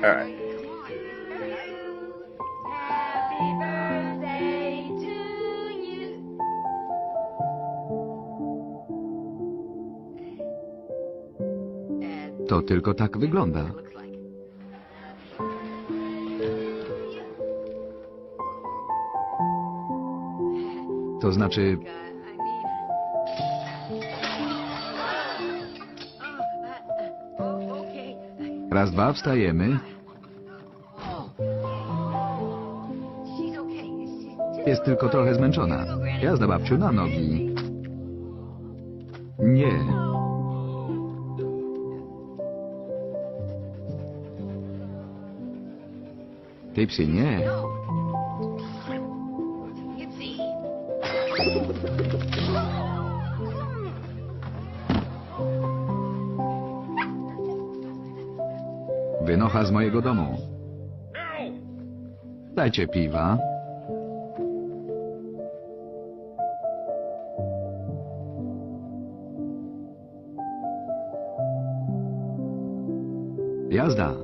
All right. To tylko tak wygląda. To znaczy... Raz, dwa, wstajemy. Jest tylko trochę zmęczona. Jazda, babciu, na nogi. Nie. Tipsy, nie. Wynocha z mojego domu. Dajcie piwa. Jazda.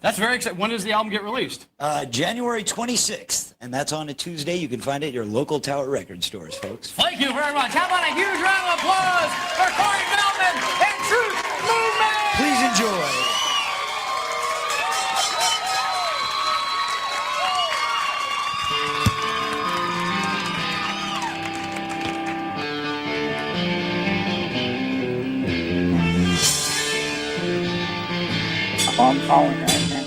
That's very exciting. When does the album get released? January 26th, and that's on a Tuesday. You can find it at your local Tower record stores, folks. Thank you very much. How about a huge round of applause for Corey Feldman and Truth Movement? Please enjoy. I'm calling right now.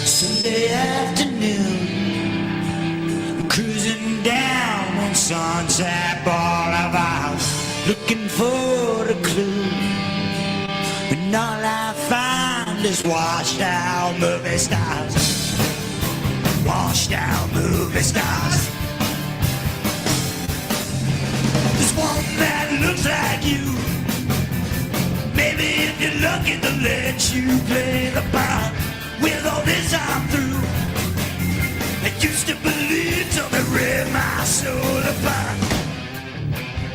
Sunday afternoon, cruising down on Sunset Boulevard, looking for a clue, and all I find is washed out movie stars, washed out movie stars. There's one that looks like you. Maybe if you're lucky to let you play the part. With all this I'm through. I used to believe till they ripped my soul apart.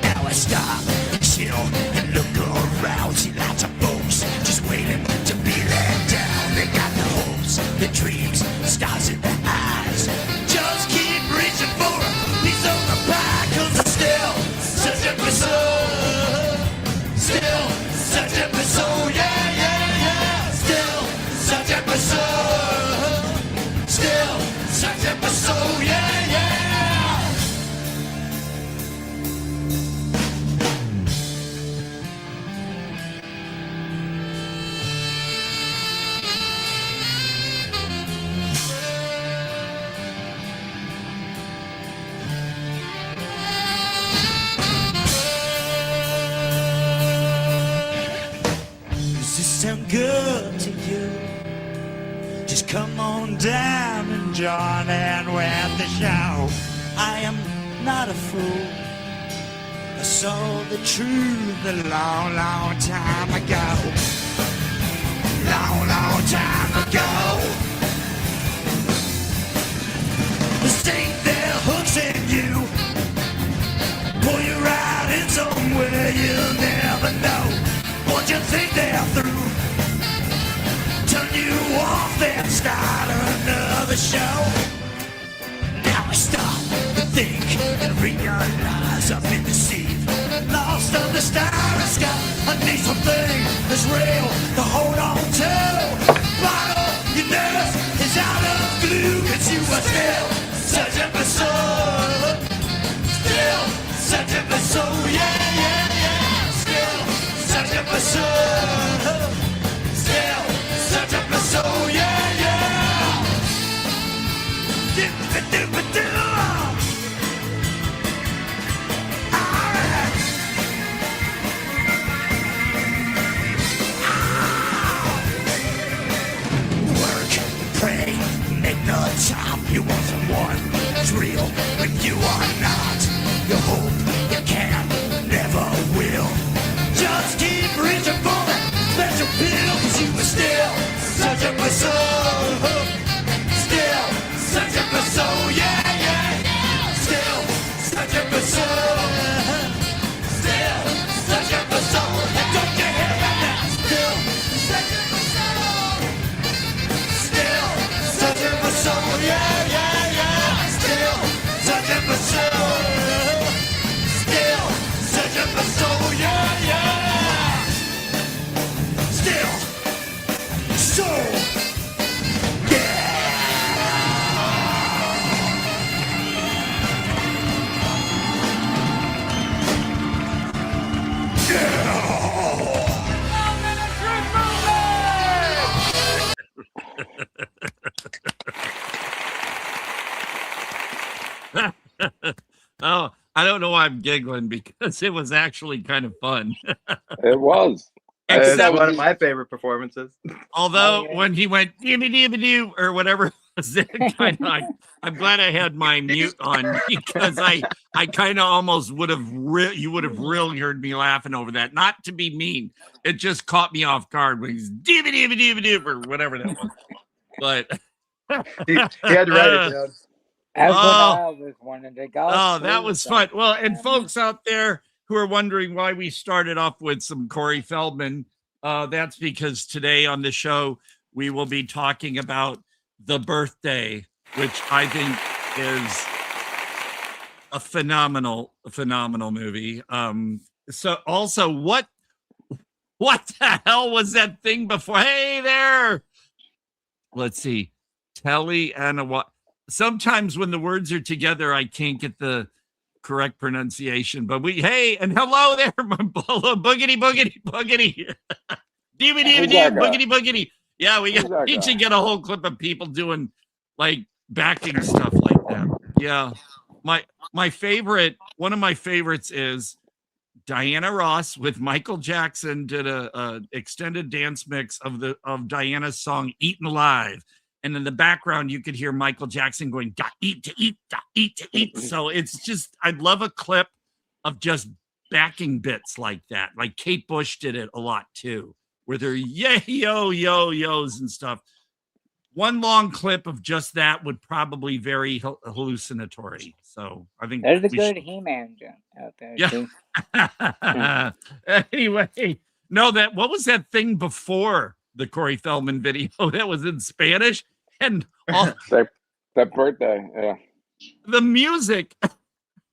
Now I stop and chill and look around. See lots of folks just waiting to be let down. They got the hopes, the dreams, stars in their eyes. Just keep reaching for a piece of the pie. Cause I'm still searching for soul. Still searching for soul, yeah, yeah, yeah. Still searching for soul. Still searching for soul, yeah, yeah. Does this sound good to you? Just come on down and join in with the show. I am not a fool. I saw the truth a long, long time ago. Long, long time ago. This ain't their hooks in you. Pull you right in somewhere you'll never know what you think they're through. Turn you off and start another show. Now I stop to think and realize I've been deceived. Lost on the starry sky. I need something that's real to hold on to. Bottle your nerves is out of glue. Cause you are still searching for soul. Still searching for soul, yeah, yeah, yeah. Still searching for soul. Still searching for soul, yeah, yeah. Dip-a-dip-a-doo. Alright. Work, pray, make no time. You want someone who's real when you are not. You hope you can, never will. Just keep reaching for that special pill. Cause you were still searching for soul. Still searching for soul, yeah. Oh, I don't know why I'm giggling because it was actually kind of fun. It was. I think It's that one was of my favorite performances. Although Oh, yeah. when he went doo or whatever it was, it kind of I'm glad I had my mute on because I kind of almost would have you would have really heard me laughing over that. Not to be mean, it just caught me off guard when he's doo or whatever that was. But He had to write it down. That's Oh. what I always wanted to go. Oh, that was fun. Well, and folks out there who are wondering why we started off with some Corey Feldman, that's because today on the show we will be talking about The Birthday, which I think is a phenomenal movie. So also what the hell was that thing before? Hey there. Let's see. Telly and what? Sometimes when the words are together, I can't get the correct pronunciation. But hey, and hello there, boogity. Boogity. Yeah, we should get a whole clip of people doing like backing stuff like that. Yeah, my favorite, one of my favorites is Diana Ross with Michael Jackson did a extended dance mix of Diana's song "Eaten Alive." And in the background, you could hear Michael Jackson going, da eat to eat, da eat to eat. So it's just, I'd love a clip of just backing bits like that. Like Kate Bush did it a lot too, where they're yo's and stuff. One long clip of just that would probably very hallucinatory. So I think there's a good He-Man out there. Yeah. Anyway, no, what was that thing before the Corey Feldman video that was in Spanish? And all that birthday, yeah. The music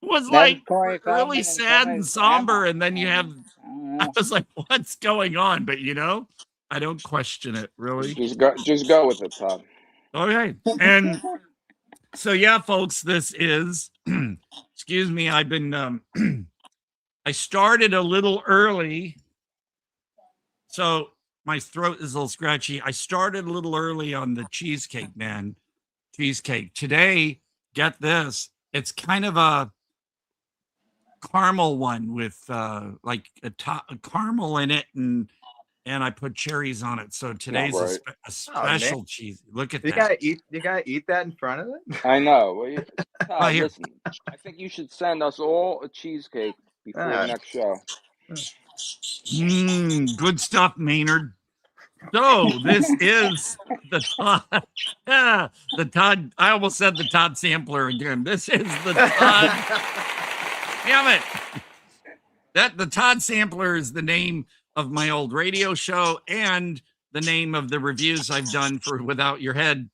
was like really sad and somber, and then you have I was like, what's going on? But I don't question it really. Just go with it, Todd. Okay. And so yeah, folks, this is excuse me, I've been I started a little early. So my throat is a little scratchy. I started a little early on the cheesecake, man. Cheesecake. Today, get this. It's kind of a caramel one with like a caramel in it, and I put cherries on it. So today's a special cheese. Look at that. You gotta eat that in front of it. I know. Well, Todd, listen, I think you should send us all a cheesecake before the next show. Good stuff, Maynard. So this is the Todd. I almost said the Todd sampler again. This is the Todd. Damn it! The Todd sampler is the name of my old radio show and the name of the reviews I've done for Without Your Head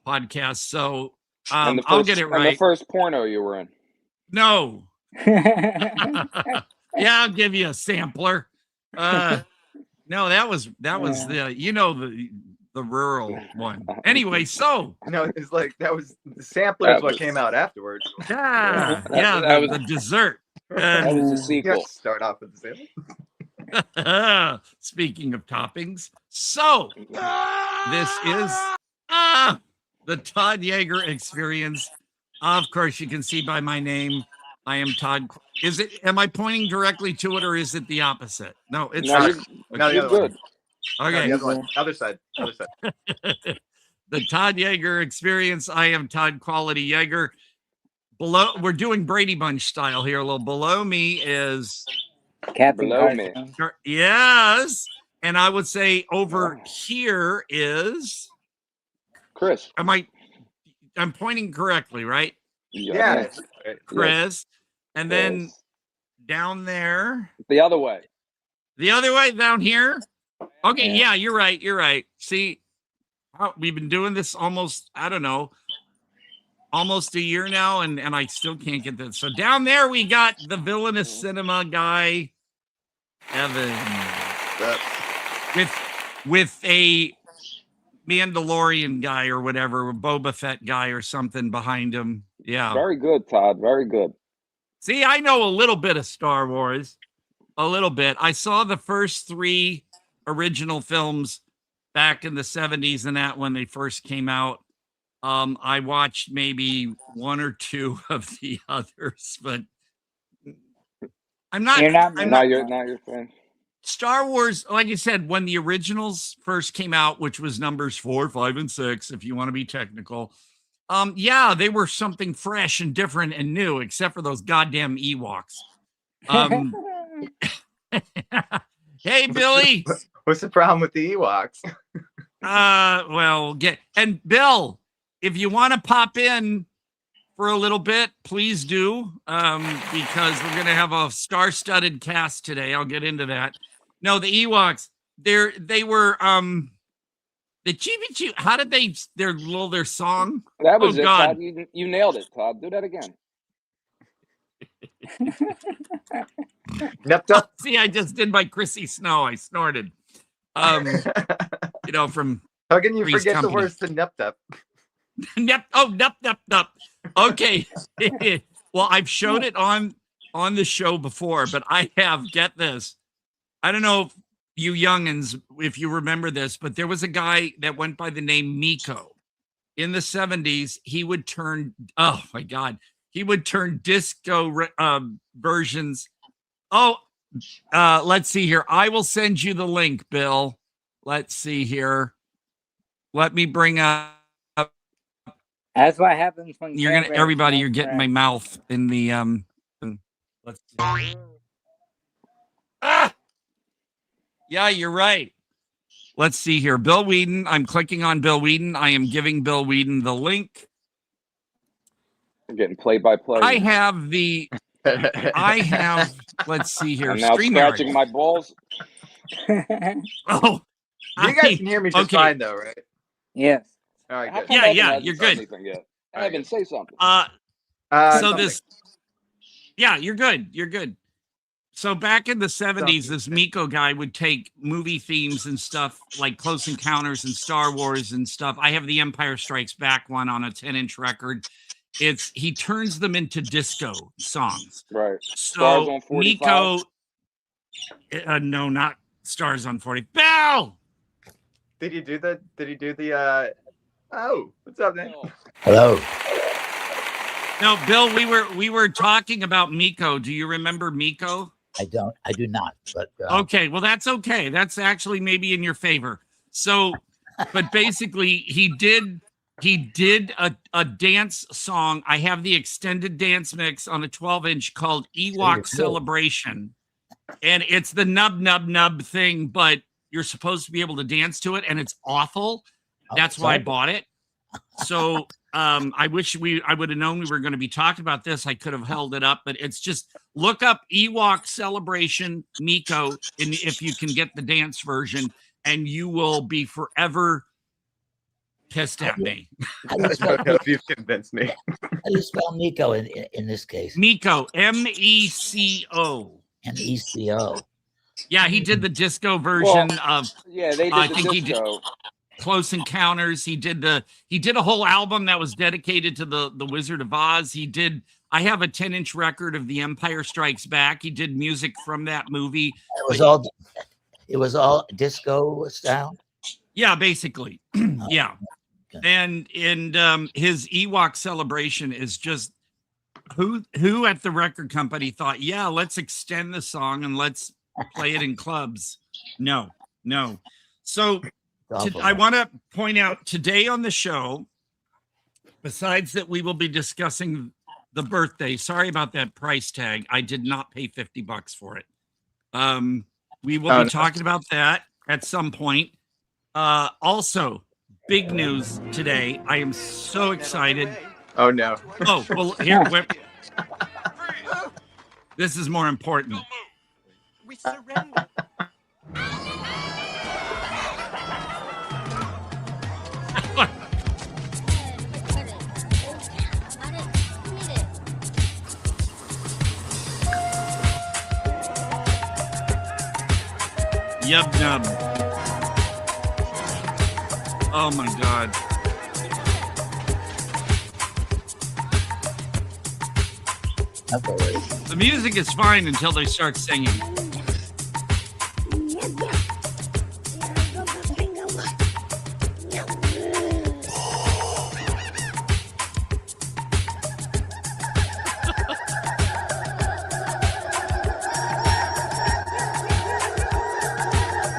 podcast. So I'll get it right. And the first porno you were in. No. Yeah, I'll give you a sampler. No, that was the rural one. Anyway, so it's like that was the sampler is what came out afterwards. Yeah, that was the dessert. That was the sequel. Start off with the sampler. Speaking of toppings, so this is the Todd Jaeger experience. Of course, you can see by my name, I am Todd. Am I pointing directly to it, or is it the opposite? No, it's not. You're good. Okay. No, the other one. Other side. The Todd Jaeger experience. I am Todd Quality Jaeger. Below, we're doing Brady Bunch style here. A little below me is Captain Yes. And I would say over here is Chris. I'm pointing correctly, right? Yeah. Chris. And then down there. The other way. The other way down here? Okay, yeah, you're right. See, we've been doing this almost, I don't know, almost a year now, and I still can't get this. So down there we got the Villainous cinema guy, Evan, with a Mandalorian guy or whatever, a Boba Fett guy or something behind him. Yeah. Very good, Todd. Very good. See, I know a little bit of Star Wars. A little bit. I saw the first 3 original films back in the 70s and that when they first came out. I watched maybe one or two of the others, but I'm not. I'm not your fan. Star Wars, like I said, when the originals first came out, which was numbers 4, 5, and 6, if you want to be technical, yeah, they were something fresh and different and new, except for those goddamn Ewoks. Hey, Billy. What's the problem with the Ewoks? Well, and Bill, if you want to pop in for a little bit, please do, because we're gonna have a star-studded cast today. I'll get into that. No, the Ewoks, they were the Chibi. How did their song? That was it, God. Todd. You nailed it, Todd. Do that again. See, I just did my Chrissy Snow. I snorted. You know, from how can you Three's forget Company. the words to nup? Nup. Okay. Well, I've showed it on the show before, but I have, get this. I don't know if you youngins, if you remember this, but there was a guy that went by the name Miko. In the 70s, he would turn, oh my God, he would turn disco versions. Oh, let's see here. I will send you the link, Bill. Let's see here. Let me bring up. That's what happens when you're gonna. Everybody, you're getting my mouth in the. Let's see. Ah! Yeah, you're right. Let's see here. Bill Whedon. I'm clicking on Bill Whedon. I am giving Bill Whedon the link. I'm getting play-by-play. I have the. I have. Let's see here. I'm now scratching my balls. Oh, you guys can hear me just fine, though, right? Yes. All right. Good. Yeah. You're good. I haven't say something. Yeah, you're good. You're good. So back in the 70s, this Miko guy would take movie themes and stuff like Close Encounters and Star Wars and stuff. I have the Empire Strikes Back one on a 10-inch record. He turns them into disco songs. Right. So Stars on 45. Miko, no, not Stars on 40. Bell! Did he do the, oh, what's up, man? Hello. No, Bill, we were talking about Miko. Do you remember Miko? I do not, but okay, well that's okay. That's actually maybe in your favor. So, but basically he did a dance song. I have the extended dance mix on a 12-inch called Ewok Celebration. And it's the nub thing, but you're supposed to be able to dance to it, and it's awful. That's why I bought it. So I wish I would have known we were going to be talking about this. I could have held it up, but it's just look up Ewok Celebration Miko, and if you can get the dance version, and you will be forever pissed at me. You've convinced me. How do you spell Miko in this case? Miko, M-E-C-O. M-E-C-O. Yeah, he did the disco version of. Yeah, they did I the think disco. He did Close Encounters. He did a whole album that was dedicated to the Wizard of Oz. I have a 10-inch record of The Empire Strikes Back. He did music from that movie. It was all disco style. Yeah, basically. Yeah. And his Ewok Celebration is just who at the record company thought, yeah, let's extend the song and let's play it in clubs. No. So I want to point out today on the show, besides that we will be discussing the birthday. Sorry about that price tag. I did not pay $50 for it. We will be talking about that at some point. Also, big news today. I am so excited. Oh, no. Oh, well, here. This is more important. We surrender. Yub nub. Oh my God. The music is fine until they start singing.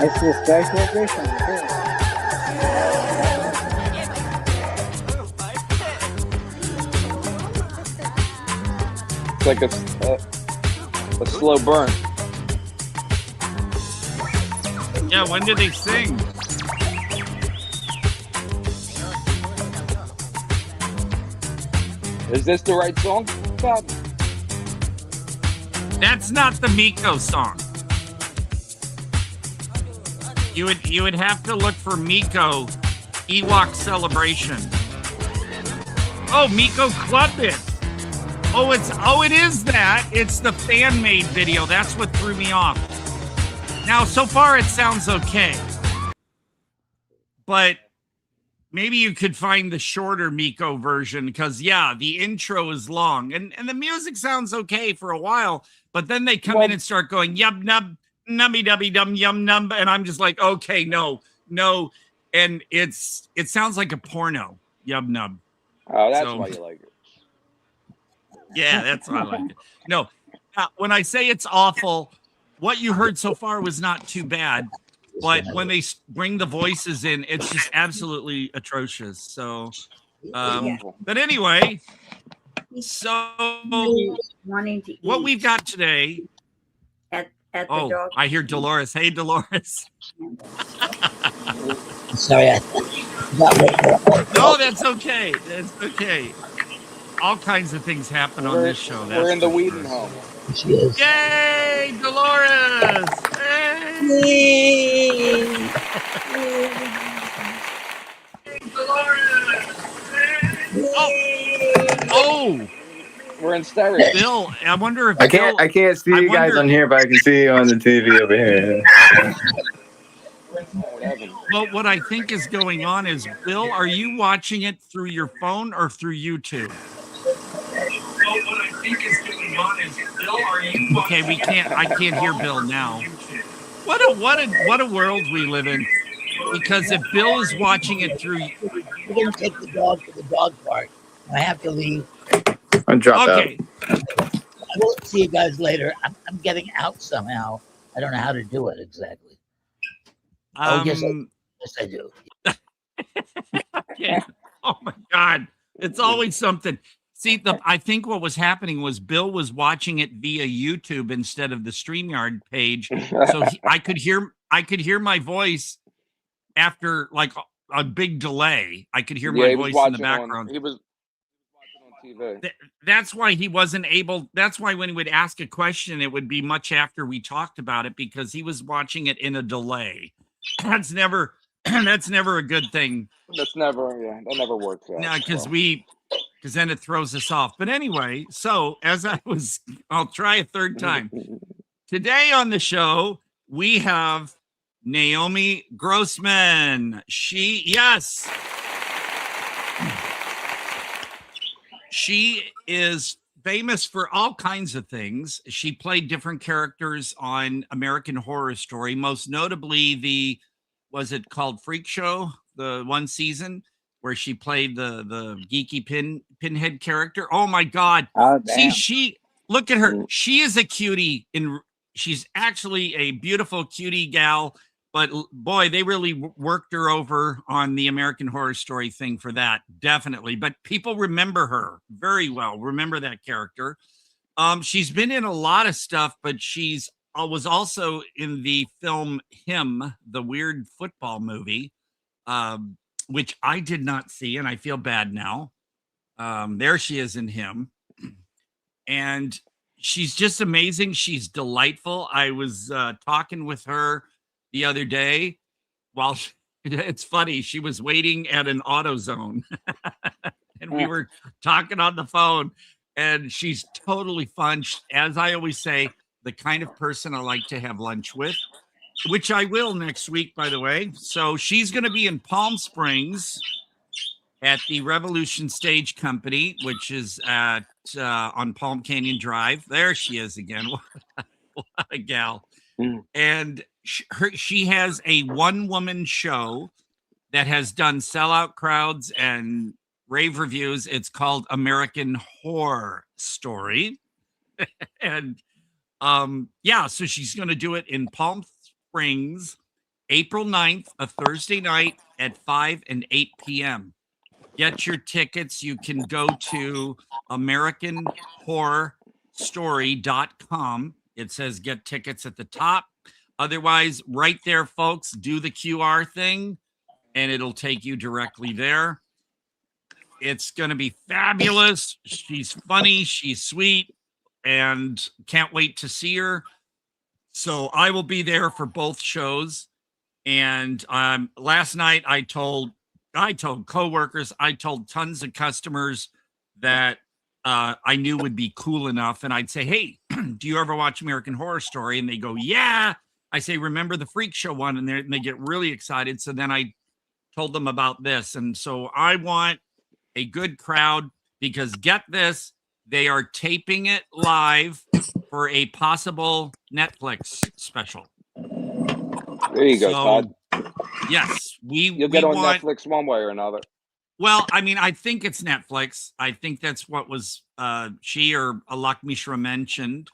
It's a special edition too. It's like a slow burn. Yeah, when did they sing? Is this the right song, Todd? That's not the Miko song. You would have to look for Miko Ewok Celebration. Oh, Miko Club It. Oh, it is that. It's the fan-made video. That's what threw me off. Now, so far, it sounds okay. But maybe you could find the shorter Miko version because, yeah, the intro is long. And the music sounds okay for a while. But then they come in and start going, yub nub, nummy dubby dum yum num. And I'm just like, okay, no. And it sounds like a porno, yub nub. Oh, that's why you like it. Yeah, that's why I like it. No, when I say it's awful, what you heard so far was not too bad. But when they bring the voices in, it's just absolutely atrocious. So, but anyway, so wanting to eat what we've got today. at the dog. I hear Dolores. Hey, Dolores. Sorry, No, that's okay. That's okay. All kinds of things happen on this show. We're in the Whedon home. She is. Yay, Dolores! Hey. Oh, we're in stereo. Bill, I wonder if I can't see you guys on here, but I can see you on the TV over here. Well, what I think is going on is, Bill, are you watching it through your phone or through YouTube? Well, what I think is going on is, Bill, are you okay? I can't hear Bill now. What a world we live in. Because if Bill is watching it through, we're gonna take the dog to the dog park. I have to leave. I'm dropped out. I will see you guys later. I'm getting out somehow. I don't know how to do it exactly. Yes, I do. Yeah. Oh my God, it's always something. See, I think what was happening was Bill was watching it via YouTube instead of the StreamYard page, so I could hear my voice after like a big delay. I could hear my voice in the background. He was watching on TV. That's why he wasn't able. That's why when he would ask a question, it would be much after we talked about it because he was watching it in a delay. That's never a good thing. That never works out. No, because then it throws us off. But anyway, so I'll try a third time. Today on the show, we have Naomi Grossman. She is famous for all kinds of things. She played different characters on American Horror Story, most notably was it called Freak Show, the one season where she played the geeky pinhead character. Oh my God. Oh, damn. See, look at her. She is a cutie she's actually a beautiful cutie gal, but boy, they really worked her over on the American Horror Story thing for that. Definitely. But people remember her very well. Remember that character. She's been in a lot of stuff, but she's was also in the film Him, the weird football movie, which I did not see, and I feel bad now. There she is in Him. And she's just amazing. She's delightful. I was talking with her the other day while it's funny. She was waiting at an AutoZone and we were talking on the phone, and she's totally fun. As I always say, the kind of person I like to have lunch with, which I will next week, by the way. So she's going to be in Palm Springs at the Revolution Stage Company, which is at on Palm Canyon Drive. There she is again. What a gal. And she has a one-woman show that has done sellout crowds and rave reviews. It's called American Horror Story. And so she's going to do it in Palm Springs April 9th, a Thursday night at 5 and 8 p.m. Get your tickets. You can go to AmericanHorrorStory.com. It says get tickets at the top. Otherwise, right there, folks, do the QR thing, and it'll take you directly there. It's going to be fabulous. She's funny. She's sweet, and can't wait to see her. So I will be there for both shows. And last night I told coworkers, I told tons of customers that I knew would be cool enough. And I'd say, hey, do you ever watch American Horror Story? And they go, yeah. I say, remember the Freak Show one? And they get really excited. So then I told them about this. And so I want a good crowd, because get this, they are taping it live for a possible Netflix special. There you go, Todd. Yes, you'll get on Netflix one way or another. Well, I mean, I think it's Netflix. I think that's what was she or Alok Mishra mentioned.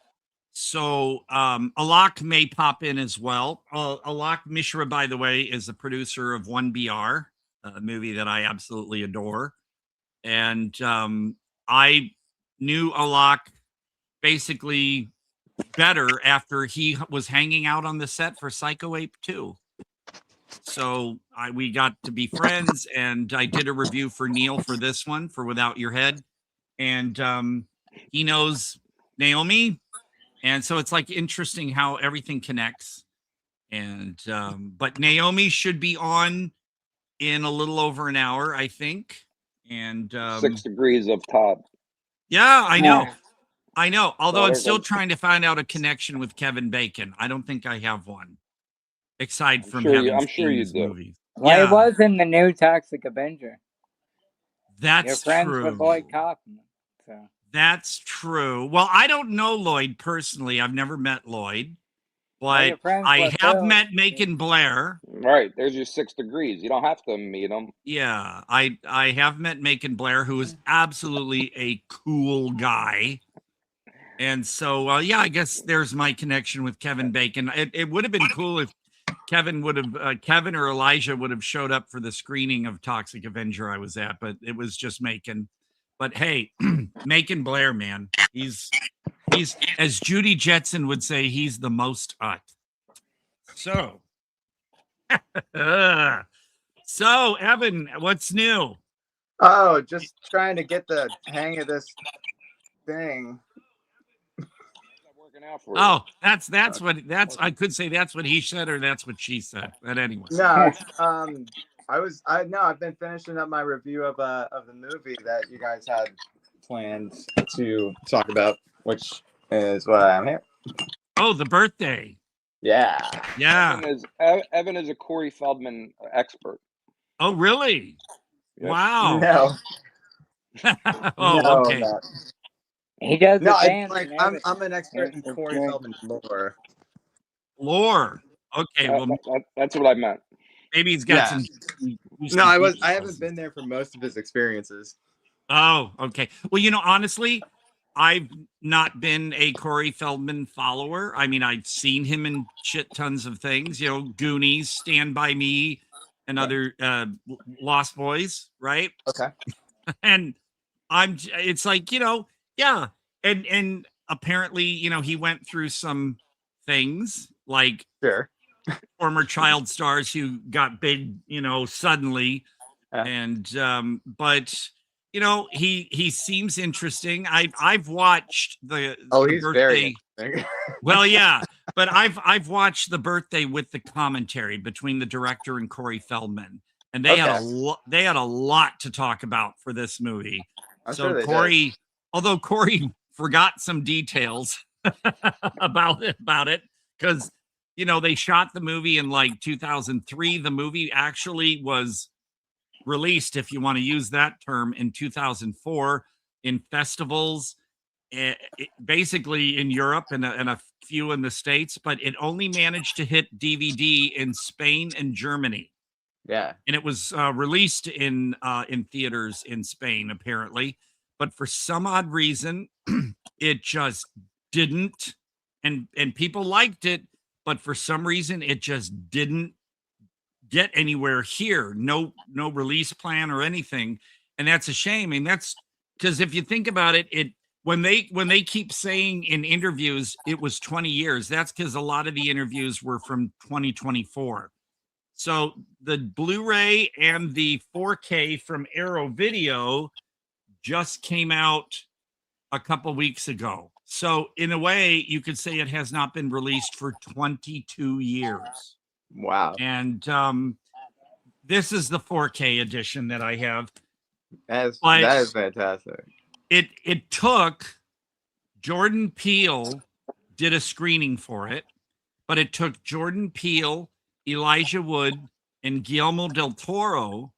So Alok may pop in as well. Alok Mishra, by the way, is the producer of 1BR, a movie that I absolutely adore. And I knew Alok basically better after he was hanging out on the set for Psycho Ape 2. So we got to be friends, and I did a review for Neil for this one, for Without Your Head. And he knows Naomi. And so it's like interesting how everything connects. And but Naomi should be on in a little over an hour, I think. And 6 degrees of Todd. Yeah, I know. I know. Although Well, I'm still trying to find out a connection with Kevin Bacon. I don't think I have one. Aside from I'm sure you do. Movies. Well, Yeah. he was in the new Toxic Avenger. That's You're friends true. with Lloyd Kaufman. So. That's true. Well, I don't know Lloyd personally. I've never met Lloyd, but I have met Macon Blair. Right. There's your 6 degrees. You don't have to meet him. Yeah, I have met Macon Blair, who is absolutely a cool guy. And so, yeah, I guess there's my connection with Kevin Bacon. It would have been cool if Kevin or Elijah would have showed up for the screening of Toxic Avenger I was at, but it was just Macon. But hey, Macon Blair, man, he's as Judy Jetson would say, he's the most ut. So, so Evan, what's new? Oh, just trying to get the hang of this thing. Oh, that's what I could say. That's what he said, or that's what she said. But anyway, no, I've been finishing up my review of the movie that you guys had planned to talk about, which is why I'm here. Oh, The Birthday. Yeah. Evan is a Corey Feldman expert. Oh, really? Yes. Wow. No. Oh, no, okay. not. He does. No, I'm an expert in Corey Feldman lore. Lore. Okay, well, that's what I meant. Maybe he's got some. No, I haven't been there for most of his experiences. Oh, okay. Well, honestly, I've not been a Corey Feldman follower. I mean, I've seen him in shit tons of things. Goonies, Stand By Me, and other Lost Boys, right? Okay. And it's like, yeah. And apparently, he went through some things like sure. former child stars who got big, suddenly. Yeah. And but he seems interesting. I've watched the he's Birthday. Very Well, yeah, but I've watched The Birthday with the commentary between the director and Corey Feldman, and they had a lot to talk about for this movie. So Corey, although Corey forgot some details about it, because they shot the movie in like 2003. The movie actually was released, if you want to use that term, in 2004 in festivals, basically in Europe and a few in the States, but it only managed to hit DVD in Spain and Germany. Yeah. And it was released in theaters in Spain, apparently. But for some odd reason, it just didn't. And people liked it, but for some reason, it just didn't get anywhere here. No release plan or anything. And that's a shame. And that's because if you think about it, when they keep saying in interviews it was 20 years, that's because a lot of the interviews were from 2024. So the Blu-ray and the 4K from Arrow Video just came out a couple weeks ago. So in a way, you could say it has not been released for 22 years. Wow. And this is the 4K edition that I have. That is fantastic. It took Jordan Peele did a screening for it, but it took Jordan Peele, Elijah Wood, and Guillermo del Toro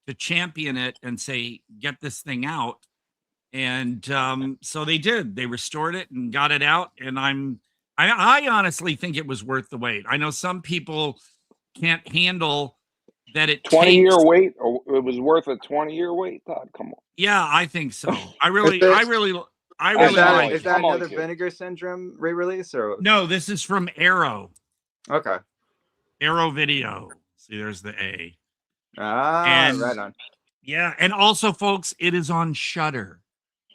to champion it and say, get this thing out. And so they did. They restored it and got it out. And I honestly think it was worth the wait. I know some people can't handle that. 20-year wait, or it was worth a 20-year wait. Todd, come on. Yeah, I think so. I really Is like is that another Vinegar Syndrome re-release or no? This is from Arrow. Okay. Arrow Video. See, there's the A. Right on. Yeah, and also, folks, it is on Shudder.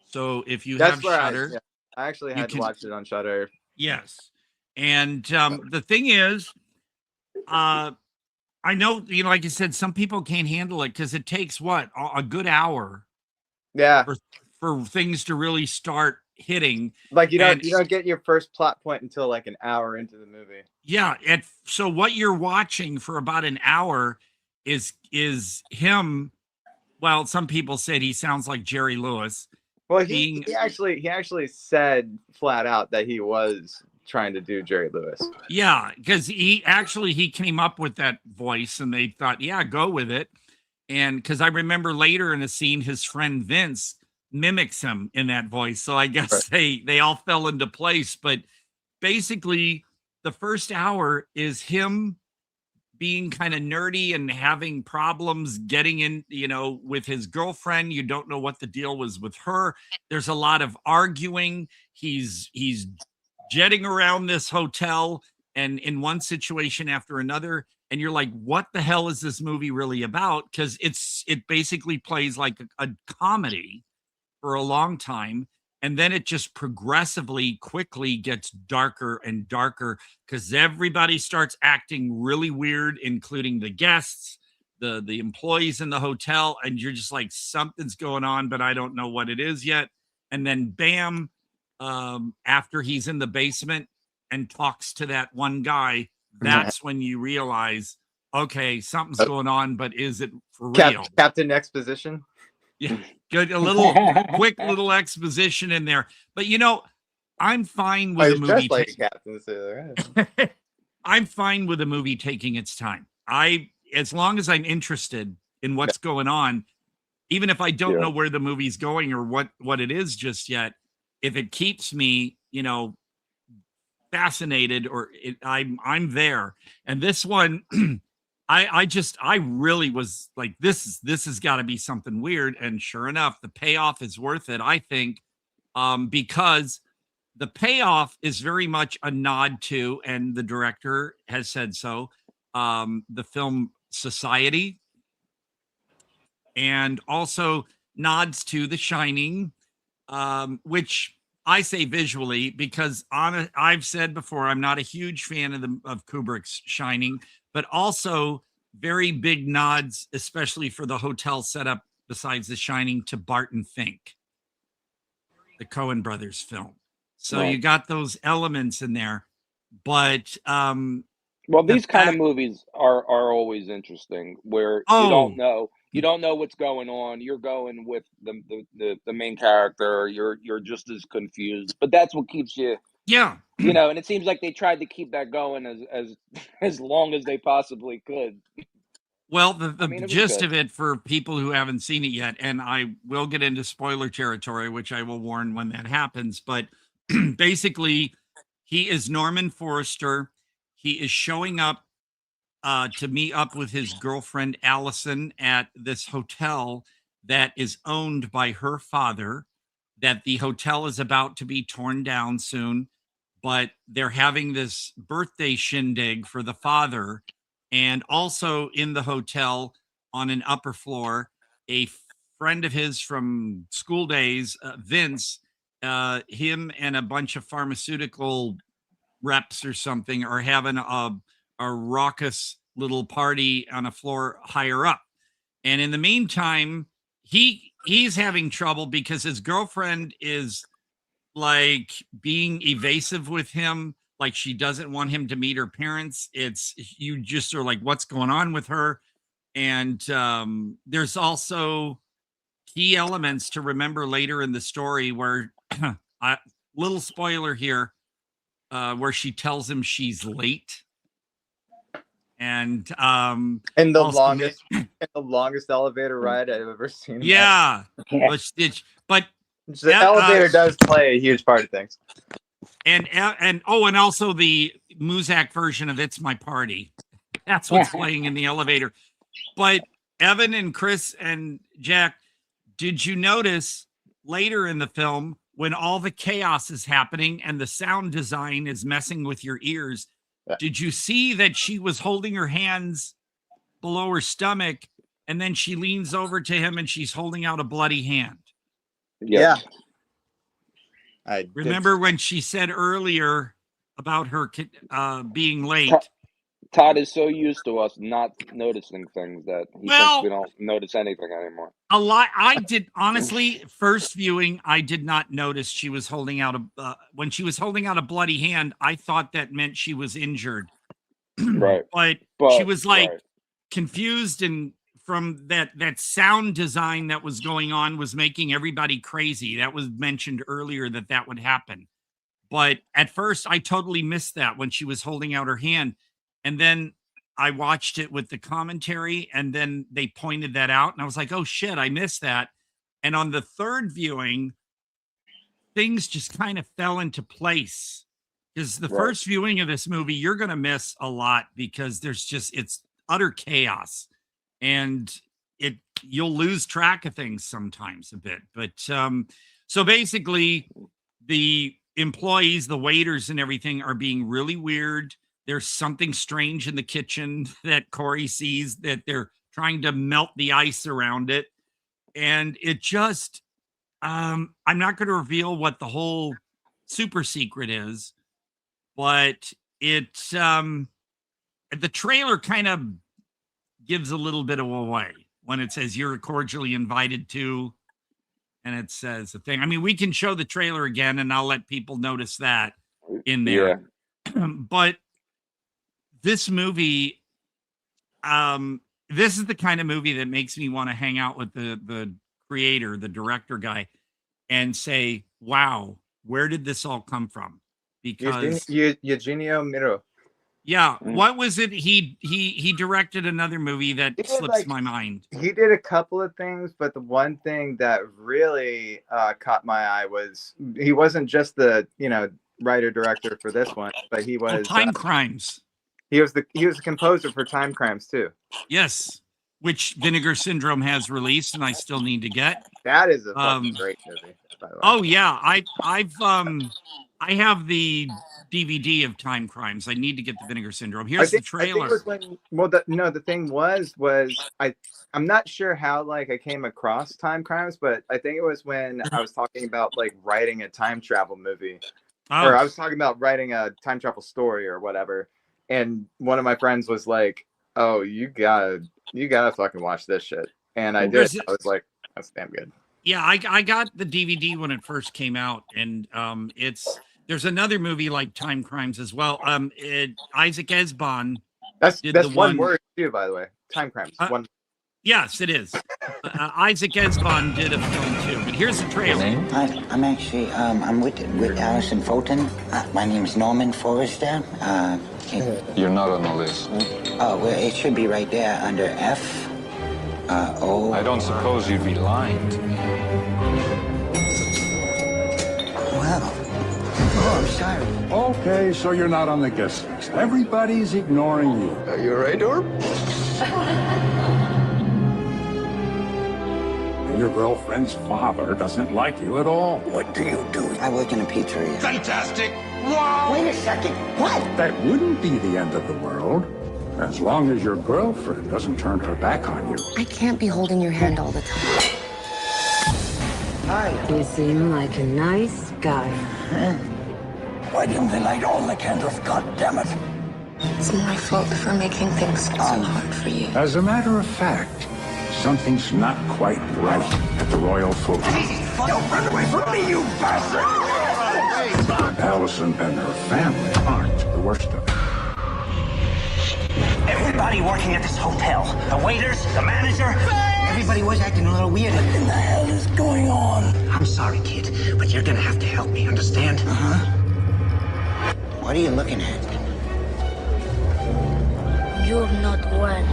So if you have Shudder, I actually had to watch it on Shudder. Yes, and the thing is, I know, like you said, some people can't handle it because it takes a good hour. Yeah. For things to really start hitting. Like you don't get your first plot point until like an hour into the movie. Yeah, and so what you're watching for about an hour is him. Well, some people said he sounds like Jerry Lewis. Well, he actually said flat out that he was trying to do Jerry Lewis. Yeah, because he came up with that voice, and they thought, yeah, go with it. And because I remember later in a scene, his friend Vince mimics him in that voice. So I guess they all fell into place. But basically, the first hour is him being kind of nerdy and having problems getting in, with his girlfriend. You don't know what the deal was with her. There's a lot of arguing. He's jetting around this hotel and in one situation after another. And you're like, what the hell is this movie really about? Because it basically plays like a comedy for a long time. And then it just progressively, quickly gets darker and darker because everybody starts acting really weird, including the guests, the employees in the hotel. And you're just like, something's going on, but I don't know what it is yet. And then bam, after he's in the basement and talks to that one guy, that's when you realize, okay, something's going on, but is it for real? Captain Exposition. Yeah, good. A little quick little exposition in there. But I'm fine with a movie. Like Captain. I'm fine with a movie taking its time. As long as I'm interested in what's going on, even if I don't know where the movie's going or what it is just yet, if it keeps me, fascinated I'm there. And this one I really was like, this has got to be something weird. And sure enough, the payoff is worth it, I think, because the payoff is very much a nod to, and the director has said so, the film Society, and also nods to The Shining, which I say visually because I've said before, I'm not a huge fan of Kubrick's Shining, but also very big nods, especially for the hotel setup besides The Shining, to Barton Fink, the Coen brothers film. So you got those elements in there, but well, these kind of movies are always interesting, where you don't know what's going on. You're going with the main character. You're just as confused, but that's what keeps you. Yeah. And it seems like they tried to keep that going as long as they possibly could. Well, the gist of it for people who haven't seen it yet, and I will get into spoiler territory, which I will warn when that happens, but basically he is Norman Forrester. He is showing up to meet up with his girlfriend, Allison, at this hotel that is owned by her father, that the hotel is about to be torn down soon, but they're having this birthday shindig for the father, And also in the hotel on an upper floor, a friend of his from school days, Vince, him and a bunch of pharmaceutical reps or something are having a raucous little party on a floor higher up. And in the meantime, he's having trouble because his girlfriend is like being evasive with him. Like she doesn't want him to meet her parents. It's you just are like, what's going on with her? And there's also key elements to remember later in the story where little spoiler here, where she tells him she's late. And in the longest elevator ride I've ever seen. Yeah. But the elevator does play a huge part of things. And also the Muzak version of It's My Party. That's what's playing in the elevator. But Evan and Chris and Jack, did you notice later in the film when all the chaos is happening and the sound design is messing with your ears? Did you see that she was holding her hands below her stomach and then she leans over to him and she's holding out a bloody hand? Yeah. I remember when she said earlier about her being late. Todd is so used to us not noticing things that he thinks we don't notice anything anymore. A lot. I did honestly. First viewing, I did not notice she was holding out when she was holding out a bloody hand. I thought that meant she was injured. Right. But she was like confused, and from that sound design that was going on was making everybody crazy. That was mentioned earlier that would happen. But at first, I totally missed that when she was holding out her hand. And then I watched it with the commentary, and then they pointed that out, and I was like, oh shit, I missed that. And on the third viewing, things just kind of fell into place. Because the first viewing of this movie, you're going to miss a lot because it's utter chaos. And you'll lose track of things sometimes a bit. But so basically, the employees, the waiters and everything are being really weird. There's something strange in the kitchen that Corey sees, that they're trying to melt the ice around it. And it just, I'm not going to reveal what the whole super secret is, but the trailer kind of gives a little bit away when it says you're cordially invited to, and it says a thing. I mean, we can show the trailer again and I'll let people notice that in there. Yeah. But this movie, this is the kind of movie that makes me want to hang out with the creator, the director guy, and say, wow, where did this all come from? Because EUGINO MIRA. Yeah, what was it? He directed another movie that slips my mind. He did a couple of things, but the one thing that really caught my eye was he wasn't just the writer director for this one, but he was Time Crimes. He was the composer for Time Crimes too. Yes, which Vinegar Syndrome has released, and I still need to get. That is a fucking great movie, by the way. Oh yeah, I have the DVD of Time Crimes. I need to get the Vinegar Syndrome. Here's the trailer. The thing was I'm not sure how I came across Time Crimes, but I think it was when I was talking about writing a time travel movie, or I was talking about writing a time travel story or whatever. And one of my friends was like, "Oh, you gotta fucking watch this shit." And I did. I was like, "That's damn good." Yeah, I got the DVD when it first came out, and there's another movie like Time Crimes as well. Isaac Esbon. That's one word too, by the way. Time Crimes. One. Yes, it is. Isaac Esbon did a film too, but here's the trailer. Hi, I'm actually I'm with Allison Fulton. My name is Norman Forrester. You're not on the list. Oh, well, it should be right there under F. O. I don't suppose you'd be lying to me. Well, I'm sorry. Okay, so you're not on the guest list. Everybody's ignoring you. Are you all right, Orb? Your girlfriend's father doesn't like you at all. What do you do? I work in a pizzeria. Fantastic! Wow! Wait a second. What? That wouldn't be the end of the world. As long as your girlfriend doesn't turn her back on you. I can't be holding your hand all the time. Hi. You seem like a nice guy. Why didn't they light all the candles? God damn it. It's my fault for making things so hard for you. As a matter of fact, something's not quite right at the Royal Folk. Don't run away from me, you bastard! Allison and her family aren't the worst of it. Everybody working at this hotel, the waiters, the manager, everybody was acting a little weird. What in the hell is going on? I'm sorry, kid, but you're gonna have to help me, understand? Uh-huh. What are you looking at? You're not well.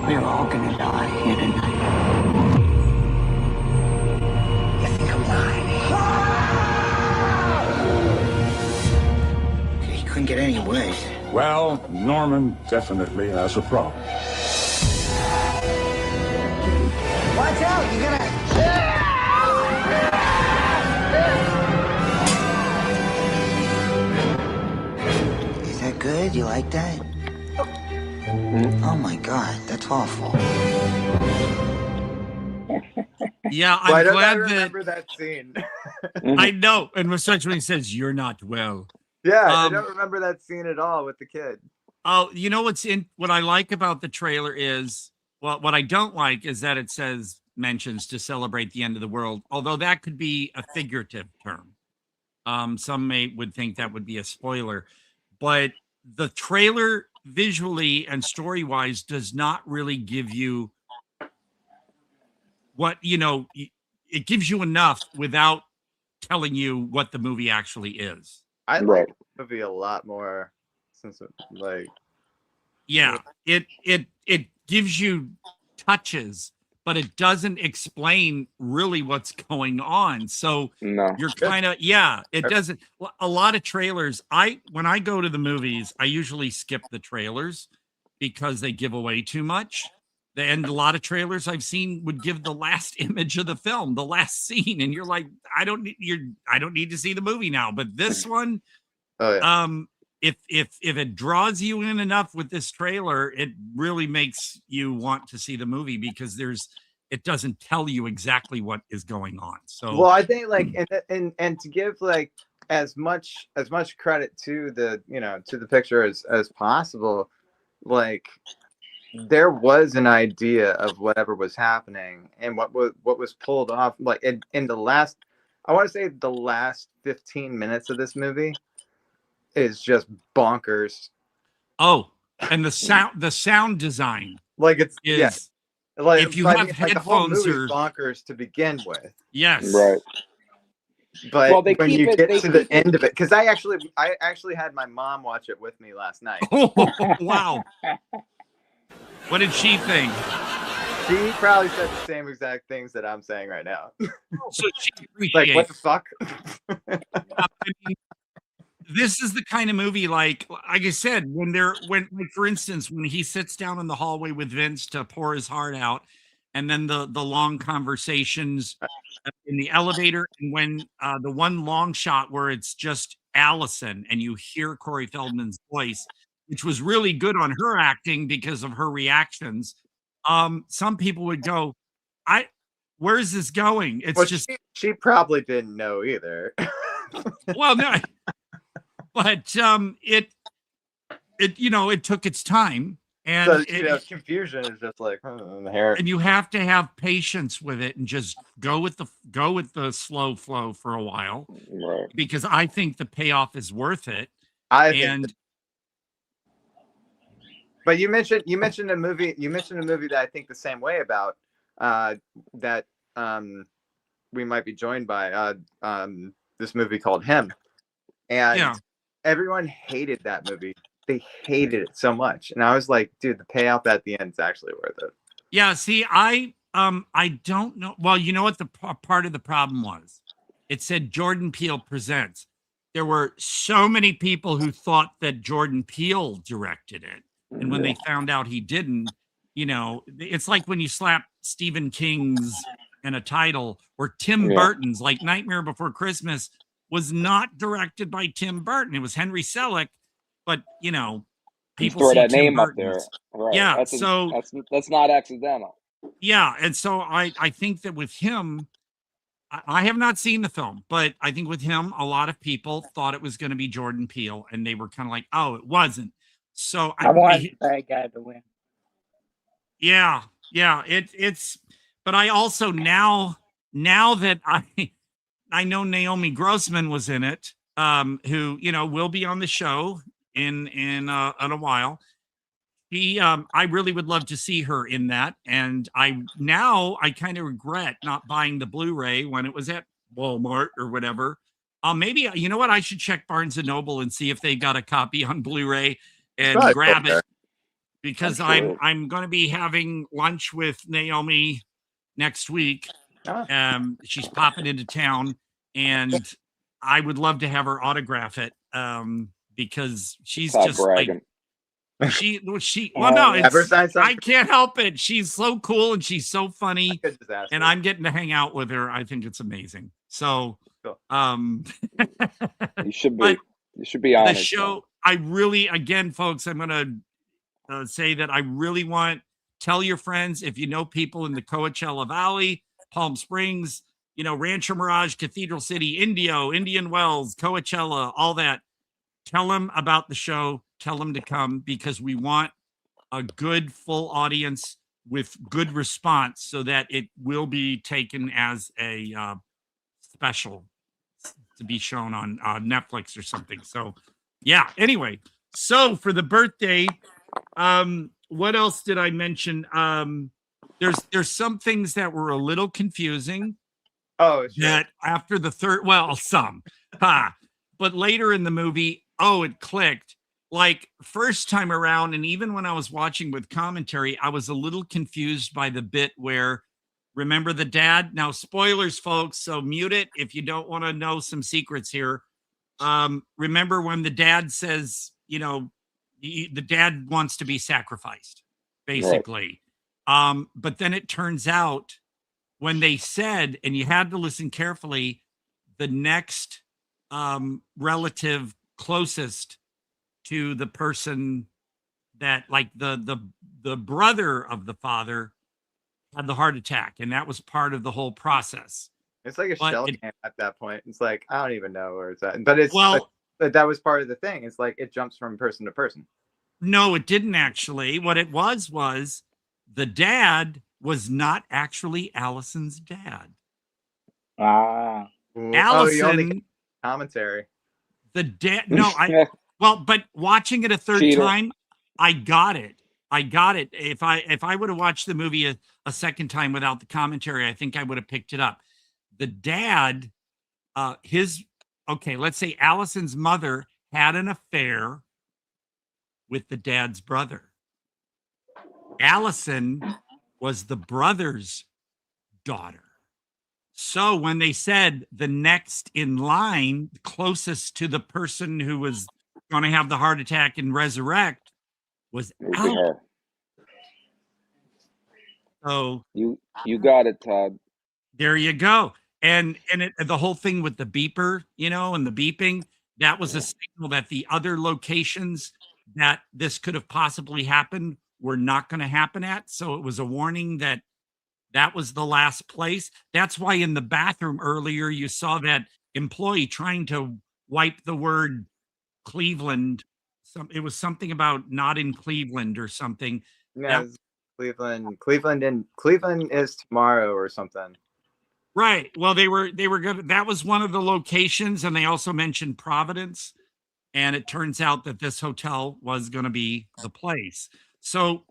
We're all gonna die here tonight. You think I'm lying? He couldn't get any worse. Well, Norman definitely has a problem. Watch out, you're gonna... Is that good? You like that? Oh my God, that's awful. Yeah, Why I'm don't I glad remember that scene? I know, and especially when he says you're not well. Yeah, I don't remember that scene at all with the kid. Oh, you know what I like about the trailer is, well, what I don't like is that it says mentions to celebrate the end of the world, although that could be a figurative term. Some would think that would be a spoiler, but the trailer visually and story-wise does not really give you what, it gives you enough without telling you what the movie actually is. I like the movie a lot more since it gives you touches, but it doesn't explain really what's going on. So you're kind of, it doesn't. A lot of trailers, when I go to the movies, I usually skip the trailers because they give away too much. And a lot of trailers I've seen would give the last image of the film, the last scene, and you're like, I don't need to see the movie now. But this one, if it draws you in enough with this trailer, it really makes you want to see the movie because it doesn't tell you exactly what is going on. So, well, I think and to give as much credit to the picture as possible, there was an idea of whatever was happening and what was pulled off. In the last, I want to say the last 15 minutes of this movie is just bonkers. Oh, and the sound design, if you have headphones, the whole movie's bonkers to begin with. Yes, right. But when you get to the end of it, because I actually had my mom watch it with me last night. Oh, wow. What did she think? She probably said the same exact things that I'm saying right now. So she what the fuck? This is the kind of movie, like I said, for instance, when he sits down in the hallway with Vince to pour his heart out, and then the long conversations in the elevator, and when the one long shot where it's just Allison and you hear Corey Feldman's voice, which was really good on her acting because of her reactions. Some people would go, where is this going? It's just she probably didn't know either. Well, no, but it took its time, and confusion is just like inherent. And you have to have patience with it and just go with the slow flow for a while, right? Because I think the payoff is worth it. But you mentioned a movie. You mentioned a movie that I think the same way about. That we might be joined by this movie called Him, and everyone hated that movie. They hated it so much, and I was like, dude, the payoff at the end is actually worth it. Yeah. See, I don't know. Well, you know what the part of the problem was? It said Jordan Peele presents. There were so many people who thought that Jordan Peele directed it. And when they found out he didn't, it's like when you slap Stephen King's in a title or Tim Burton's, like Nightmare Before Christmas. was not directed by Tim Burton. It was Henry Selick, but you know, You people throw see that Tim name up Burton's. there, right? Yeah, That's not accidental. Yeah, and so I think that with him, I have not seen the film, but I think with him, a lot of people thought it was going to be Jordan Peele, and they were kind of like, "Oh, it wasn't." So I want that guy to win. Yeah, it's. But I also now that I know Naomi Grossman was in it, who will be on the show in a while. I really would love to see her in that, and I kind of regret not buying the Blu-ray when it was at Walmart or whatever. Maybe you know what? I should check Barnes and Noble and see if they got a copy on Blu-ray and grab it, because I'm going to be having lunch with Naomi next week. She's popping into town, and I would love to have her autograph it, because she's just bragging. I can't help it. She's so cool and she's so funny, and I'm getting to hang out with her. I think it's amazing. So, you should be on the show. I really, again, folks, I'm going to say that I really tell your friends, if you know people in the Coachella Valley, Palm Springs, Rancho Mirage, Cathedral City, Indio, Indian Wells, Coachella, all that. Tell them about the show. Tell them to come, because we want a good full audience with good response, so that it will be taken as a special to be shown on Netflix or something. So yeah, anyway, so for the birthday, what else did I mention? There's some things that were a little confusing. Oh, sure. That after the third, but later in the movie, it clicked. Like first time around, and even when I was watching with commentary, I was a little confused by the bit where, remember the dad? Now, spoilers, folks, so mute it if you don't want to know some secrets here. Remember when the dad says, the dad wants to be sacrificed, basically. Right. But then it turns out when they said, and you had to listen carefully, the next relative closest to the person that, like, the brother of the father had the heart attack, and that was part of the whole process. It's like a shell game at that point. It's like, I don't even know where it's at, but it's but that was part of the thing. It's like it jumps from person to person. No, it didn't actually. What it was the dad was not actually Allison's dad. Allison commentary. The dad. No, but watching it a third time, I got it. If I would have watched the movie a second time without the commentary, I think I would have picked it up. The dad, let's say Allison's mother had an affair with the dad's brother. Allison was the brother's daughter. So when they said the next in line, closest to the person who was going to have the heart attack and resurrect, was Al. So you got it, Todd. There you go. And the whole thing with the beeper, and the beeping, that was a signal that the other locations that this could have possibly happened were not going to happen at. So it was a warning that was the last place. That's why in the bathroom earlier, you saw that employee trying to wipe the word Cleveland. It was something about not in Cleveland or something. Yeah, Cleveland is tomorrow or something. Right. Well, they were good. That was one of the locations, and they also mentioned Providence. And it turns out that this hotel was going to be the place. So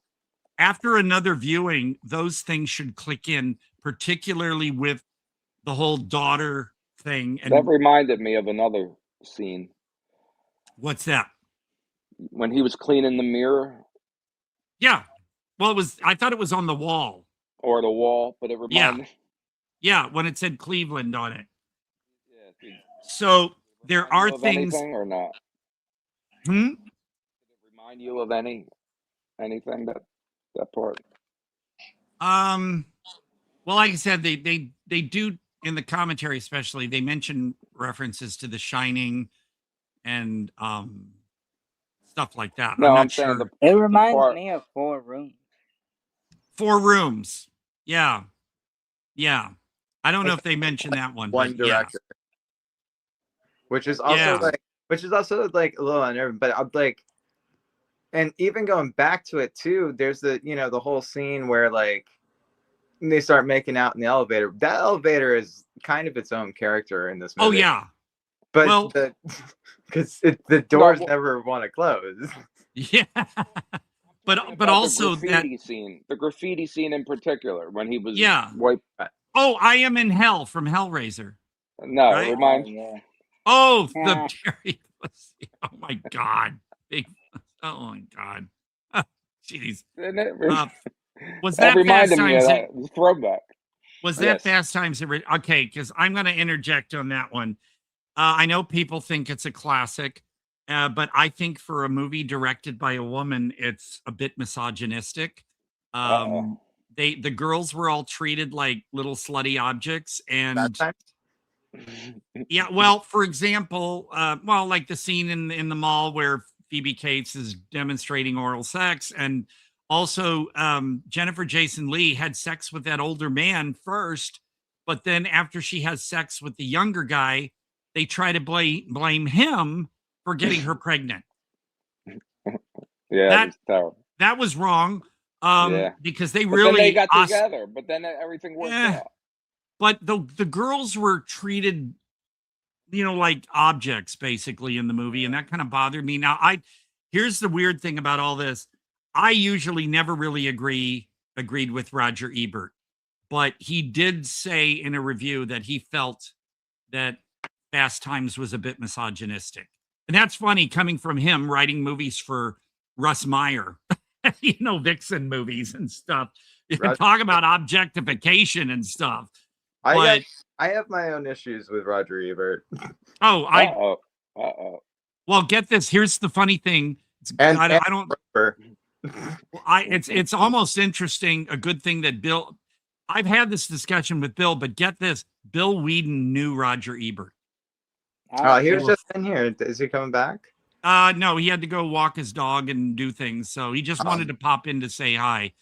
after another viewing, those things should click in, particularly with the whole daughter thing. And that reminded me of another scene. What's that? When he was cleaning the mirror. Yeah. Well, I thought it was on the wall. Or the wall, but it reminded me. Yeah, when it said Cleveland on it. Yeah. So there are things. Or not? Did it remind you of anything that part? Well, like I said, they do in the commentary, especially, they mention references to The Shining and stuff like that. No, I'm not I'm saying sure. It reminds part- me of Four Rooms. Four Rooms. Yeah. Yeah. I don't know if they mentioned that one. One but yeah. director. Which is also like a little unnerving, but I'm like, and even going back to it too, there's the the whole scene where like they start making out in the elevator. That elevator is kind of its own character in this movie. Oh yeah, but because the doors never want to close. Yeah, but also the graffiti scene in particular when he was wiped. Oh, I Am in Hell from Hellraiser. No, right? remind. Oh, the Terry. Oh my God. Oh my God. Jeez. Was that Fast Times? Throwback. Was that Fast Times? Okay, because I'm going to interject on that one. I know people think it's a classic, but I think for a movie directed by a woman, it's a bit misogynistic. The girls were all treated like little slutty objects, and yeah. Well, for example, like the scene in the mall where Phoebe Cates is demonstrating oral sex, and also Jennifer Jason Leigh had sex with that older man first, but then after she has sex with the younger guy, they try to blame him for getting her pregnant. Yeah, that was wrong. Because they then they got together, but then everything worked out. But the girls were treated, like objects basically in the movie, and that kind of bothered me. Now, here's the weird thing about all this. I usually never really agreed with Roger Ebert, but he did say in a review that he felt that Fast Times was a bit misogynistic. And that's funny coming from him writing movies for Russ Meyer, Vixen movies and stuff. You can talk about objectification and stuff. I have my own issues with Roger Ebert. Oh, well, get this. Here's the funny thing. It's almost interesting. A good thing that Bill. I've had this discussion with Bill, but get this. Bill Whedon knew Roger Ebert. He was just in here. Is he coming back? No, he had to go walk his dog and do things, so he just wanted to pop in to say hi.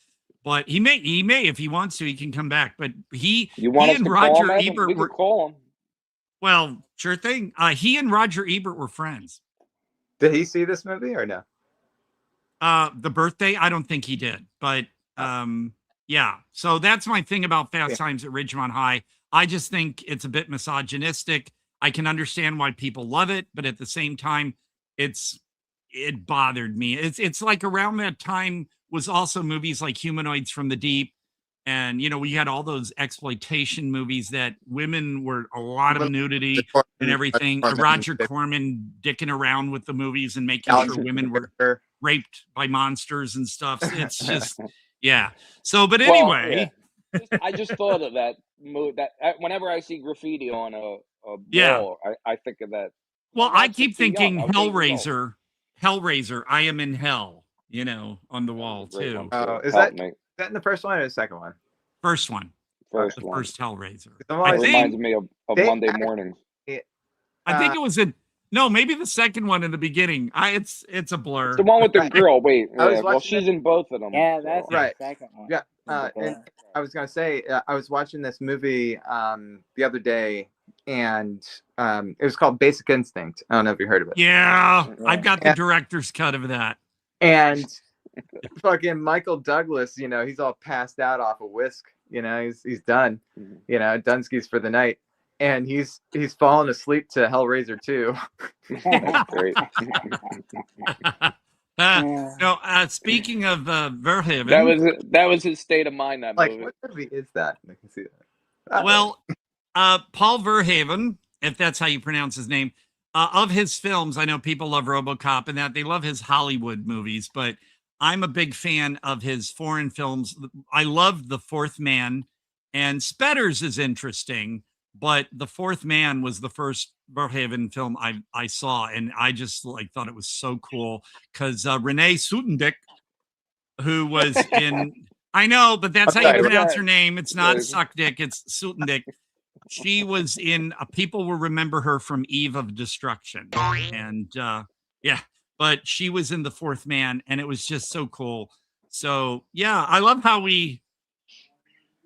But he may, if he wants to, he can come back. But he and Roger Ebert were call him. Well, sure thing. He and Roger Ebert were friends. Did he see this movie or no? The Birthday, I don't think he did. But yeah. So that's my thing about Fast Times at Ridgemont High. I just think it's a bit misogynistic. I can understand why people love it, but at the same time, it bothered me. It's like around that time was also movies like Humanoids from the Deep, and we had all those exploitation movies that women were a lot of nudity and everything. Roger Corman dicking around with the movies and making sure women were raped by monsters and stuff. It's just So, but anyway, I just thought of that movie. That whenever I see graffiti on a wall, I think of that. Well, I keep thinking Hellraiser, I Am in Hell, on the wall too. Is that in the first one or the second one? First one. First Hellraiser. It reminds me of Monday mornings. I think it was maybe the second one in the beginning. It's a blur. It's the one with the girl. Wait, she's in both of them. Yeah, that's the second one. Yeah, and I was gonna say I was watching this movie the other day, and it was called Basic Instinct. I don't know if you heard of it. Yeah, I've got the director's cut of that. And fucking Michael Douglas, he's all passed out off a whisk. He's done. Dunsky's for the night, and he's fallen asleep to Hellraiser 2. Great. Speaking of Verhoeven, that was his state of mind. That movie. What movie is that? I can see that. Well, Paul Verhoeven, if that's how you pronounce his name, of his films, I know people love RoboCop and that they love his Hollywood movies, but I'm a big fan of his foreign films. I love The Fourth Man, and Spetters is interesting, but The Fourth Man was the first Verhoeven film I saw, and I just thought it was so cool because Renee Soutendijk, who was in, I know, but that's how you pronounce her name. It's not Suck Dick, it's Soutendijk. she was in. People will remember her from Eve of Destruction, and yeah, but she was in The Fourth Man, and it was just so cool. So yeah, I love how we,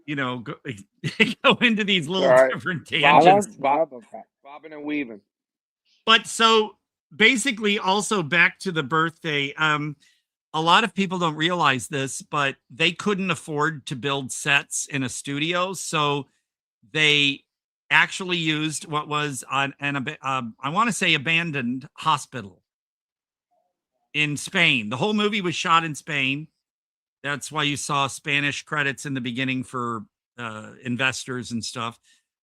go, go into these little different tangents, bobbing and weaving. But so basically, also back to the birthday. A lot of people don't realize this, but they couldn't afford to build sets in a studio, so they actually used what was on I want to say abandoned hospital in Spain. The whole movie was shot in Spain. That's why you saw Spanish credits in the beginning for investors and stuff.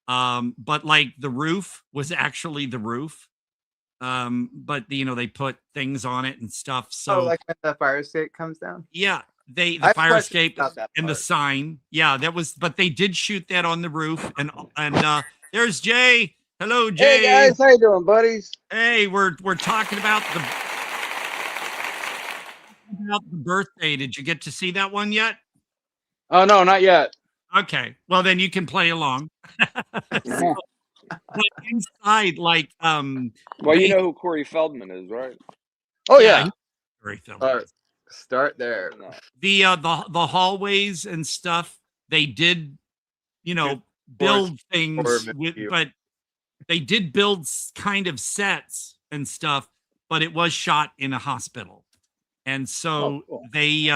But like the roof was actually the roof. But they put things on it and stuff. So like when the fire escape comes down? Yeah, the fire escape and the sign. Yeah, that was, but they did shoot that on the roof. And there's Jay. Hello, Jay. Hey guys, how you doing, buddies? Hey, we're talking about the birthday. Did you get to see that one yet? Oh no, not yet. Okay, well then you can play along. So, inside, like well, you know who Corey Feldman is, right? Oh yeah. Corey Feldman. Start there. The hallways and stuff, they did, build things with, but they did build kind of sets and stuff, but it was shot in a hospital. And so they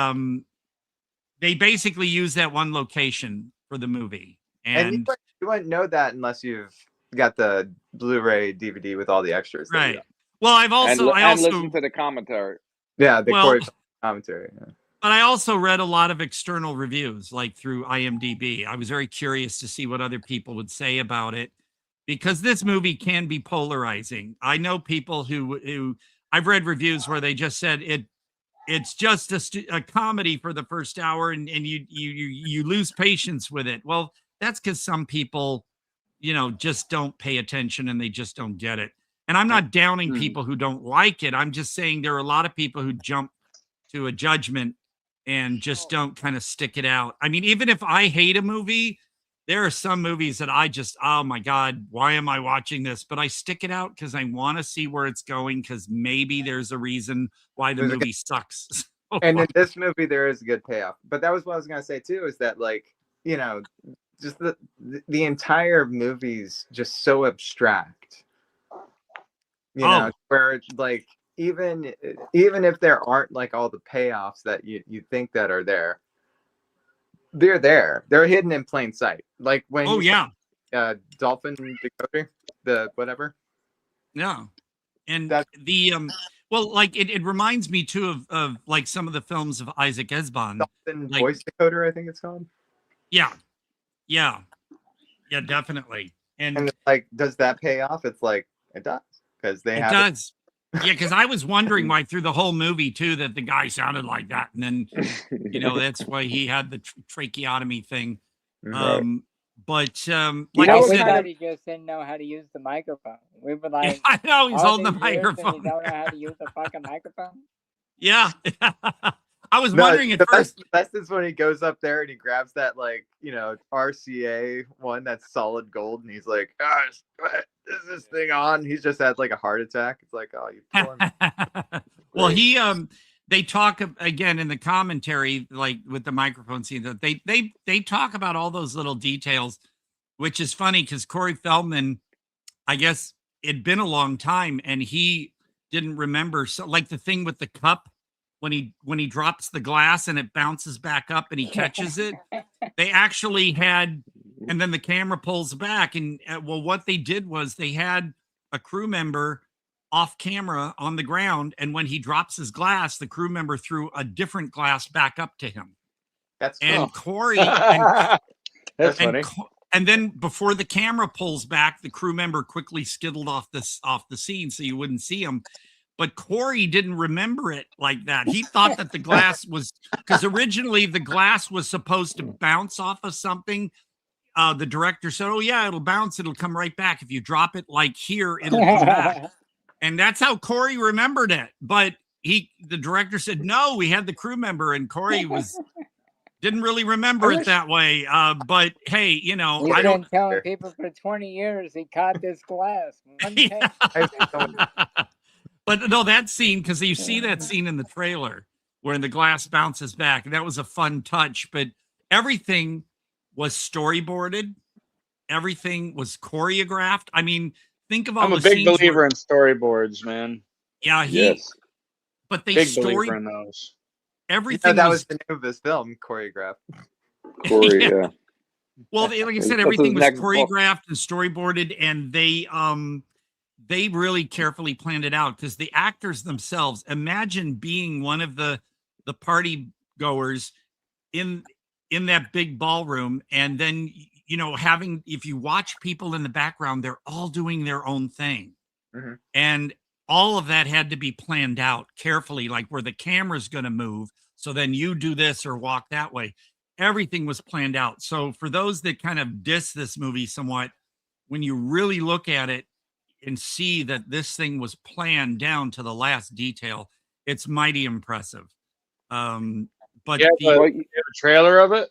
basically use that one location for the movie. And you wouldn't know that unless you've got the Blu-ray DVD with all the extras. Right. Well, I also listened to the commentary. Yeah, the commentary. Yeah. But I also read a lot of external reviews, like through IMDb. I was very curious to see what other people would say about it, because this movie can be polarizing. I know people who I've read reviews where they just said it's just a comedy for the first hour, and you lose patience with it. Well, that's because some people, just don't pay attention and they just don't get it. And I'm not downing people who don't like it. I'm just saying there are a lot of people who jump to a judgment and just don't kind of stick it out. I mean, even if I hate a movie, there are some movies that I just, oh my God, why am I watching this? But I stick it out because I want to see where it's going, because maybe there's a reason why the movie sucks. And in this movie, there is a good payoff. But that was what I was going to say too, is that just the entire movie's just so abstract. Where like even if there aren't like all the payoffs that you think that are there, they're there. They're hidden in plain sight. Like when Dolphin Decoder, the whatever. Yeah. And well, like it reminds me too of like some of the films of Isaac Esban. Dolphin Voice Decoder, I think it's called. Yeah. Yeah, definitely. And like, does that pay off? It's like it does, because they have it does. Yeah, because I was wondering why through the whole movie too that the guy sounded like that, and then that's why he had the tracheotomy thing. But like I said, everybody just didn't know how to use the microphone. We were like, I know he's holding the microphone. You don't know how to use the fucking microphone. Yeah. I was wondering at first. The best is when he goes up there and he grabs that RCA one that's solid gold, and he's like, "Gosh, what is this thing on?" He's just had like a heart attack. It's like, oh, you pulling. Well, they talk again in the commentary, like with the microphone scene, that they talk about all those little details, which is funny because Corey Feldman, I guess it'd been a long time and he didn't remember. So like the thing with the cup. When he drops the glass and it bounces back up and he catches it, they actually had, and then the camera pulls back, and what they did was they had a crew member off camera on the ground, and when he drops his glass, the crew member threw a different glass back up to him. That's cool. And Corey, that's funny. And then before the camera pulls back, the crew member quickly skittled off the scene so you wouldn't see him. But Corey didn't remember it like that. He thought that the glass was, because originally the glass was supposed to bounce off of something. The director said, "Oh yeah, it'll bounce. It'll come right back. If you drop it like here, it'll come back." And that's how Corey remembered it. But the director said, "No, we had the crew member," and Corey was Didn't really remember it that way. But hey, you know, You've I don't been telling people for 20 years he caught this glass. One take. But no, that scene, because you see that scene in the trailer where the glass bounces back. That was a fun touch, but everything was storyboarded. Everything was choreographed. I mean, think of all I'm a the big scenes believer where, in storyboards, man. yeah, Yes. but they Big believer in those. everything that was the name of his film, choreographed. Corey, yeah. Well, like I said, That's everything his was next book. choreographed and storyboarded, and they really carefully planned it out because the actors themselves, imagine being one of the party goers in that big ballroom, and then, you know, having, if you watch people in the background, they're all doing their own thing. Mm-hmm. And all of that had to be planned out carefully, like where the camera's going to move. So then you do this or walk that way. Everything was planned out. So for those that kind of diss this movie somewhat, when you really look at it and see that this thing was planned down to the last detail, it's mighty impressive. But you have a trailer of it?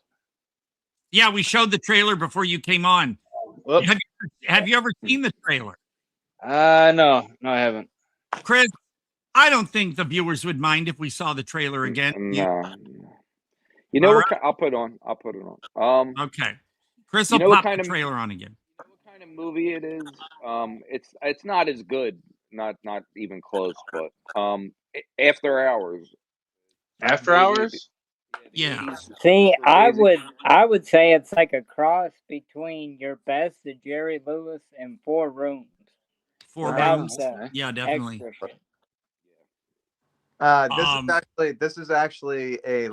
Yeah, we showed the trailer before you came on. Have you ever seen the trailer? No, I haven't. Chris, I don't think the viewers would mind if we saw the trailer again. No. You know what? I'll put it on. Okay. Chris you will know what pop kind the of trailer on again. What kind of movie it is? It's not as good, not even close, but After Hours. After Hours? Yeah. See, I would say it's like a cross between Your Best, the Jerry Lewis, and Four Rooms. Four Without Rooms. the Yeah, definitely. extra shit. This is actually a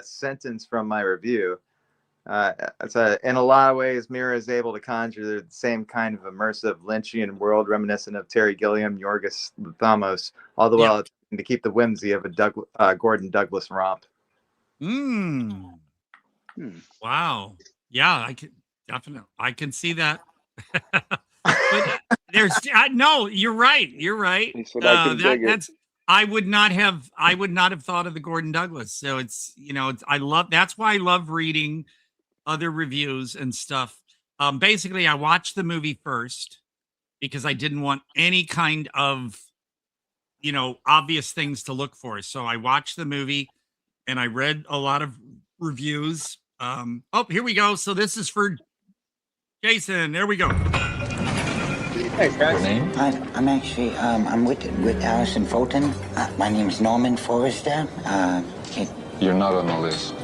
sentence from my review. In a lot of ways, MIRA is able to conjure the same kind of immersive Lynchian world reminiscent of Terry Gilliam, Yorgos Lanthimos, all the while to keep the whimsy of a Gordon Douglas romp. Wow. Yeah, I can see that. But there's no, you're right. You're right. I would not have thought of the Gordon Douglas. So it's, you know, that's why I love reading other reviews and stuff. Basically I watched the movie first because I didn't want any kind of, you know, obvious things to look for. So I watched the movie and I read a lot of reviews. Oh, here we go. So this is for Jason. There we go. Thanks, guys. Your name? I'm actually, I'm with Allison Fulton. My name is Norman Forrester. You're not on the list.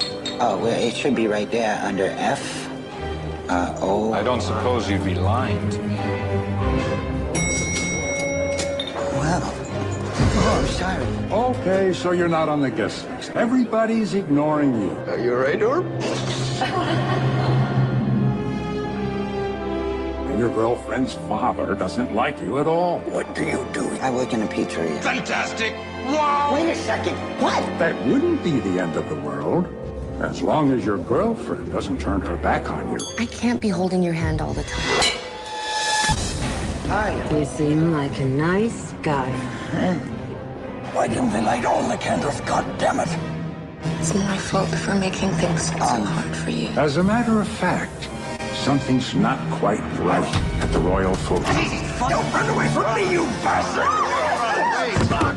Oh, well, it should be right there under F. O. I don't suppose you'd be lying to me. Well, oh, I'm sorry. Okay, so you're not on the guest list. Everybody's ignoring you. Are you right, Orb? Your girlfriend's father doesn't like you at all. What do you do? I work in a pizzeria. Fantastic! Wow! Wait a second. What? That wouldn't be the end of the world, as long as your girlfriend doesn't turn her back on you. I can't be holding your hand all the time. Hi. You seem like a nice guy. Why didn't they light all the candles? God damn it! It's my fault for making things so hard for you. As a matter of fact, something's not quite right at the Royal Fulton. Don't run away from me, you bastard!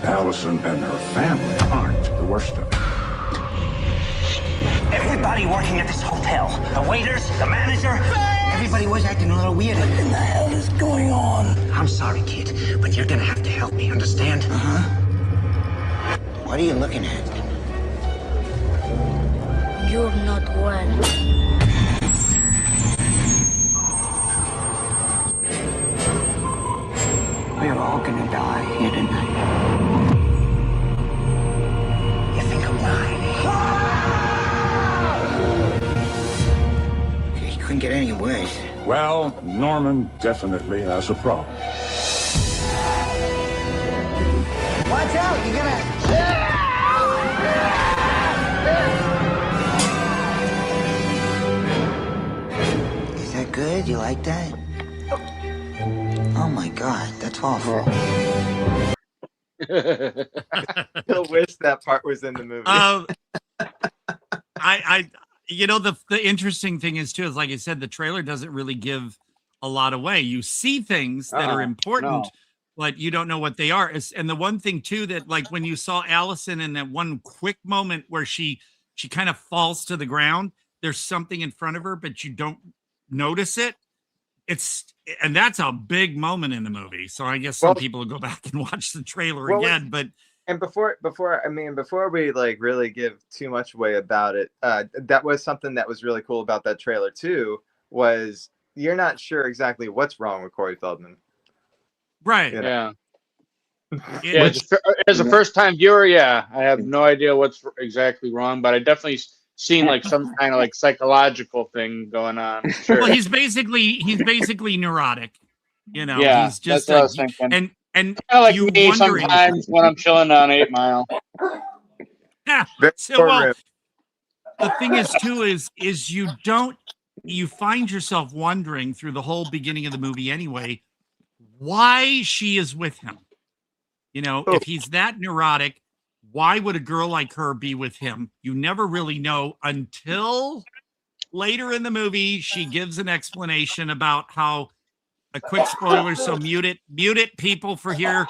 Allison and her family aren't the worst of it. Everybody working at this hotel, the waiters, the manager, everybody was acting a little weird. What in the hell is going on? I'm sorry, kid, but you're gonna have to help me, understand? Uh-huh. What are you looking at? You're not well. We're all gonna die here tonight. You think I'm lying? It couldn't get any worse. Well, Norman definitely has a problem. Watch out, you're gonna... Is that good? You like that? Oh my God, that's awful. I still wish that part was in the movie. You know, the interesting thing is too, is like I said, the trailer doesn't really give a lot away. You see things that are important, but you don't know what they are. And the one thing too, that like when you saw Allison in that one quick moment where she kind of falls to the ground, there's something in front of her, but you don't notice it. And that's a big moment in the movie. So I guess some people will go back and watch the trailer again, but. And before we like really give too much away about it, that was something that was really cool about that trailer too, was you're not sure exactly what's wrong with Corey Feldman. Right. You know? Yeah. As a first time viewer, I have no idea what's exactly wrong, but I definitely seen like some kind of like psychological thing going on. Sure. Well, he's basically neurotic. You know, yeah, he's just that's what I was thinking. And kind of like you me wondering sometimes when I'm chilling on 8 Mile. Yeah. So well, the thing is too is you find yourself wondering through the whole beginning of the movie anyway, why she is with him. You know, if he's that neurotic, why would a girl like her be with him? You never really know until later in the movie. She gives an explanation about how. A quick spoiler, so mute it, people, for here.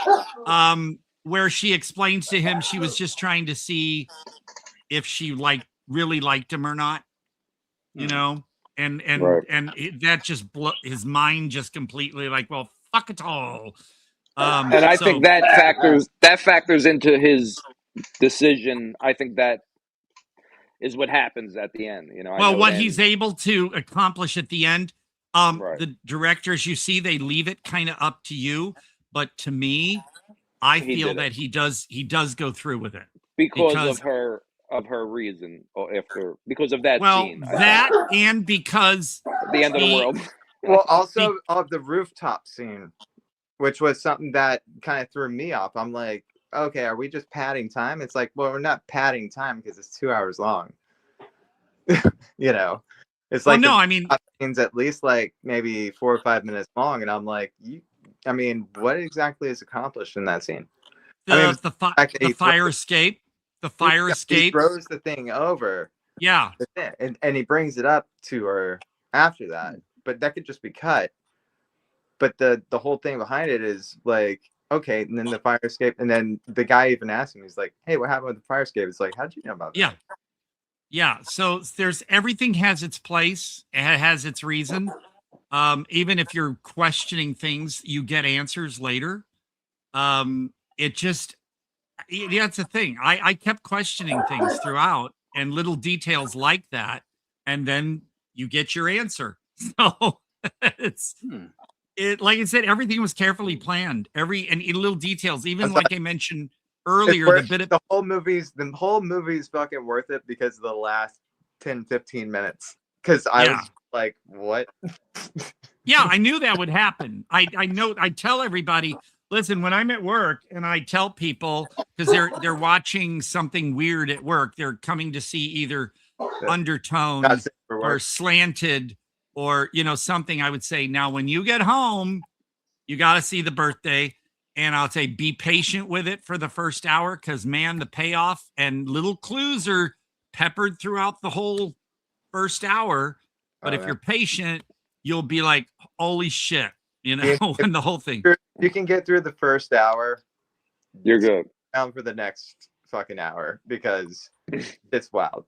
Where she explains to him she was just trying to see if she really liked him or not, you know, and that just his mind just completely like, well, fuck it all. And I think that factors into his decision. I think that is what happens at the end. You know, well, what he's able to accomplish at the end. The directors, you see, they leave it kind of up to you, but to me, I feel that he does go through with it because of her reason, or because of that scene. And because the end of the world. Well, also of the rooftop scene, which was something that kind of threw me off. I'm like, okay, are we just padding time? It's like, well, we're not padding time because it's 2 hours long. You know. It's like, I mean, scene's at least like maybe 4 or 5 minutes long, and I'm like, what exactly is accomplished in that scene? The fire escape. He throws the thing over. Yeah, and he brings it up to her after that, but that could just be cut. But the whole thing behind it is like, okay, and then the fire escape, and then the guy even asked him, he's like, hey, what happened with the fire escape? It's like, how'd you know about that? Yeah, so everything has its place. It has its reason. Even if you're questioning things, you get answers later. It's the thing. I kept questioning things throughout, and little details like that, and then you get your answer. So like I said, everything was carefully planned. And little details, even like I mentioned earlier, the whole movie's fucking worth it because of the last 10-15 minutes, because I was like, what? I knew that would happen. I tell everybody, listen, when I'm at work and I tell people, because they're watching something weird at work, they're coming to see either undertones or slanted or something, I would say, now when you get home, you got to see the birthday. And I'll say, be patient with it for the first hour, because, man, the payoff and little clues are peppered throughout the whole first hour. But if you're patient, you'll be like, holy shit, and the whole thing. You can get through the first hour. You're good. Down for the next fucking hour, because it's wild.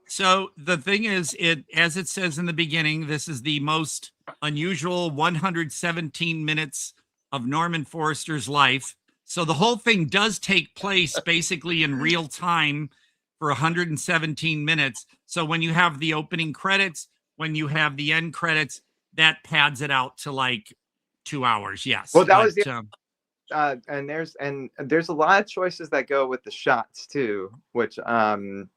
So the thing is, as it says in the beginning, this is the most unusual 117 minutes of Norman Forrester's life. So the whole thing does take place basically in real time for 117 minutes. So when you have the opening credits, when you have the end credits, that pads it out to like 2 hours. Yes. Well, that was and there's a lot of choices that go with the shots too, which EUGINO,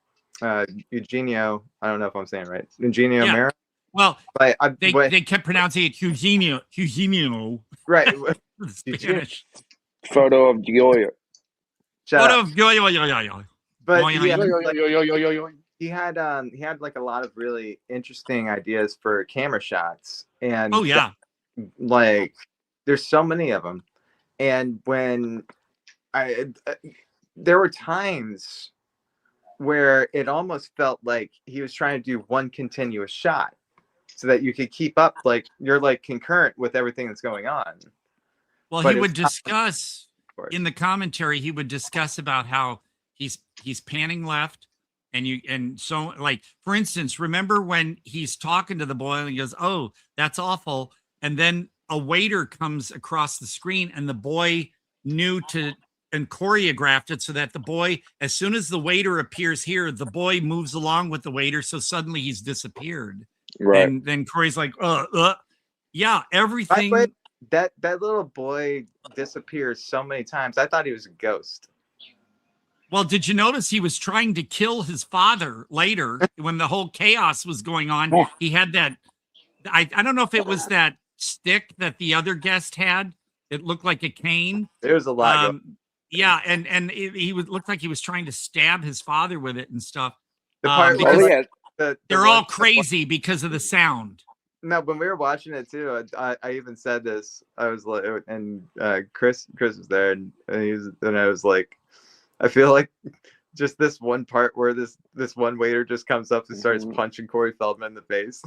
I don't know if I'm saying it right. EUGINO MIRA. Well, they kept pronouncing it EUGINO. Right. Spanish. Photo of Gialli. But he had like a lot of really interesting ideas for camera shots, and like there's so many of them. And when there were times where it almost felt like he was trying to do one continuous shot so that you could keep up, like you're like concurrent with everything that's going on. Well, But he would discuss in the commentary, he would discuss about how he's panning left, and so, like, for instance, remember when he's talking to the boy and he goes, "Oh, that's awful," and then a waiter comes across the screen and the boy knew to and choreographed it so that the boy, as soon as the waiter appears here, the boy moves along with the waiter, so suddenly he's disappeared. Right. And then Corey's like, yeah, everything. By the way, that little boy disappears so many times. I thought he was a ghost. Well, did you notice he was trying to kill his father later when the whole chaos was going on? He had that, I don't know if it was that stick that the other guest had. It looked like a cane. There's a lot. Yeah, and he looked like he was trying to stab his father with it and stuff. The part because they're all crazy because of the sound. No, when we were watching it too, I even said this. I was like, and Chris was there, and I was like, I feel like just this one part where this one waiter just comes up and starts punching Corey Feldman in the face.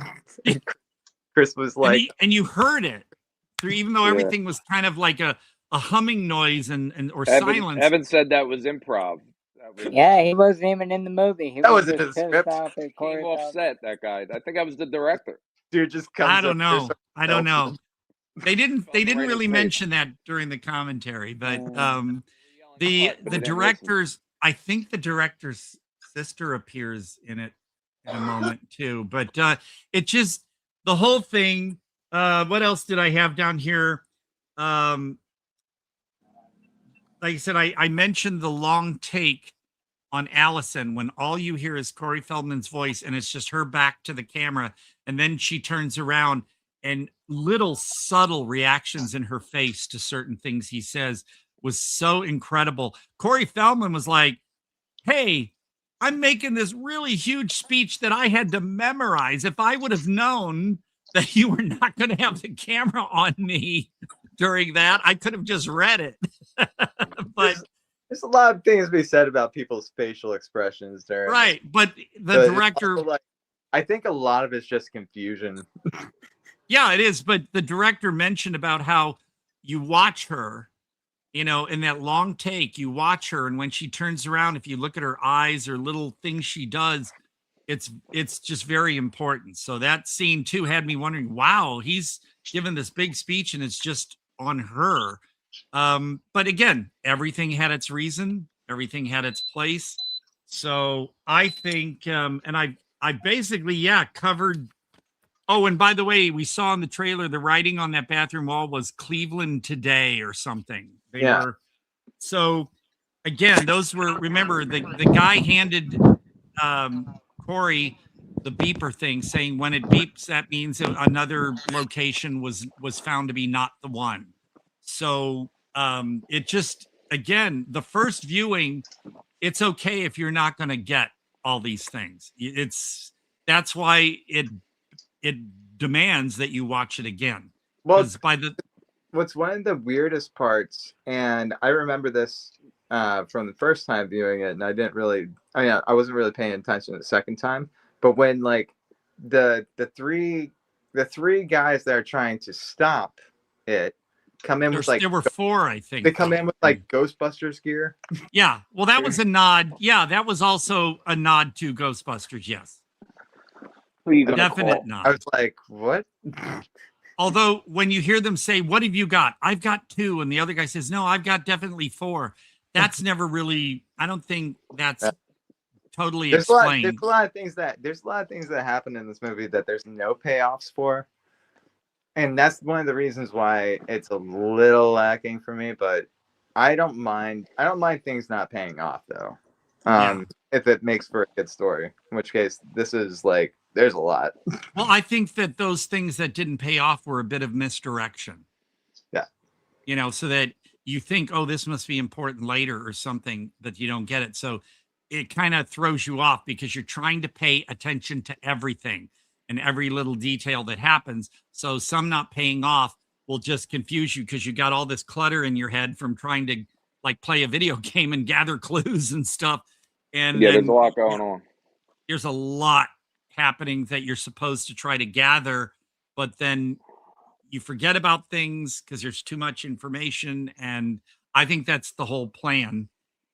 Chris was like, and you heard it through, even though everything was kind of like a humming noise or silence. Evan said that was improv. Yeah, he wasn't even in the movie. He was just pissed off at Corey Came offset, that guy. I think I was the director. Dude just comes. I don't know. I don't know. They didn't really mention that during the commentary, but the director's, I think the director's sister appears in it in a moment too. But it just, the whole thing. What else did I have down here? Like I said, I mentioned the long take on Allison when all you hear is Corey Feldman's voice and it's just her back to the camera. And then she turns around and little subtle reactions in her face to certain things he says was so incredible. Corey Feldman was like, "Hey, I'm making this really huge speech that I had to memorize. If I would have known that you were not going to have the camera on me during that, I could have just read it." But there's a lot of things to be said about people's facial expressions during. Right, but the director, like, I think a lot of it's just confusion. Yeah, it is. But the director mentioned about how you watch her, in that long take, you watch her, and when she turns around, if you look at her eyes or little things she does, it's just very important. So that scene too had me wondering, wow, he's given this big speech and it's just on her. But again, everything had its reason, everything had its place. So I think, and I basically, covered. Oh, and by the way, we saw in the trailer, the writing on that bathroom wall was Cleveland today or something. They were, so again, those were, remember, the guy handed Corey the beeper thing saying when it beeps, that means another location was found to be not the one. So it just, again, the first viewing, it's okay if you're not going to get all these things. That's why it demands that you watch it again. Well, what's one of the weirdest parts, and I remember this from the first time viewing it, and I wasn't really paying attention the second time, but when like the three guys that are trying to stop it come in with like, there were four, I think. They come in with like Ghostbusters gear. Yeah, well, that was a nod. Yeah, that was also a nod to Ghostbusters. Yes, definite nod. I was like, what? Although when you hear them say, "What have you got?" "I've got 2," and the other guy says, "No, I've got definitely 4." That's never really. I don't think that's totally explained. There's a lot of things that happen in this movie that there's no payoffs for. And that's one of the reasons why it's a little lacking for me, but I don't mind things not paying off though. If it makes for a good story, in which case this is like, there's a lot. Well, I think that those things that didn't pay off were a bit of misdirection. Yeah. So that you think, oh, this must be important later or something, that you don't get it. So it kind of throws you off because you're trying to pay attention to everything and every little detail that happens. So some not paying off will just confuse you because you got all this clutter in your head from trying to like play a video game and gather clues and stuff. And yeah, then, there's a lot going on. There's a lot happening that you're supposed to try to gather, but then you forget about things because there's too much information. And I think that's the whole plan,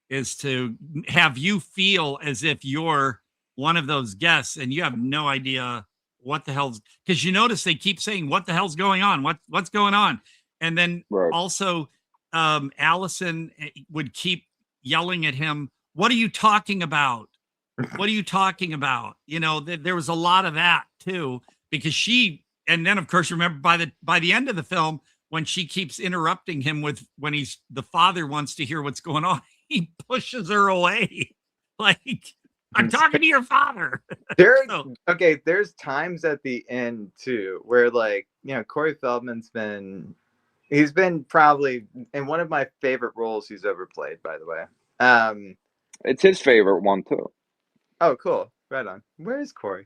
is to have you feel as if you're one of those guests and you have no idea what the hell's, because you notice they keep saying, what the hell's going on? What's going on? And then also Allison would keep yelling at him, what are you talking about? What are you talking about? You know, there was a lot of that too, because and then of course, remember by the end of the film, when she keeps interrupting him with, when the father wants to hear what's going on, he pushes her away. Like, I'm talking to your father. There's times at the end too, where like, you know, Corey Feldman's he's been probably in one of my favorite roles he's ever played, by the way. It's his favorite one too. Oh, cool. Right on. Where is Corey?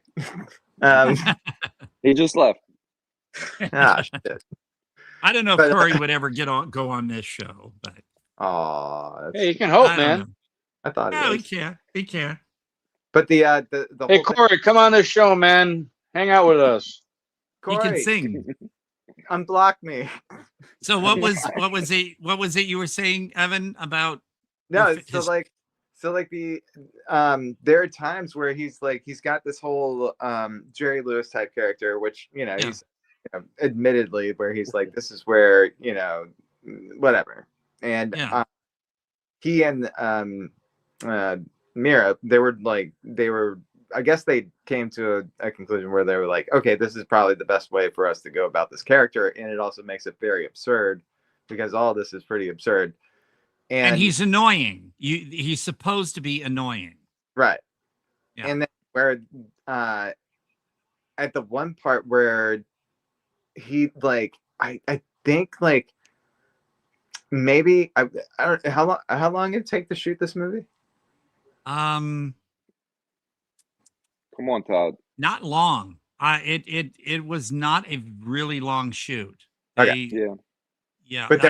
He just left. Ah, shit. I don't know if Corey would ever go on this show, but hey, you can hope, man. Know. I thought he can. But the hey, Corey, come on this show, man. Hang out with us. Corey, he can sing. Unblock me. So what was it you were saying, Evan, about? No, so like the there are times where he's got this whole Jerry Lewis type character, which, you know, he's, you know, admittedly, where he's like, this is where, you know, whatever. And he and MIRA, I guess they came to a conclusion where they were like, okay, this is probably the best way for us to go about this character, and it also makes it very absurd because all this is pretty absurd. And he's annoying. He's supposed to be annoying. Right. Yeah. And then where at the one part where he like I think like maybe I don't know how long did it take to shoot this movie? Come on, Todd. Not long. It was not a really long shoot. Okay. Yeah. But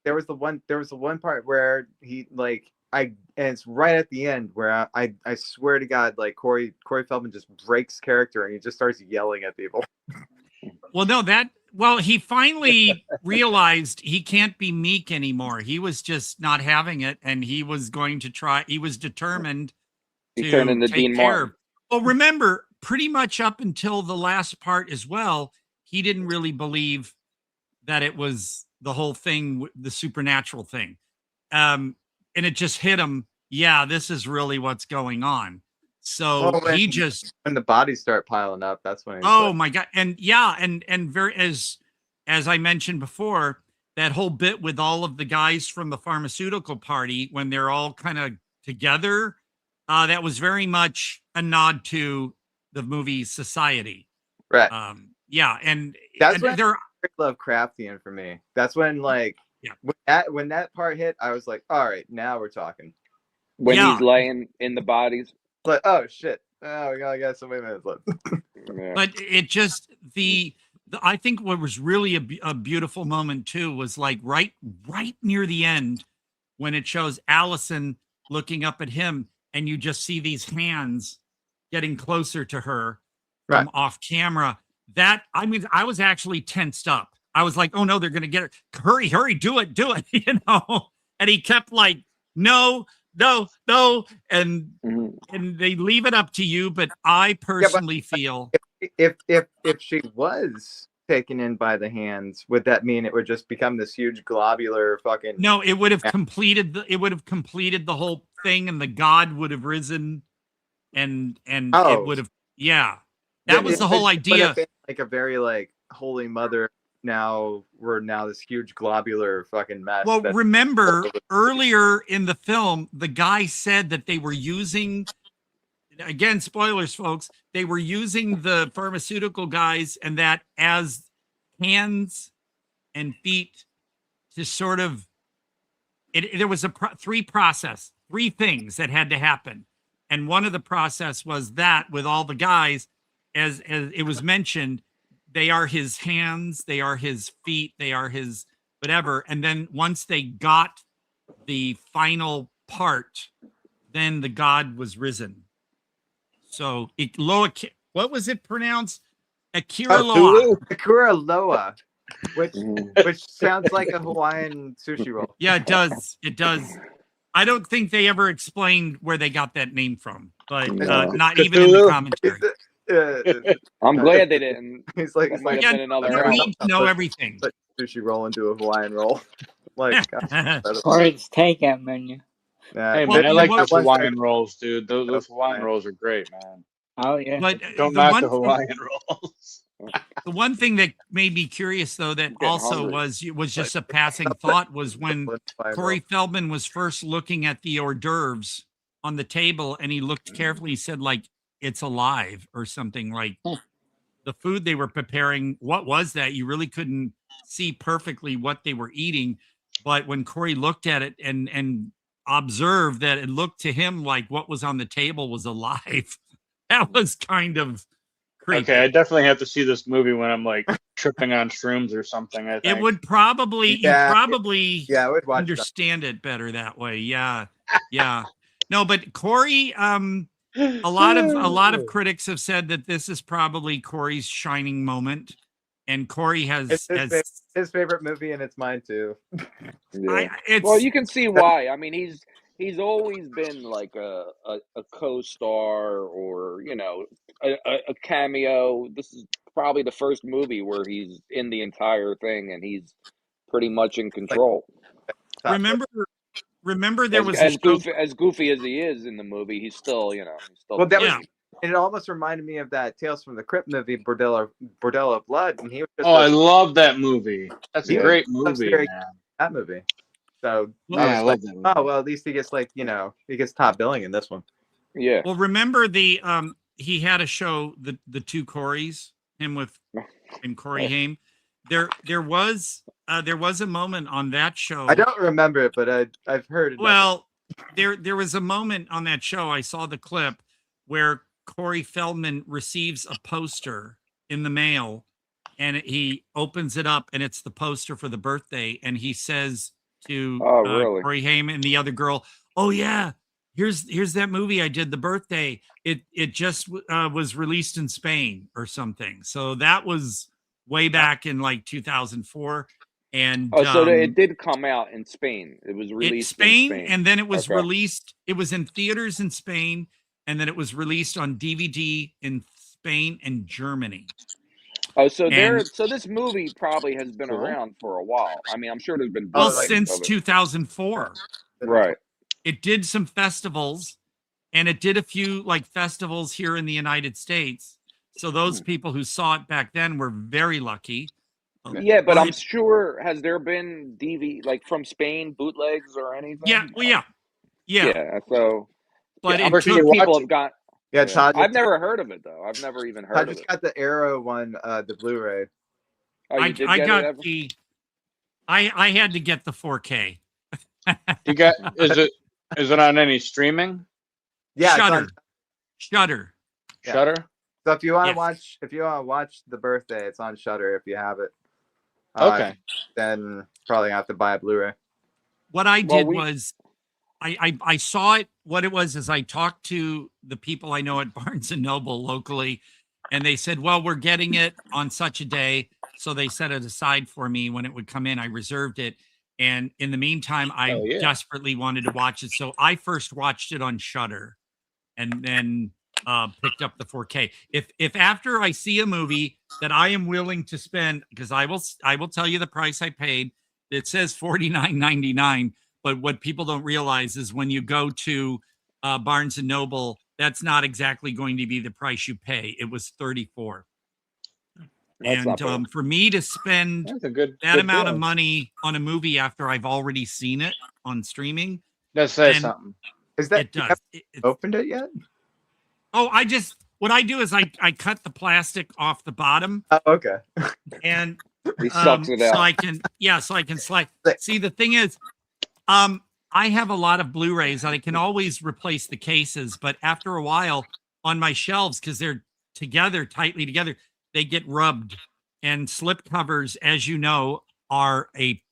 there was the one part where he and it's right at the end where I swear to God, like Corey Feldman just breaks character and he just starts yelling at people. Well, he finally realized he can't be meek anymore. He was just not having it, and he was going to try. He was determined to turned into take Dean care Martin. of. Well, remember, pretty much up until the last part as well, he didn't really believe that it was the whole thing, the supernatural thing. And it just hit him. Yeah, this is really what's going on. So when the bodies start piling up, that's when. My God. And and very, as I mentioned before, that whole bit with all of the guys from the pharmaceutical party, when they're all kind of together, that was very much a nod to the movie Society. Right. And that's when they're Lovecraftian for me. That's when when that part hit, I was like, all right, now we're talking. When he's laying in the bodies. Like, oh shit. Oh, we got so many minutes left. But it just I think what was really a beautiful moment too was like right near the end when it shows Allison looking up at him and you just see these hands getting closer to her from off camera. That, I mean, I was actually tensed up. I was like, oh no, they're gonna get her. Hurry, do it, you know. And he kept like, no, and they leave it up to you. But I personally feel if she was taken in by the hands, would that mean it would just become this huge globular fucking? No, it would have completed the whole thing, and the god would have risen, and it would have that was the whole idea. Like a very like Holy Mother. Now we're this huge globular fucking mess. Well, remember earlier in the film, the guy said that they were using, again, spoilers, folks, they were using the pharmaceutical guys and that as hands and feet to sort of, there was three things that had to happen. And one of the process was that with all the guys, as it was mentioned, they are his hands, they are his feet, they are his whatever. And then once they got the final part, then the god was risen. So what was it pronounced? Akira Loa. Akira Loa, which sounds like a Hawaiian sushi roll. Yeah, it does. It does. I don't think they ever explained where they got that name from, but not even in the commentary. I'm glad they didn't. He's like, might have been another need to know everything. Like sushi roll into a Hawaiian roll. Like, or it's takeout menu. Hey man, I like those Hawaiian rolls, dude. Those Hawaiian rolls are great, man. Oh yeah. But don't knock the Hawaiian rolls. The one thing that made me curious, though, that also was just a passing thought, was when Corey Feldman was first looking at the hors d'oeuvres on the table, and he looked carefully. He said, like, it's alive or something. Like the food they were preparing, what was that? You really couldn't see perfectly what they were eating, but when Corey looked at it and observed that it looked to him like what was on the table was alive, that was kind of creepy. Okay, I definitely have to see this movie when I'm like tripping on shrooms or something. I think it would probably you probably I would watch understand it better that way. Yeah. No, but Corey, a lot of critics have said that this is probably Corey's shining moment, and Corey has his favorite movie, and it's mine too. Well, you can see why. I mean, he's always been like a co-star or a cameo. This is probably the first movie where he's in the entire thing and he's pretty much in control. Remember there was as goofy as he is in the movie, he's still it almost reminded me of that Tales from the Crypt movie, Bordello of Blood, and he was just I love that movie. That's a great movie, man. That movie. So I love that movie. Oh well, at least he gets he gets top billing in this one. Yeah. Well, remember he had a show, the two Coreys, him and Corey Haim. There was a moment on that show. I don't remember it, but I've heard it. Well, there was a moment on that show. I saw the clip where Corey Feldman receives a poster in the mail, and he opens it up, and it's the poster for the birthday, and he says to Corey Haim and the other girl, "Oh yeah, here's that movie I did, The Birthday. It just was released in Spain or something." So that was way back in like 2004. And so it did come out in Spain. It was released in Spain, and then it was released. It was in theaters in Spain, and then it was released on DVD in Spain and Germany. Oh, so this movie probably has been around for a while. I mean, I'm sure there's been since 2004. Right. It did some festivals, and it did a few like festivals here in the United States. So those people who saw it back then were very lucky. Yeah, but I'm sure, has there been like from Spain bootlegs or anything? Yeah, well, yeah. So, but I'm sure people have got. Yeah, Todd. I've never heard of it though. I've never even heard of it. I just got the Arrow one, the Blu-ray. Oh, I got I had to get the 4K. You got? Is it on any streaming? Yeah, Shudder. Yeah. Shudder. So if you want to watch The Birthday, it's on Shudder if you have it. Okay. Then probably have to buy a Blu-ray. What I did was I saw it. What it was is I talked to the people I know at Barnes and Noble locally, and they said, well, we're getting it on such a day. So they set it aside for me when it would come in. I reserved it. And in the meantime, I desperately wanted to watch it. So I first watched it on Shudder and then picked up the 4K. If after I see a movie that I am willing to spend, because I will tell you the price I paid. It says $49.99, but what people don't realize is when you go to Barnes and Noble, that's not exactly going to be the price you pay. It was $34. And for me to spend that amount of money on a movie after I've already seen it on streaming, let's say something. Is that it does? Opened it yet? Oh, what I do is I cut the plastic off the bottom. Oh, okay. And he sucks it out. So I can slide. See, the thing is, I have a lot of Blu-rays and I can always replace the cases, but after a while on my shelves, because they're tightly together, they get rubbed. And slip covers, as you know, are a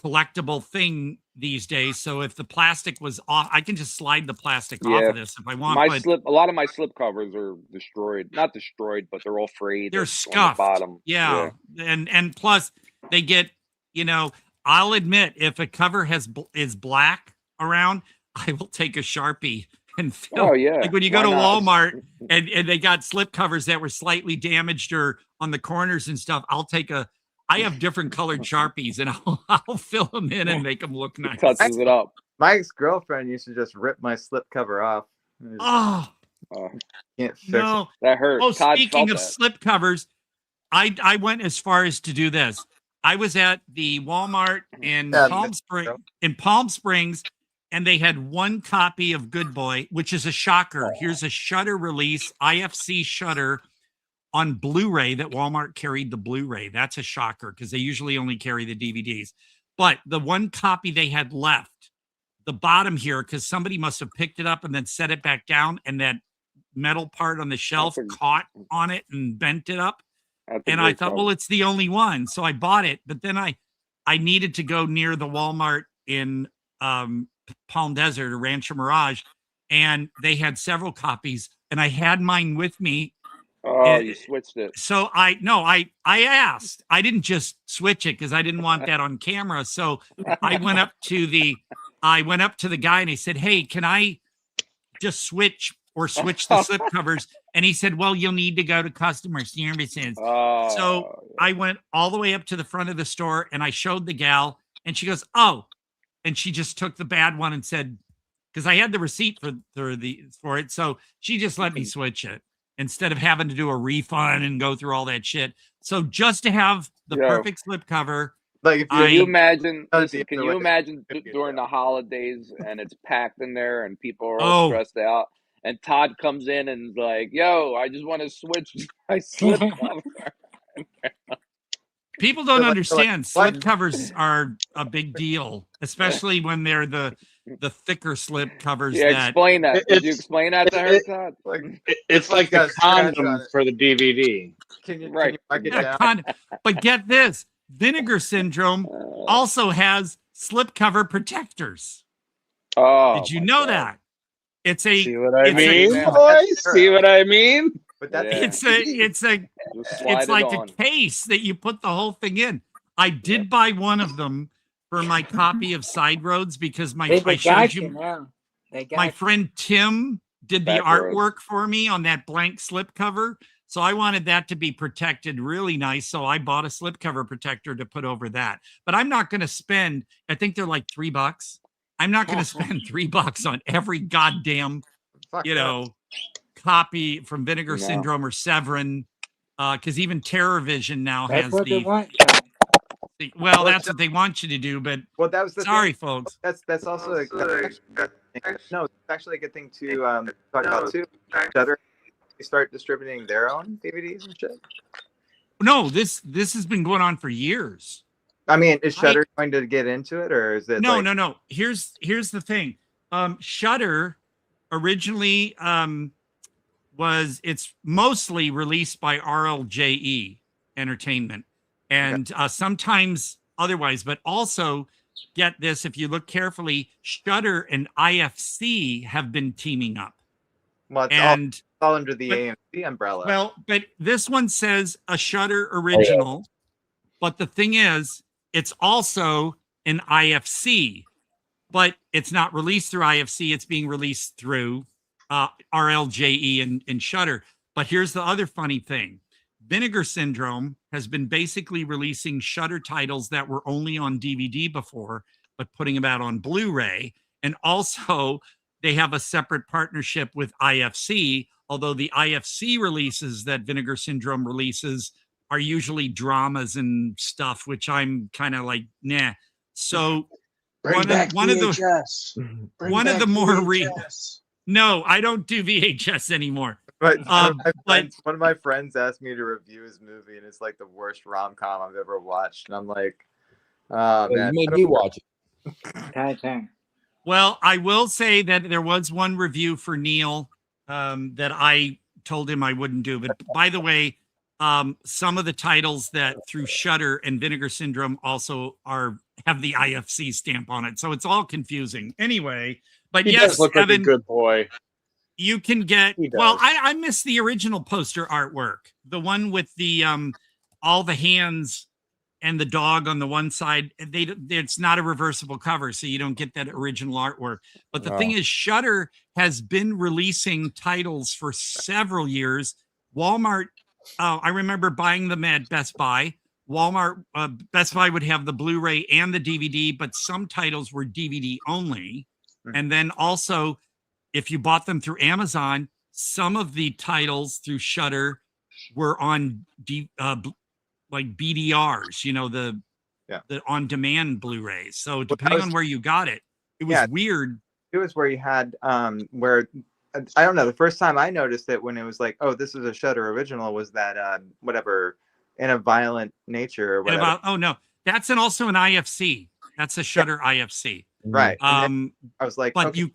collectible thing these days. So if the plastic was off, I can just slide the plastic off of this if I want. A lot of my slip covers are destroyed. Not destroyed, but they're all frayed. They're on scuffed. the bottom. Yeah. And plus they get, you know, I'll admit if a cover is black around, I will take a Sharpie and fill. Oh yeah. Like when you go to Walmart and they got slip covers that were slightly damaged or on the corners and stuff, I have different colored Sharpies and I'll fill them in and make them look nice. Touches it up. My ex-girlfriend used to just rip my slip cover off. Can't fix it. That hurt. Oh, Todd speaking felt of that. slip covers, I went as far as to do this. I was at the Walmart in Palm Springs, and they had one copy of Good Boy, which is a shocker. Here's a Shudder release, IFC Shudder on Blu-ray that Walmart carried the Blu-ray. That's a shocker because they usually only carry the DVDs. But the one copy they had left, the bottom here, because somebody must have picked it up and then set it back down, and that metal part on the shelf caught on it and bent it up. And I thought, well, it's the only one. So I bought it. But then I needed to go near the Walmart in Palm Desert or Rancho Mirage, and they had several copies, and I had mine with me. Oh, you switched it. So I asked. I didn't just switch it because I didn't want that on camera. So I went up to the guy and I said, "Hey, can I just switch the slip covers?" And he said, "Well, you'll need to go to customer services." So I went all the way up to the front of the store and I showed the gal, and she goes, "Oh," and she just took the bad one and said, because I had the receipt for it, so she just let me switch it instead of having to do a refund and go through all that shit. So just to have the perfect slip cover. Like, can you imagine during the holidays and it's packed in there and people are all stressed out, and Todd comes in and like, "Yo, I just want to switch my slip cover." People don't understand. Slip covers are a big deal, especially when they're the thicker slip covers. Explain that. Did you explain that to her, Todd? It's like the condom for the DVD. Can you mark it down? But get this. Vinegar Syndrome also has slipcover protectors. Oh, did you know that? It's a see what I mean, boys? See what I mean? But that's it's like a case that you put the whole thing in. I did buy one of them for my copy of Side Roads because my friend Tim did the artwork for me on that blank slipcover. So I wanted that to be protected really nice. So I bought a slipcover protector to put over that. But I'm not going to spend, I think they're like $3. I'm not going to spend $3 on every goddamn, copy from Vinegar Syndrome or Severin. Because even Terror Vision now has well, that's what they want you to do. But that was sorry, folks. That's also a good thing. No, it's actually a good thing to talk about too. Shudder. Start distributing their own DVDs and shit? No, this has been going on for years. I mean, is Shudder going to get into it, or is it? No. Here's the thing. Shudder originally it's mostly released by RLJE Entertainment, and sometimes otherwise, but also get this: if you look carefully, Shudder and IFC have been teaming up. Well, it's all under the AMC umbrella. Well, but this one says a Shudder original, but the thing is, it's also an IFC, but it's not released through IFC. It's being released through RLJE and Shudder. But here's the other funny thing. Vinegar Syndrome has been basically releasing Shudder titles that were only on DVD before, but putting them out on Blu-ray. And also, they have a separate partnership with IFC, although the IFC releases that Vinegar Syndrome releases are usually dramas and stuff, which I'm kind of like, nah. So one of the more no, I don't do VHS anymore. But one of my friends asked me to review his movie, and it's like the worst rom-com I've ever watched. And I'm like, man, you made me watch it. Well, I will say that there was one review for Neil that I told him I wouldn't do. But by the way, some of the titles that through Shudder and Vinegar Syndrome also have the IFC stamp on it. So it's all confusing. Anyway, but he yes, does look Evan, like a good boy. You can get, well, I miss the original poster artwork. The one with the all the hands and the dog on the one side. It's not a reversible cover, so you don't get that original artwork. But the thing is, Shudder has been releasing titles for several years. Walmart, I remember buying them at Best Buy. Walmart, Best Buy would have the Blu-ray and the DVD, but some titles were DVD only. And then also, if you bought them through Amazon, some of the titles through Shudder were on like BDRs, you know, the on-demand Blu-rays. So depending on where you got it, it was weird. It was where you had where I don't know. The first time I noticed it when it was like, oh, this is a Shudder original, was that whatever In a Violent Nature or whatever. Oh no, that's also an IFC. That's a Shudder IFC. Right. I was like, but okay,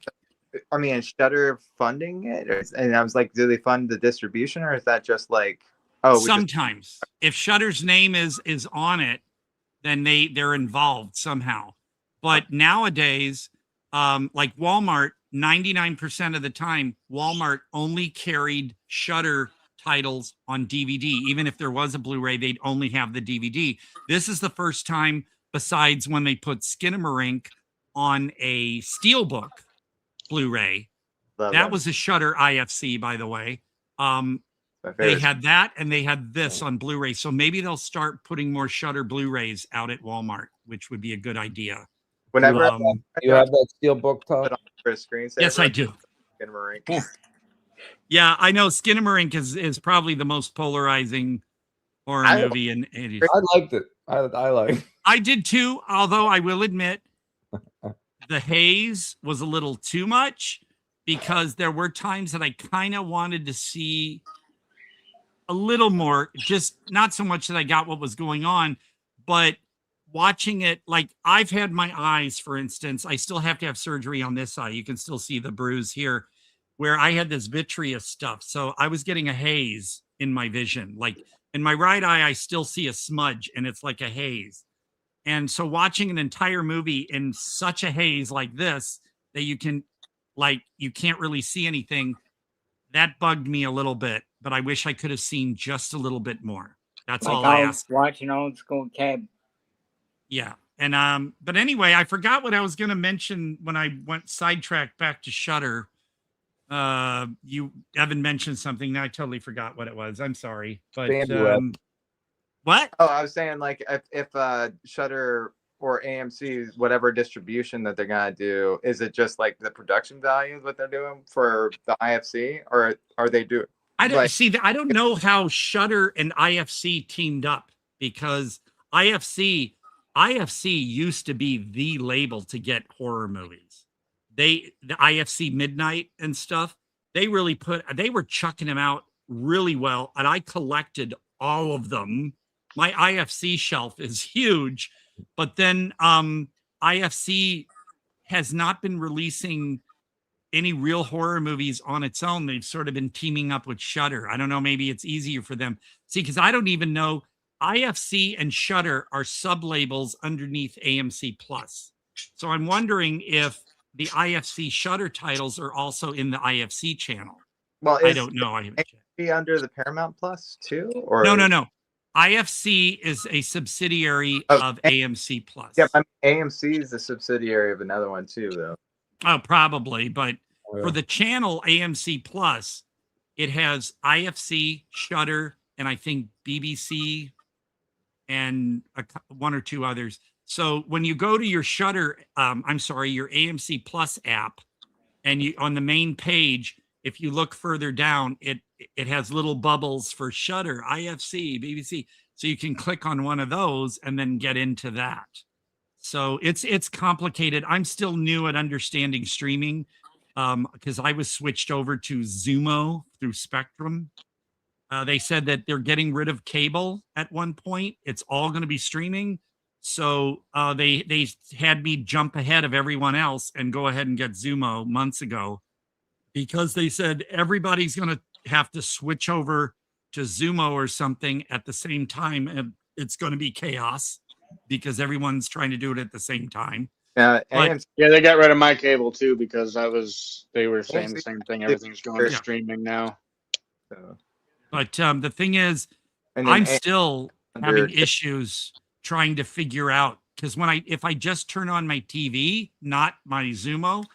I mean, is Shudder funding it? And I was like, do they fund the distribution, or is that just like, sometimes if Shudder's name is on it, then they're involved somehow. But nowadays, like Walmart, 99% of the time, Walmart only carried Shudder titles on DVD. Even if there was a Blu-ray, they'd only have the DVD. This is the first time, besides when they put Skinamarink on a Steelbook Blu-ray. That was a Shudder IFC, by the way. They had that, and they had this on Blu-ray. So maybe they'll start putting more Shudder Blu-rays out at Walmart, which would be a good idea. Whenever you have that Steelbook, Todd? For a screensaver. Yes, I do. Yeah, I know Skinamarink is probably the most polarizing horror movie in 80s. I liked it. I like. I did too, although I will admit the haze was a little too much, because there were times that I kind of wanted to see a little more, just not so much that I got what was going on, but watching it, like I've had my eyes, for instance, I still have to have surgery on this eye. You can still see the bruise here where I had this vitreous stuff. So I was getting a haze in my vision. Like in my right eye, I still see a smudge and it's like a haze. And so watching an entire movie in such a haze like this, that you can't really see anything, that bugged me a little bit, but I wish I could have seen just a little bit more. That's all I asked. Watching old school cab. Yeah. And but anyway, I forgot what I was gonna mention when I went sidetracked back to Shudder. Evan mentioned something, now I totally forgot what it was. I'm sorry. But what? Oh, I was saying, like, if Shudder or AMC, whatever distribution that they're gonna do, is it just like the production value what they're doing for the IFC, or are they doing? I don't see that. I don't know how Shudder and IFC teamed up, because IFC used to be the label to get horror movies. The IFC Midnight and stuff, they were chucking them out really well, and I collected all of them. My IFC shelf is huge, but then IFC has not been releasing any real horror movies on its own. They've sort of been teaming up with Shudder. I don't know, maybe it's easier for them. See, because I don't even know, IFC and Shudder are sub-labels underneath AMC Plus. So I'm wondering if the IFC Shudder titles are also in the IFC channel. Well, I don't know. I haven't checked. Be under the Paramount Plus too, or no. IFC is a subsidiary of AMC Plus. Yeah, I mean, AMC is a subsidiary of another one too, though. Oh, probably, but for the channel AMC Plus, it has IFC, Shudder, and I think BBC, and one or two others. So when you go to your Shudder, your AMC Plus app, and you on the main page, if you look further down, it has little bubbles for Shudder, IFC, BBC. So you can click on one of those and then get into that. So it's complicated. I'm still new at understanding streaming, because I was switched over to Zumo through Spectrum. They said that they're getting rid of cable at one point. It's all going to be streaming. So they had me jump ahead of everyone else and go ahead and get Zumo months ago, because they said everybody's going to have to switch over Zumo or something at the same time, and it's going to be chaos because everyone's trying to do it at the same time. Yeah, they got rid of my cable too because they were saying the same thing. Everything's going to streaming now. But the thing is, I'm still having issues trying to figure out, because if I just turn on my TV, not my Zumo,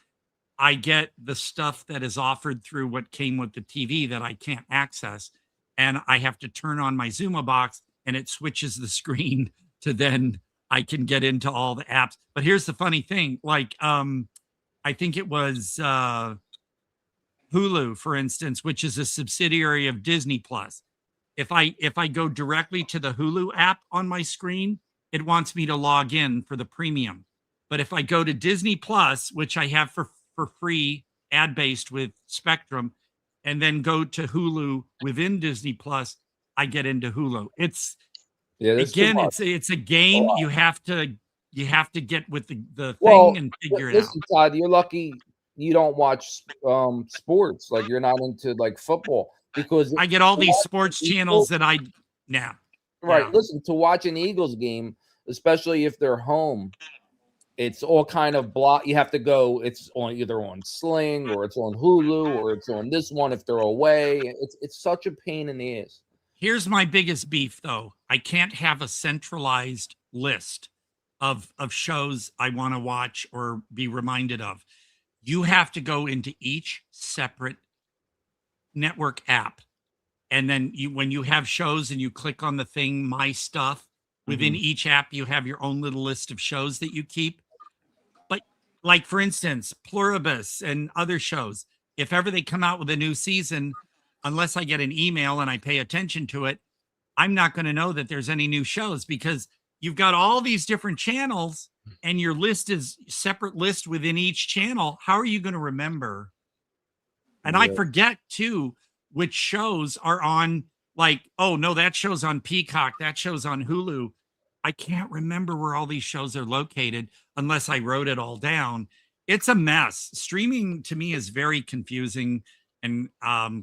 I get the stuff that is offered through what came with the TV that I can't access. And I have to turn on my Zumo box and it switches the screen to then I can get into all the apps. But here's the funny thing, like I think it was Hulu, for instance, which is a subsidiary of Disney Plus. If I go directly to the Hulu app on my screen, it wants me to log in for the premium. But if I go to Disney Plus, which I have for free, ad-based with Spectrum, and then go to Hulu within Disney Plus, I get into Hulu. It's again, it's a game. You have to get with the thing and figure it out. Listen, Todd, you're lucky you don't watch sports. Like, you're not into like football, because I get all these sports channels that I Right. Yeah. Listen, to watch an Eagles game, especially if they're home, it's all kind of block. You have to go. It's either on Sling, or it's on Hulu, or it's on this one if they're away. It's such a pain in the ass. Here's my biggest beef, though. I can't have a centralized list of shows I want to watch or be reminded of. You have to go into each separate network app. And then when you have shows and you click on the thing, My Stuff, within each app, you have your own little list of shows that you keep. But like, for instance, Pluribus and other shows, if ever they come out with a new season, unless I get an email and I pay attention to it, I'm not going to know that there's any new shows, because you've got all these different channels and your list is separate list within each channel. How are you going to remember? And I forget too, which shows are on, like, oh no, that show's on Peacock, that show's on Hulu. I can't remember where all these shows are located unless I wrote it all down. It's a mess. Streaming to me is very confusing and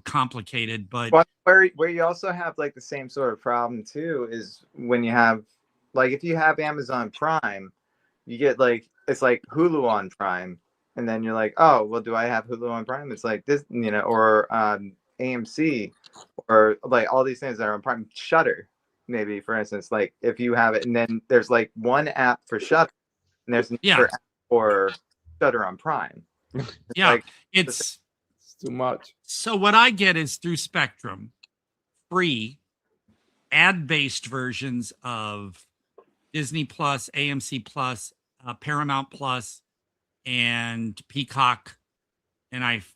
complicated, but where you also have like the same sort of problem too is when you have, like, if you have Amazon Prime, you get like, it's like Hulu on Prime, and then you're like, oh well, do I have Hulu on Prime? It's like this, or AMC, or like all these things that are on Prime. Shudder, maybe, for instance, like if you have it, and then there's like one app for Shudder, and there's another app for Shudder on Prime. It's too much. So what I get is through Spectrum, free ad-based versions of Disney Plus, AMC Plus, Paramount Plus, and Peacock, and I've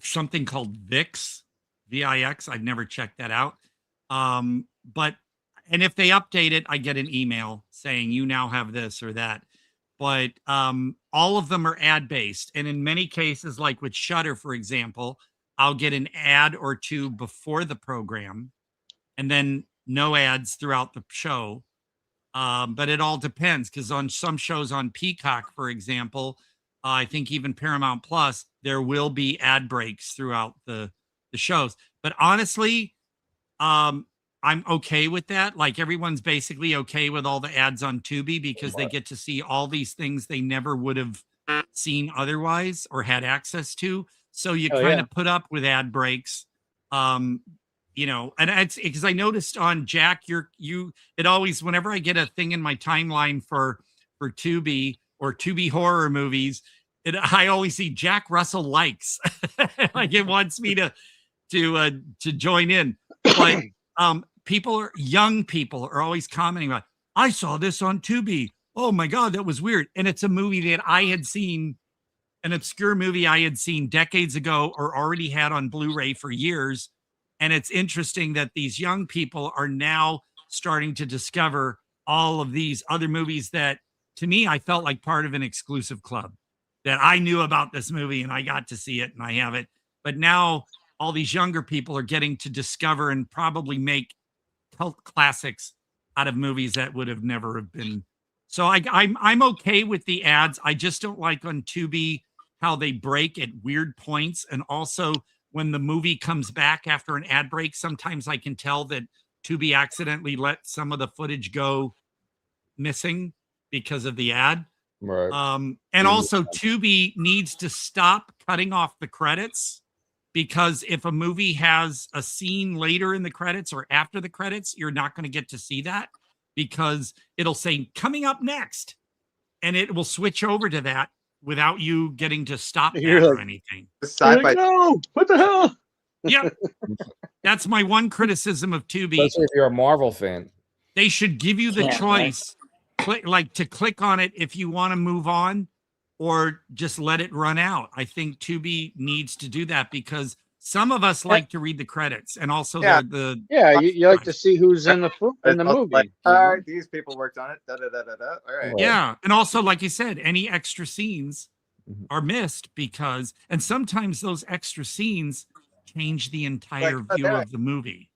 something called VIX, VIX. I've never checked that out. And if they update it, I get an email saying you now have this or that. But all of them are ad-based. And in many cases, like with Shudder, for example, I'll get an ad or two before the program and then no ads throughout the show. But it all depends, because on some shows on Peacock, for example, I think even Paramount Plus, there will be ad breaks throughout the shows. But honestly, I'm okay with that. Like, everyone's basically okay with all the ads on Tubi, because they get to see all these things they never would have seen otherwise or had access to. So you kind of put up with ad breaks, and it's because I noticed on Jack, it always, whenever I get a thing in my timeline for Tubi or Tubi horror movies, I always see Jack Russell likes, like it wants me to join in. But young people are always commenting about, I saw this on Tubi. Oh my God, that was weird. And it's a movie that I had seen, an obscure movie I had seen decades ago or already had on Blu-ray for years. And it's interesting that these young people are now starting to discover all of these other movies that, to me, I felt like part of an exclusive club, that I knew about this movie and I got to see it and I have it. But now all these younger people are getting to discover and probably make cult classics out of movies that would have never have been. So I'm okay with the ads. I just don't like on Tubi how they break at weird points. And also when the movie comes back after an ad break, sometimes I can tell that Tubi accidentally let some of the footage go missing because of the ad. Right. And also Tubi needs to stop cutting off the credits, because if a movie has a scene later in the credits or after the credits, you're not going to get to see that, because it'll say coming up next, and it will switch over to that without you getting to stop that or anything. No, what the hell? Yeah. That's my one criticism of Tubi. Especially if you're a Marvel fan. They should give you the choice, to click on it if you want to move on, or just let it run out. I think Tubi needs to do that, because some of us like to read the credits, and also you like to see who's in the movie. Like, all right, these people worked on it. Da, da, da, da, da. All right. Yeah, and also, like you said, any extra scenes are missed, because, and sometimes those extra scenes change the entire view of the movie.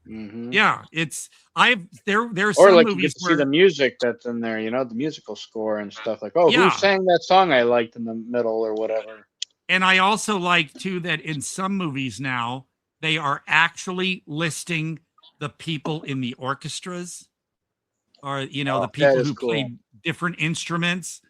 Yeah, there's Or some like you movies get to see the music that's in there, the musical score and stuff. Like, who sang that song I liked in the middle or whatever. And I also like too that in some movies now they are actually listing the people in the orchestras, or the people who played different instruments.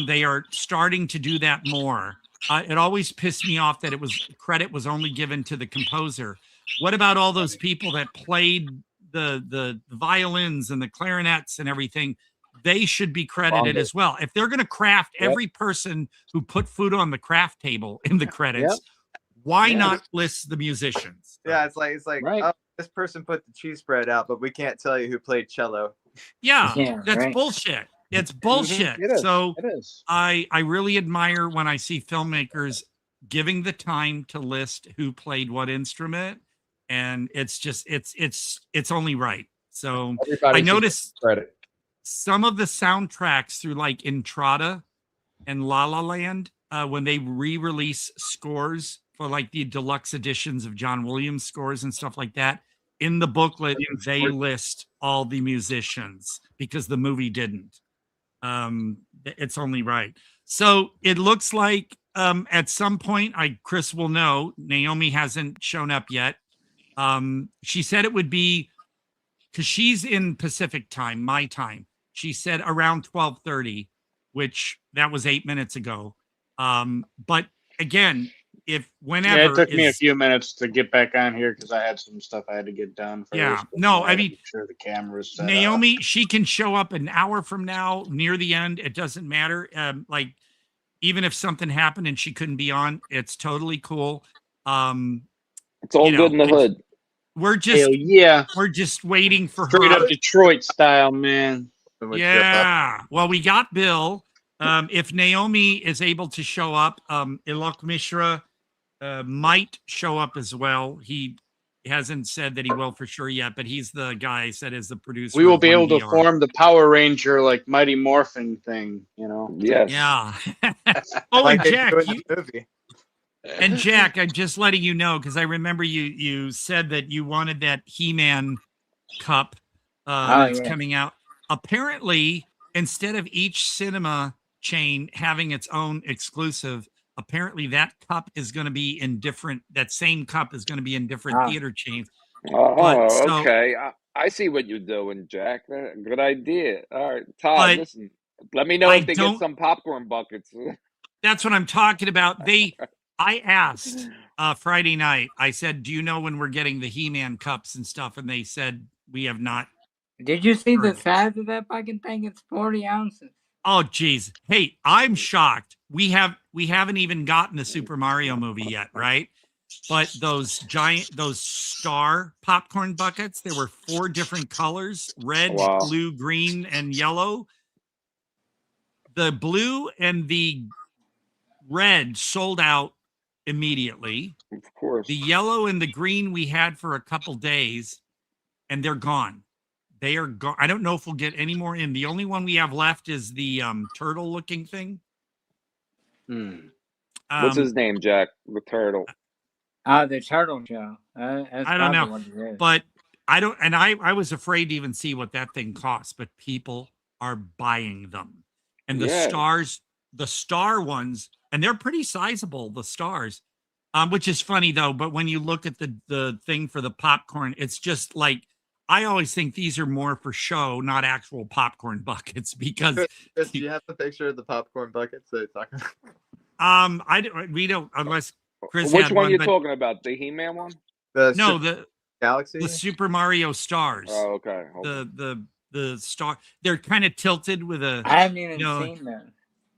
They are starting to do that more. It always pissed me off that credit was only given to the composer. What about all those people that played the violins and the clarinets and everything? They should be credited as well. If they're going to craft every person who put food on the craft table in the credits, why not list the musicians? Yeah, it's like oh, this person put the cheese spread out, but we can't tell you who played cello. Yeah, that's bullshit. It's bullshit. It is. So it is. I really admire when I see filmmakers giving the time to list who played what instrument, and it's just it's only right. So I noticed credit. Some of the soundtracks through like Entrada and La La Land, when they re-release scores for like the deluxe editions of John Williams scores and stuff like that, in the booklet they list all the musicians, because the movie didn't. It's only right. So it looks like at some point, Chris will know, Naomi hasn't shown up yet. She said it would be, because she's in Pacific time, my time. She said around 12:30, which that was 8 minutes ago. But again, whenever it took me a few minutes to get back on here because I had some stuff I had to get done first. Yeah, no, I mean, make sure the camera's set Naomi, up. she can show up an hour from now near the end. It doesn't matter. Like, even if something happened and she couldn't be on, it's totally cool. It's all good in the hood. We're just we're just waiting for straight her. up Detroit style, man. Yeah. Well, we got Bill. If Naomi is able to show up, Alok Mishra might show up as well. He hasn't said that he will for sure yet, but he's the guy I said is the producer. We will be able to form the Power Ranger like Mighty Morphin thing, Yes. Yeah. Oh, and Jack, and Jack, I'm just letting you know, because I remember you said that you wanted that He-Man cup that's coming out. Apparently, instead of each cinema chain having its own exclusive, apparently that cup is going to be in different, that same cup is going to be in different theater chains. Oh, okay. I see what you're doing, Jack. Good idea. All right, Todd, listen, let me know if they get some popcorn buckets. That's what I'm talking about. I asked Friday night, I said, do you know when we're getting the He-Man cups and stuff? And they said, we have not. Did you see the size of that fucking thing? It's 40 ounces. Oh, geez. Hey, I'm shocked. We haven't even gotten the Super Mario movie yet, right? But those star popcorn buckets, there were 4 different colors: red, blue, green, and yellow. The blue and the red sold out immediately. Of course. The yellow and the green we had for a couple days, and they're gone. They are gone. I don't know if we'll get any more in. The only one we have left is the turtle looking thing. What's his name, Jack? The turtle. The turtle show. I don't know, but I don't. And I was afraid to even see what that thing costs, but people are buying them. And the star ones, and they're pretty sizable. The stars, Which is funny though, but when you look at the thing for the popcorn, it's just like I always think these are more for show, not actual popcorn buckets because Chris, do you have the picture of the popcorn buckets that you're talking about? we don't unless Chris Which had one one, you but talking about? The He-Man one? the Galaxy? the Super Mario stars. Oh, okay. Hold The star, they're kind of tilted with a. I haven't even seen them.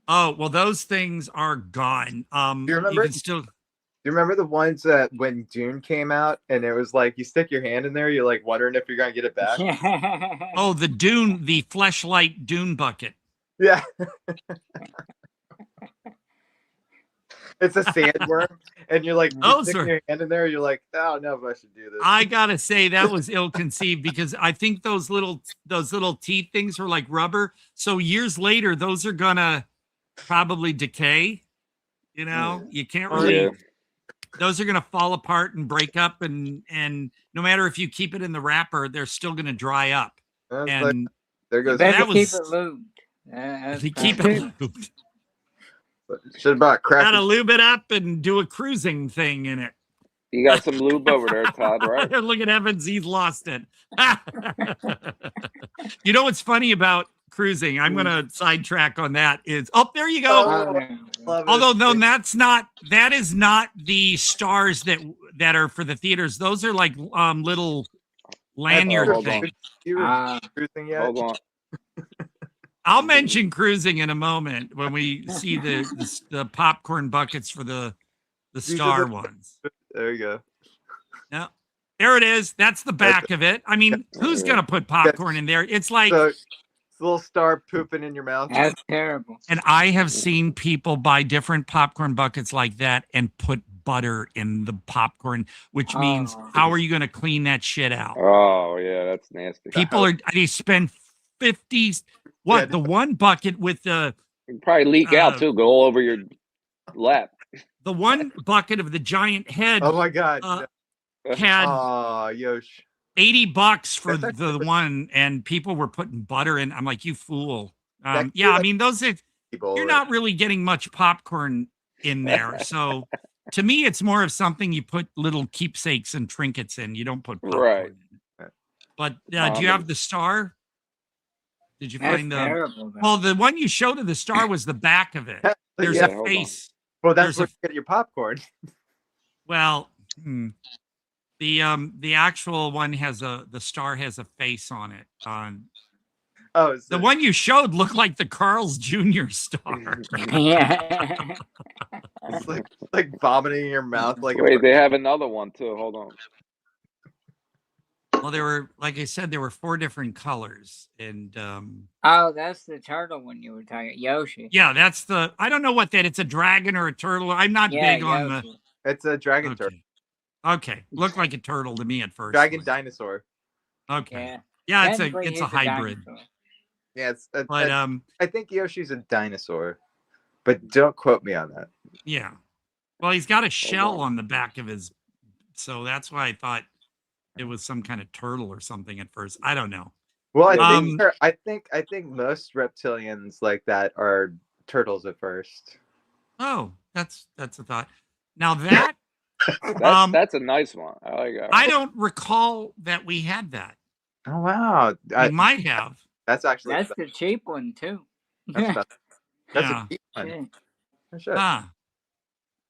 Oh well, those things are gone. Do you remember? Can still. Do you remember the ones that when Dune came out and it was like you stick your hand in there, you're like wondering if you're gonna get it back? Oh, the fleshlight Dune bucket. Yeah. It's a sandworm, and you're like sticking your hand in there. You're like, I don't know if I should do this. I gotta say that was ill-conceived because I think those little teeth things were like rubber. So years later, those are gonna probably decay. You know, you can't really. Those are gonna fall apart and break up, and no matter if you keep it in the wrapper, they're still gonna dry up. And like, there goes. That was, keep it lubed. Keep it lubed. Should have bought crackers. Gotta lube it up and do a cruising thing in it. You got some lube over there, Todd, right? Look at Evans, he's lost it. You know what's funny about cruising? I'm gonna sidetrack on that. There you go. Although no, that is not the stars that are for the theaters. Those are like little lanyard things. Cruising yet? Hold on. I'll mention cruising in a moment when we see the popcorn buckets for the star ones. There you go. Yeah, there it is. That's the back of it. I mean, who's gonna put popcorn in there? It's like it's a little star pooping in your mouth. That's terrible. And I have seen people buy different popcorn buckets like that and put butter in the popcorn, which means how are you going to clean that shit out? Oh yeah, that's nasty. People they spend 50s. What the one bucket with the probably leak out too, go all over your lap. The one bucket of the giant head. Oh my god! Had Yosh. $80 for the one, and people were putting butter in. I'm like, you fool. Yeah, I mean, those are, you're not really getting much popcorn in there. So to me, it's more of something you put little keepsakes and trinkets in. You don't put popcorn in. But do you have the star? Did you find the? Terrible, well, the one you showed of the star was the back of it. There's a face. Well, that's where you get your popcorn. Well, the actual one has the star has a face on it. The one you showed looked like the Carl's Jr. star. Yeah. It's like vomiting in your mouth. Like wait, they have another one too. Hold on. Well, there were, like I said, there were 4 different colors, and oh, that's the turtle one you were talking. Yoshi. Yeah, that's the. I don't know what that. It's a dragon or a turtle. I'm not big on the. It's a dragon turtle. Okay, looked like a turtle to me at first. Dragon dinosaur. Okay. Yeah, it's a hybrid. Yeah, it's. But I think Yoshi's a dinosaur, but don't quote me on that. Yeah. Well, he's got a shell on the back of his, so that's why I thought it was some kind of turtle or something at first. I don't know. Well, I think most reptilians like that are turtles at first. Oh, that's a thought. Now that that's a nice one. I like that. I don't recall that we had that. Oh wow, I might have. That's actually the cheap one too. That's yeah. a cheap one.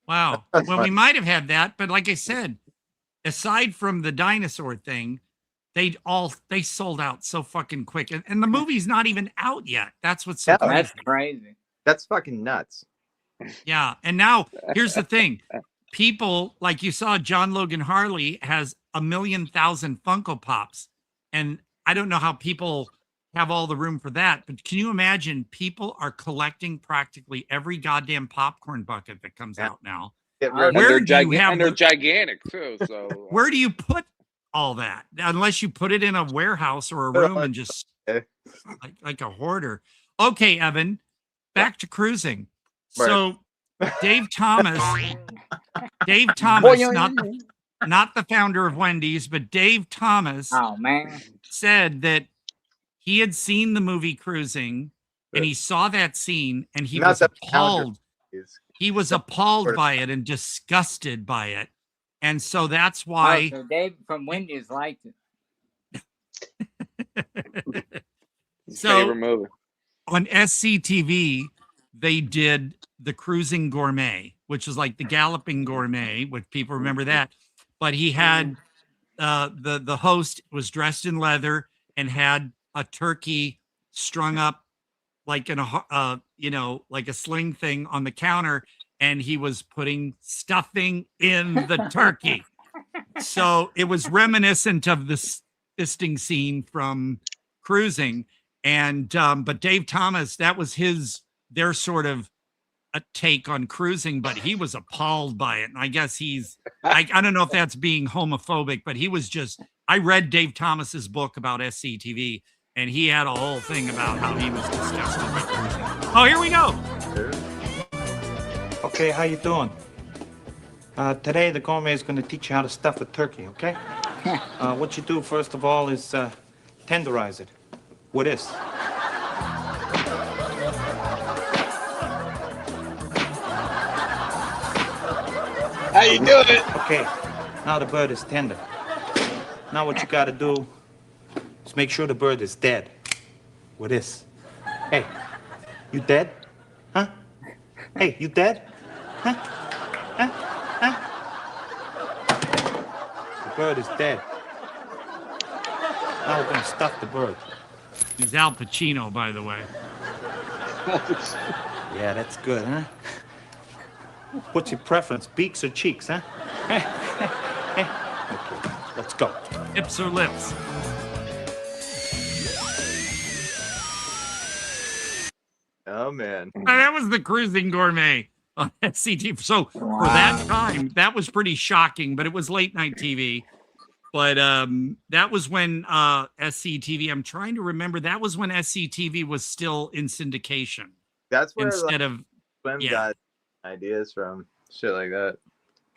Wow. That's well, fun. we might have had that, but like I said, aside from the dinosaur thing, they sold out so fucking quick, and the movie's not even out yet. That's what's so crazy. That's crazy. That's fucking nuts. Yeah, and now here's the thing: people like you saw, John Logan Harley has 1,000,000 Funko Pops, and I don't know how people have all the room for that. But can you imagine? People are collecting practically every goddamn popcorn bucket that comes out now. They're gigantic too. So where do you put all that? Unless you put it in a warehouse or a room and just like a hoarder. Okay, Evan, back to cruising. Right. So Dave Thomas, not the founder of Wendy's, but Dave Thomas said that he had seen the movie Cruising and he saw that scene and he was appalled. he was appalled by it and disgusted by it. And so that's why so Dave from Wendy's liked it. Favorite movie. On SCTV, they did The Cruising Gourmet, which was like the Galloping Gourmet, which people remember that. But he had the host was dressed in leather and had a turkey strung up like in a like a sling thing on the counter, and he was putting stuffing in the turkey. So it was reminiscent of the fisting scene from Cruising. And but Dave Thomas, that was their sort of a take on Cruising, but he was appalled by it. And I guess I don't know if that's being homophobic, but he was I read Dave Thomas's book about SCTV, and he had a whole thing about how he was disgusted by Cruising. Oh, here we go. Okay, how you doing? Today the gourmet is going to teach you how to stuff a turkey, okay? What you do first of all is tenderize it with this. How you doing it? Okay, now the bird is tender. Now what you got to do is make sure the bird is dead with this. Hey, you dead? Huh? Hey, you dead? Huh? Huh? Huh? The bird is dead. Now we're gonna stuff the bird. He's Al Pacino, by the way. Yeah, that's good, huh? What's your preference, beaks or cheeks, huh? Okay, let's go. Hips or lips? Oh, man. That was The Cruising Gourmet on SCTV. So for that time, that was pretty shocking, but it was late night TV. But that was when SCTV, I'm trying to remember, that was when SCTV was still in syndication. That's where instead of Slim got ideas from, shit like that.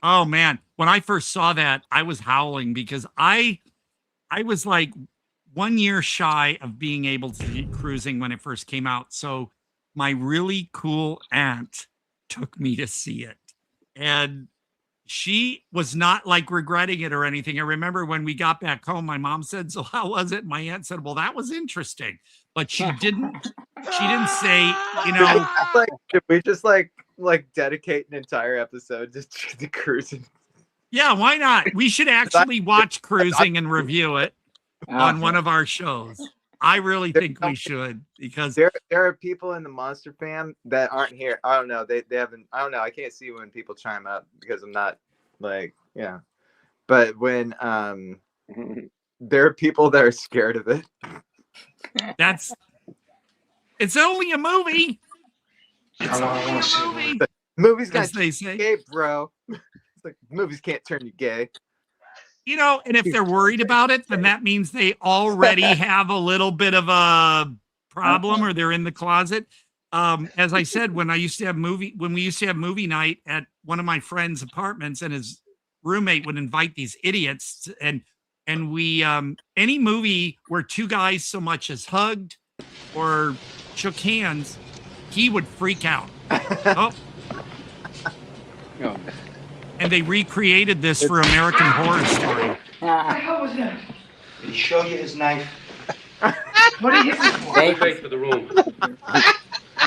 Oh man, when I first saw that, I was howling because I was like 1 year shy of being able to see Cruising when it first came out. So my really cool aunt took me to see it, and she was not like regretting it or anything. I remember when we got back home, my mom said, "So how was it?" My aunt said, "Well, that was interesting," but she didn't say, you know, like, should we just like dedicate an entire episode just to Cruising? Yeah, why not? We should actually watch Cruising and review it on one of our shows. I really think we should, because there are people in the Monster fam that aren't here. I don't know. They haven't. I don't know. I can't see when people chime up because I'm not like, yeah. But when there are people that are scared of it. It's only a movie. It's only a movie. Movies got As they say, gay, bro. It's like movies can't turn you gay. You know, and if they're worried about it, then that means they already have a little bit of a problem, or they're in the closet. As I said, when we used to have movie night at one of my friend's apartments, and his roommate would invite these idiots, and we any movie where two guys so much as hugged or shook hands, he would freak out. Oh. And they recreated this for American Horror Story. What the hell was that? Did he show you his knife? What did he hit me for? Wait for the room.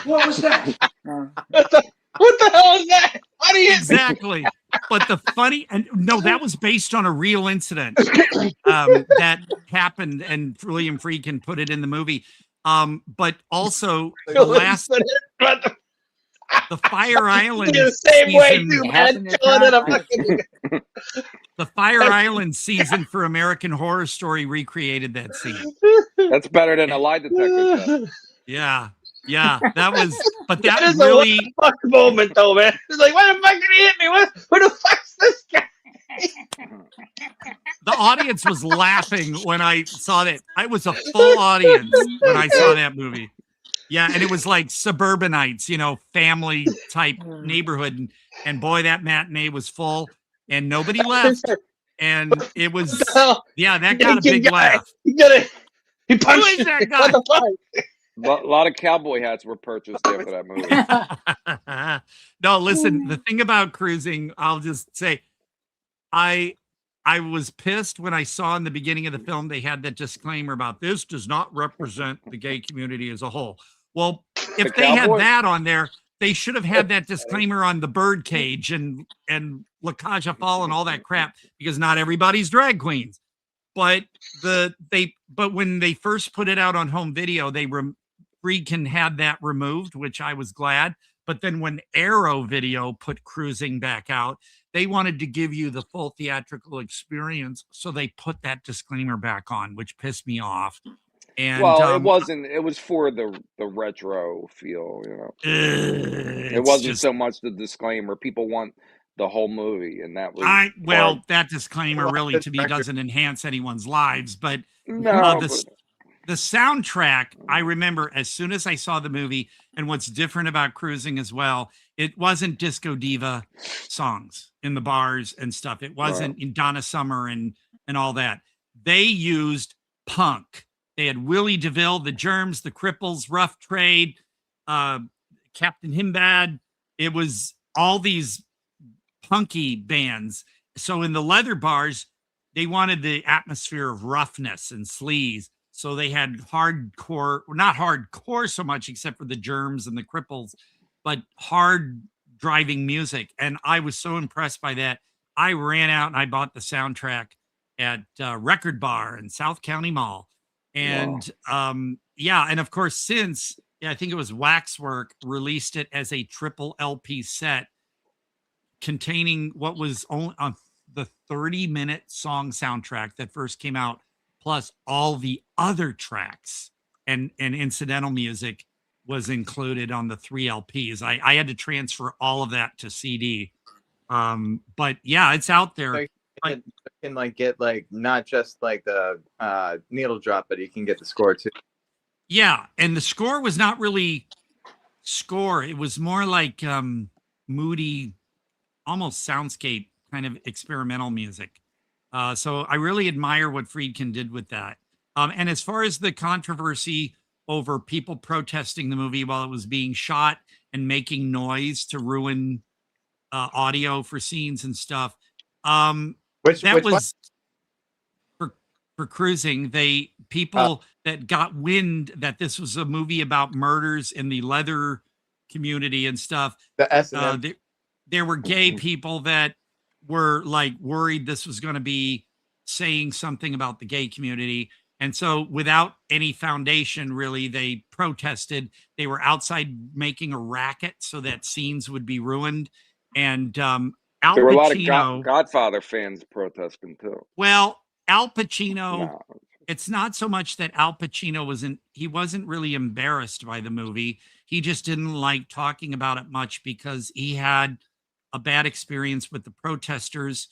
What was that? What the hell is that? What do you Exactly. But the funny, and no, that was based on a real incident that happened, and William Friedkin put it in the movie. But also the last, the Fire Island the same way season, too, man. the Fire Island season for American Horror Story recreated that scene. That's better than a lie detector test. Yeah, that was, but That that is really, a fuck moment though, man. It's like, why the fuck did he hit me? Who the fuck's this guy? the audience was laughing when I saw that. I was a full audience when I saw that movie. Yeah, and it was like suburbanites, you know, family type neighborhood, and boy, that matinee was full, and nobody left, and it was, yeah, that got a big laugh. He punched. Who is that guy? What the fuck? lot of cowboy hats were purchased after that movie. No, listen, the thing about cruising, I'll just say, I was pissed when I saw in the beginning of the film they had that disclaimer about this does not represent the gay community as a whole. Well, if they had that on there, they should have had that disclaimer on the birdcage and La Cage aux Folles and all that crap, because not everybody's drag queens. But when they first put it out on home video, Friedkin had that removed, which I was glad. But then when Arrow Video put cruising back out, they wanted to give you the full theatrical experience, so they put that disclaimer back on, which pissed me off. And it wasn't. It was for the retro feel, you know. It wasn't so much the disclaimer. People want the whole movie, and that was that disclaimer really to me doesn't enhance anyone's lives. But the soundtrack, I remember as soon as I saw the movie, and what's different about cruising as well, it wasn't Disco Diva songs in the bars and stuff. It wasn't in Donna Summer and all that. They used punk. They had Willie DeVille, the Germs, the Cripples, Rough Trade, Captain Himbad. It was all these punky bands. So in the leather bars, they wanted the atmosphere of roughness and sleaze. So they had hardcore, not hardcore so much, except for the Germs and the Cripples, but hard driving music. And I was so impressed by that. I ran out and I bought the soundtrack at Record Bar in South County Mall. And and of course, I think it was Waxwork released it as a triple LP set containing what was only the 30-minute song soundtrack that first came out, plus all the other tracks and incidental music was included on the 3 LPs. I had to transfer all of that to CD. But yeah, it's out there. So you can like get like not just like the needle drop, but you can get the score too. Yeah, and the score was not really score. It was more like moody, almost soundscape kind of experimental music. So I really admire what Friedkin did with that. And as far as the controversy over people protesting the movie while it was being shot and making noise to ruin audio for scenes and stuff, for cruising. People that got wind that this was a movie about murders in the leather community and stuff. There were gay people that were like worried this was going to be saying something about the gay community. And so without any foundation, really, they protested. They were outside making a racket so that scenes would be ruined. And Al Pacino, there were a lot of Godfather fans protesting too. Well, Al Pacino, it's not so much that Al Pacino wasn't really embarrassed by the movie. He just didn't like talking about it much because he had a bad experience with the protesters,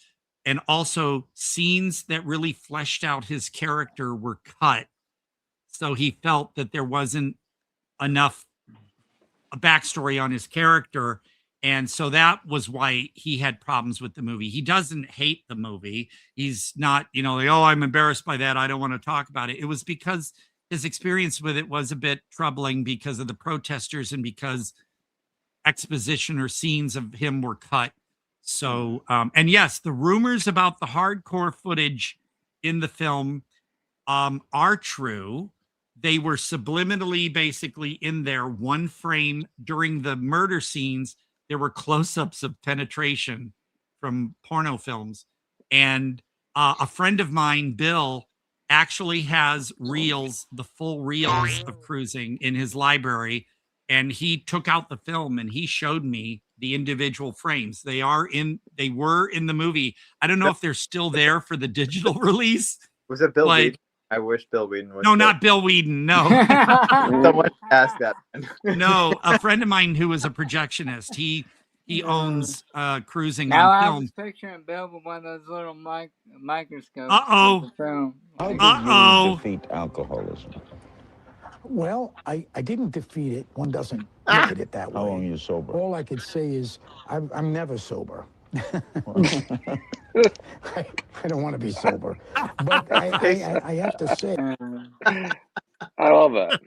and also scenes that really fleshed out his character were cut. So he felt that there wasn't enough a backstory on his character. And so that was why he had problems with the movie. He doesn't hate the movie. He's not, like, oh, I'm embarrassed by that, I don't want to talk about it. It was because his experience with it was a bit troubling because of the protesters and because exposition or scenes of him were cut. So, and yes, the rumors about the hardcore footage in the film are true. They were subliminally basically in there, one frame during the murder scenes. There were close-ups of penetration from porno films. And a friend of mine, Bill, actually has reels, the full reels of cruising in his library. And he took out the film and he showed me the individual frames. They were in the movie. I don't know if they're still there for the digital release. Was it Bill Whedon? I wish Bill Whedon was. No, not Bill Whedon. No. Someone asked that. No, a friend of mine who was a projectionist. He owns cruising now on I film. was picturing Bill with one of those little microscopes. Uh-oh. How did you defeat alcoholism? Well, I didn't defeat it. One doesn't look at it that way. How long are you sober? All I could say is I'm never sober. I don't want to be sober. But I have to say. I love that.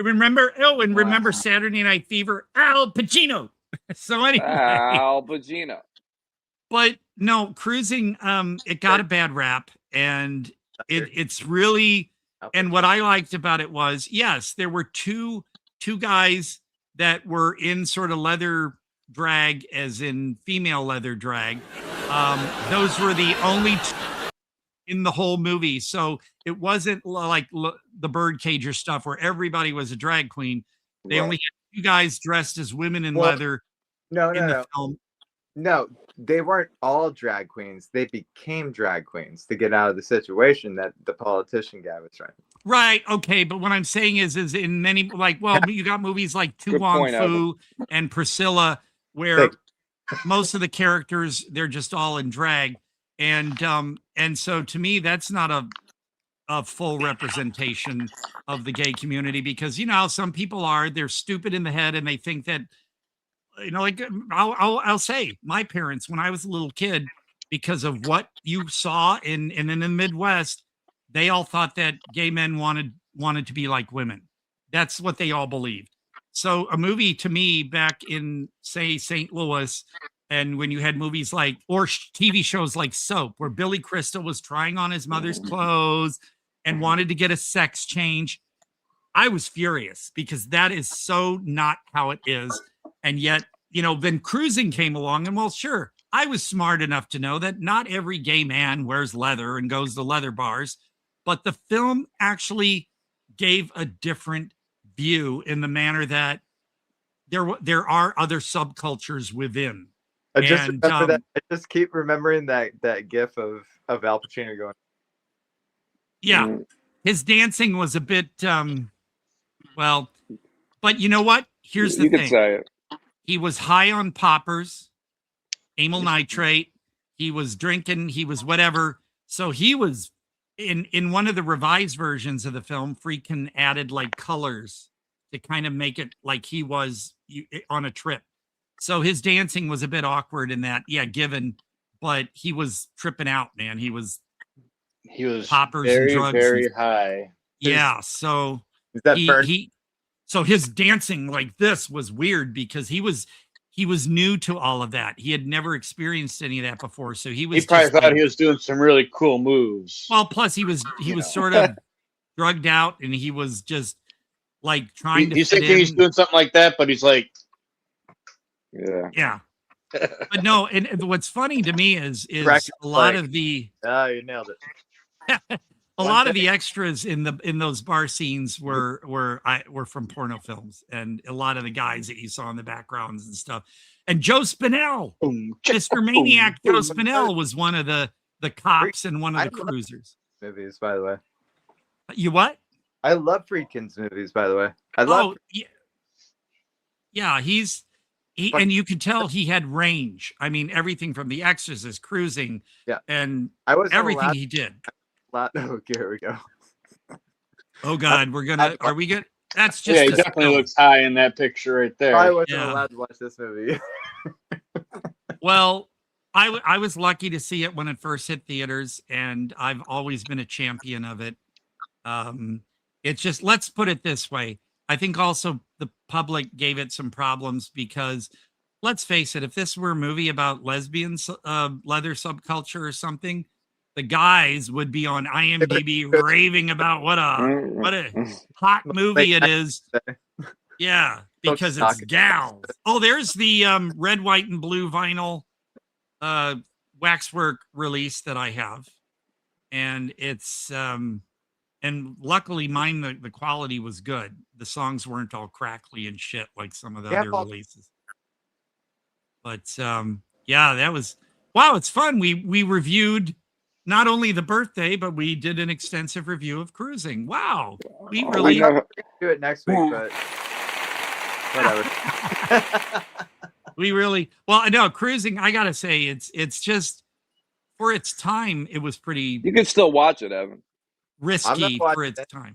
remember. Oh, and remember Saturday Night Fever, Al Pacino. So anyway, Al Pacino. But no, Cruising, it got a bad rap, and it's really, and what I liked about it was, yes, there were two guys that were in sort of leather drag, as in female leather drag. Those were the only two in the whole movie. So it wasn't like the Birdcager stuff where everybody was a drag queen. They only had two guys dressed as women in leather in the film. No, they weren't all drag queens. They became drag queens to get out of the situation that the politician guy was trying. Right. Okay. But what I'm saying is in many, like, well, you got movies like Tu Wong Fu and Priscilla, where most of the characters, they're just all in drag. And so to me, that's not a full representation of the gay community, because, you know, how some people are, they're stupid in the head and they think that, you know, like I'll say my parents, when I was a little kid, because of what you saw in the Midwest, they all thought that gay men wanted to be like women. That's what they all believed. So a movie to me back in, say, St. Louis, and when you had movies like, or TV shows like Soap, where Billy Crystal was trying on his mother's clothes and wanted to get a sex change, I was furious, because that is so not how it is. And yet, you know, then Cruising came along, and well, sure, I was smart enough to know that not every gay man wears leather and goes to leather bars, but the film actually gave a different view in the manner that there are other subcultures within. I just remember that. I just keep remembering that gif of Al Pacino going. Yeah, his dancing was a bit well, but you know what? Here's the thing. Could say it. He was high on poppers, amyl nitrate. He was drinking. He was whatever. So he was in one of the revised versions of the film. Freakin' added like colors to kind of make it like he was on a trip. So his dancing was a bit awkward in that, given, but he was tripping out, man. He was poppers very, and drugs. very high. Yeah. So is that so his dancing like this was weird, because he was new to all of that. He had never experienced any of that before. So he probably thought he was doing some really cool moves. Well, plus he was sort of drugged out, and he was just like trying to. He's thinking he's doing something like that, but he's like, yeah. But no, and what's funny to me is a lot of the you nailed it. A lot of the extras in those bar scenes were from porno films, and a lot of the guys that you saw in the backgrounds and stuff. And Joe Spinell, Mr. Maniac Joe Spinell, was one of the cops in one of the cruisers. Movies, by the way. You what? I love Friedkin's movies, by the way. I love. Yeah, and you could tell he had range. I mean, everything from The Exorcist, Cruising, and everything he did. Oh, here we go. Oh God, are we good? That's just. Yeah, he definitely looks high in that picture right there. I wasn't allowed to watch this movie. Well, I was lucky to see it when it first hit theaters, and I've always been a champion of it. It's just, let's put it this way. I think also the public gave it some problems, because let's face it, if this were a movie about lesbians, leather subculture or something, the guys would be on IMDb raving about what a hot movie it is. Yeah, because it's gals. Oh, there's the red, white, and blue vinyl waxwork release that I have. And it's and luckily mine, the quality was good. The songs weren't all crackly and shit like some of the other releases. But yeah, that was wow, it's fun. We reviewed not only the birthday, but we did an extensive review of Cruising. Wow. We really do it next week, but whatever. Well, I know Cruising, I gotta say, it's just, for its time, it was pretty. You can still watch it, Evan. Risky for its time.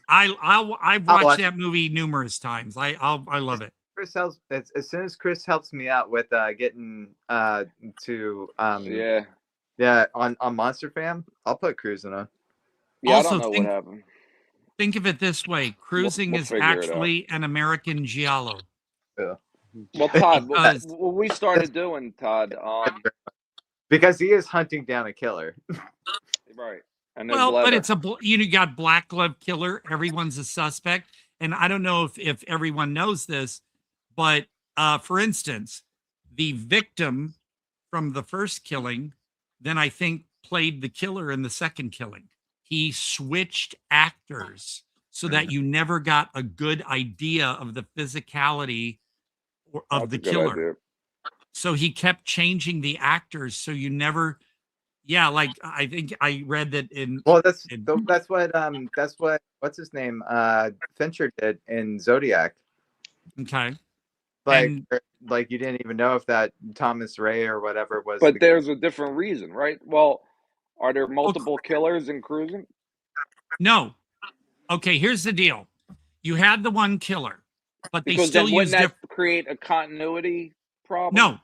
I've watched that movie numerous times. I love it. Chris helps as soon as Chris helps me out with getting to on Monster Fam, I'll put Cruising on. Yeah, also, I don't know what happened. think of it this way: cruising we'll is figure it out. actually an American giallo. Yeah. Well, Todd, Because- what we started doing, Todd, because he is hunting down a killer. right. And Well, but leather. it's you got black glove killer. Everyone's a suspect, and I don't know if everyone knows this, but for instance, the victim from the first killing, then I think played the killer in the second killing. He switched actors so that you never got a good idea of the physicality of the killer. So he kept changing the actors, so you never. Yeah, like I think I read that in. Well, that's what what's his name Fincher did in Zodiac. Okay. Like you didn't even know if that Thomas Ray or whatever was. But there's a different reason, right? Well, are there multiple killers in cruising? No. Okay, here's the deal. You had the one killer, but they Because still then wouldn't used that create a continuity problem?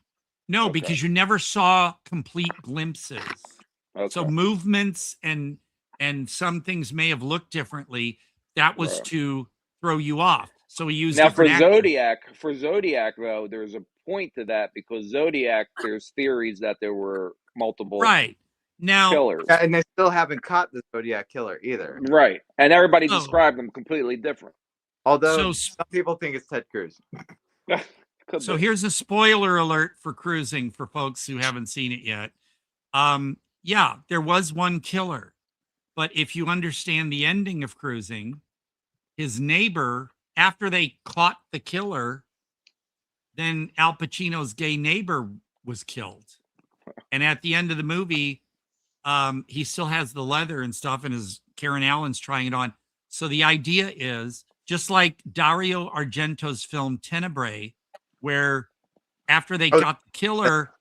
No, because you never saw complete glimpses. So movements and some things may have looked differently. That was to throw you off. So he used now for different actors. Zodiac though, there's a point to that because Zodiac, there's theories that there were multiple now killers, and they still haven't caught the Zodiac killer either. Right, and everybody described them completely different. Although some people think it's Ted Cruz. So here's a spoiler alert for cruising for folks who haven't seen it yet. Yeah, there was one killer, but if you understand the ending of cruising, his neighbor, after they caught the killer, then Al Pacino's gay neighbor was killed. And at the end of the movie, he still has the leather and stuff, and his Karen Allen's trying it on. So the idea is just like Dario Argento's film Tenebrae, where after they got the killer,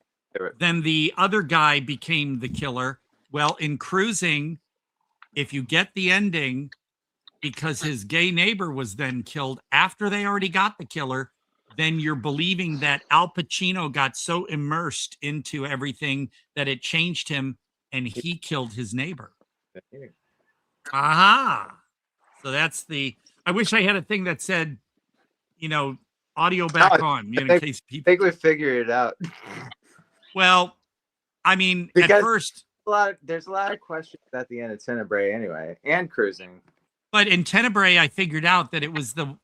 then the other guy became the killer. Well, in cruising, if you get the ending, because his gay neighbor was then killed after they already got the killer, then you're believing that Al Pacino got so immersed into everything that it changed him and he killed his neighbor. Aha. So that's the, I wish I had a thing that said, audio back on, in case people. I think we figured it out. Well, I mean, because at first. There's a lot of questions at the end of Tenebrae anyway, and cruising. But in Tenebrae, I figured out that it was the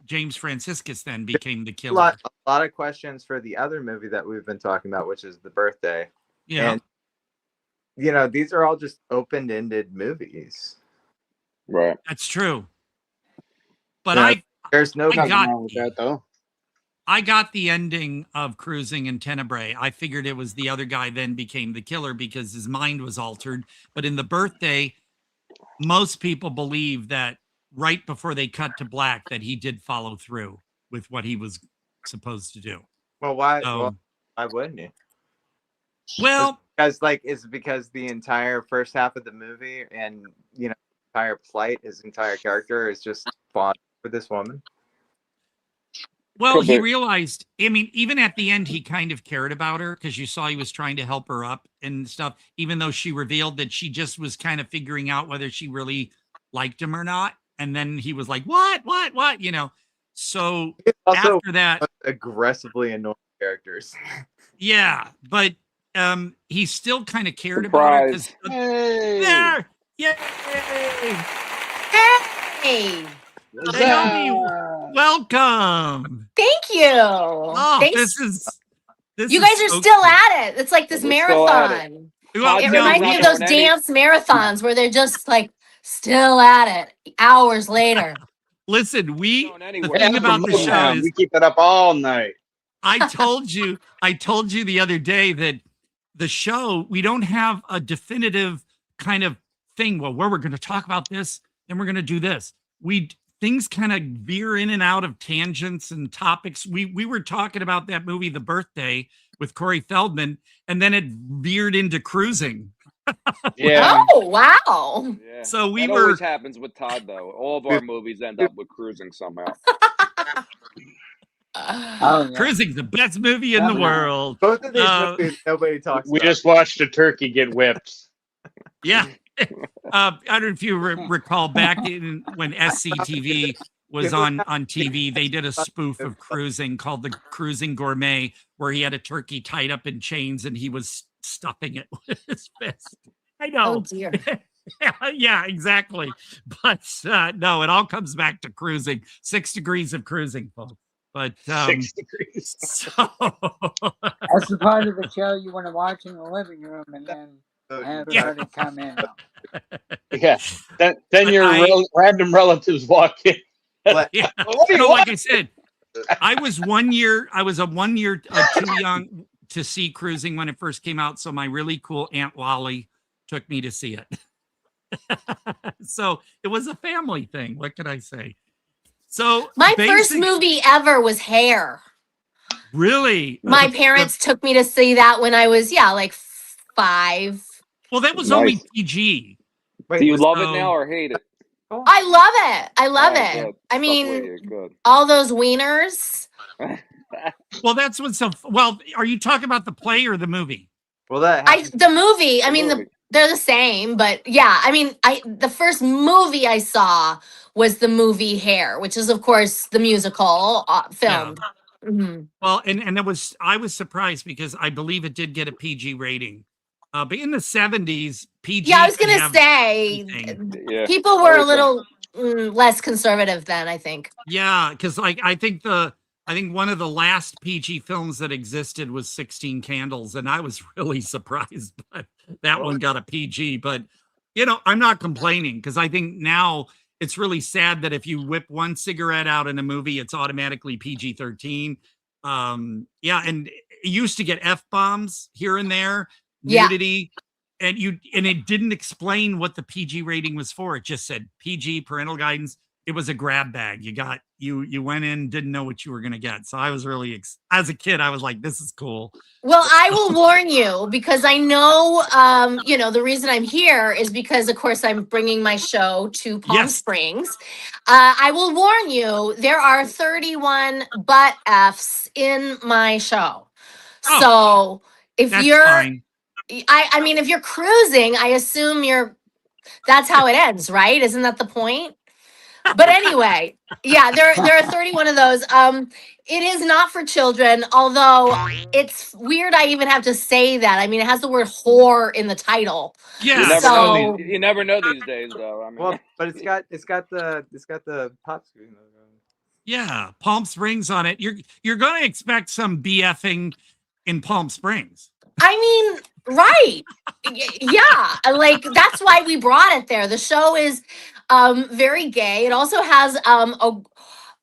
James Franciscus then became the killer. A lot of questions for the other movie that we've been talking about, which is The Birthday. Yeah. And, these are all just open-ended movies. Right. That's true. But there's no nothing wrong with that though. I got the ending of Cruising and Tenebrae. I figured it was the other guy then became the killer because his mind was altered. But in The Birthday, most people believe that right before they cut to black that he did follow through with what he was supposed to do. Well, why wouldn't he? Well, it's because the entire first half of the movie and entire plight, his entire character is just fought for this woman. Well, he realized, I mean, even at the end, he kind of cared about her because you saw he was trying to help her up and stuff, even though she revealed that she just was kind of figuring out whether she really liked him or not. And then he was like, what? So after that, aggressively annoying characters. Yeah, but he still kind of cared about her. There! Yay! Hey! Naomi, welcome. Thank you. Oh, Thanks. this you is guys are so still cool. at it. It's like this marathon. It reminds me of those dance marathons where they're just like still at it hours later. Listen, the thing about the show is we keep it up all night. I told you the other day that the show, we don't have a definitive kind of thing. Well, where we're going to talk about this, then we're going to do this. Things kind of veer in and out of tangents and topics. We were talking about that movie, The Birthday, with Corey Feldman, and then it veered into cruising. Yeah. Oh, wow. Yeah. So that always happens with Todd, though. All of our movies end up with cruising somehow. Cruising's the best movie in the world. Both of these movies, nobody talks about. We just watched a turkey get whipped. Yeah. I don't know if you recall back in when SCTV was on TV, they did a spoof of cruising called the Cruising Gourmet, where he had a turkey tied up in chains and he was stuffing it with his fist. I know. Oh dear. Yeah, exactly. But no, it all comes back to cruising. 6 degrees of cruising, folks. But 6 degrees. So That's the part of the show you want to watch in the living room, and then have everybody come in. Yeah. Then your random relatives walk in. Yeah. No, like I said, I was a 1 year too young to see cruising when it first came out. So my really cool Aunt Lolly took me to see it. So it was a family thing. What could I say? So my first movie ever was Hair. Really? My parents took me to see that when I was, like 5. Well, that was only PG. Do you love it now or hate it? I love it. I love it. Good. I Stuck mean, with you. Good. all those wieners. Well, that's what's so. Well, are you talking about the play or the movie? Well, the movie. I mean, they're the same, but yeah. I mean, the first movie I saw was the movie Hair, which is of course the musical film. Yeah. Mm-hmm. Well, and I was surprised because I believe it did get a PG rating. But in the 70s, PG. Yeah, I was gonna say people were a little less conservative then, I think. Yeah, because I think one of the last PG films that existed was 16 Candles, and I was really surprised that that one got a PG. But I'm not complaining because I think now it's really sad that if you whip one cigarette out in a movie, it's automatically PG-13. And it used to get F-bombs here and there. Nudity, and it didn't explain what the PG rating was for. It just said PG, parental guidance. It was a grab bag. You went in, didn't know what you were gonna get. So I was really as a kid, I was like, this is cool. Well, I will warn you because I know, the reason I'm here is because, of course, I'm bringing my show to Palm Springs. I will warn you, there are 31 butt Fs in my show. Oh, so if you're fine. I mean, if you're cruising, I assume that's how it ends, right? Isn't that the point? But anyway, yeah, there are 31 of those. It is not for children, although it's weird I even have to say that. I mean, it has the word whore in the title. Yeah. You never know these days, though. I mean, well, but it's got the pop screen. Yeah, Palm Springs on it. You're going to expect some BFing in Palm Springs. I mean, right. Yeah. Like, that's why we brought it there. The show is very gay. It also has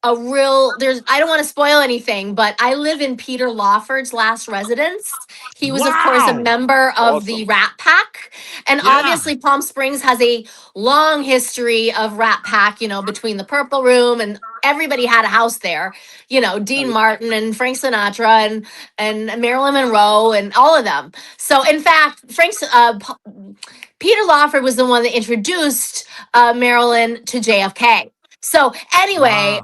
a real, I don't want to spoil anything, but I live in Peter Lawford's last residence. He was, of course, a member of the Rat Pack. And obviously Palm Springs has a long history of Rat Pack, between the Purple Room, and everybody had a house there. Dean Martin and Frank Sinatra and Marilyn Monroe and all of them. So in fact, Peter Lawford was the one that introduced Marilyn to JFK. So anyway,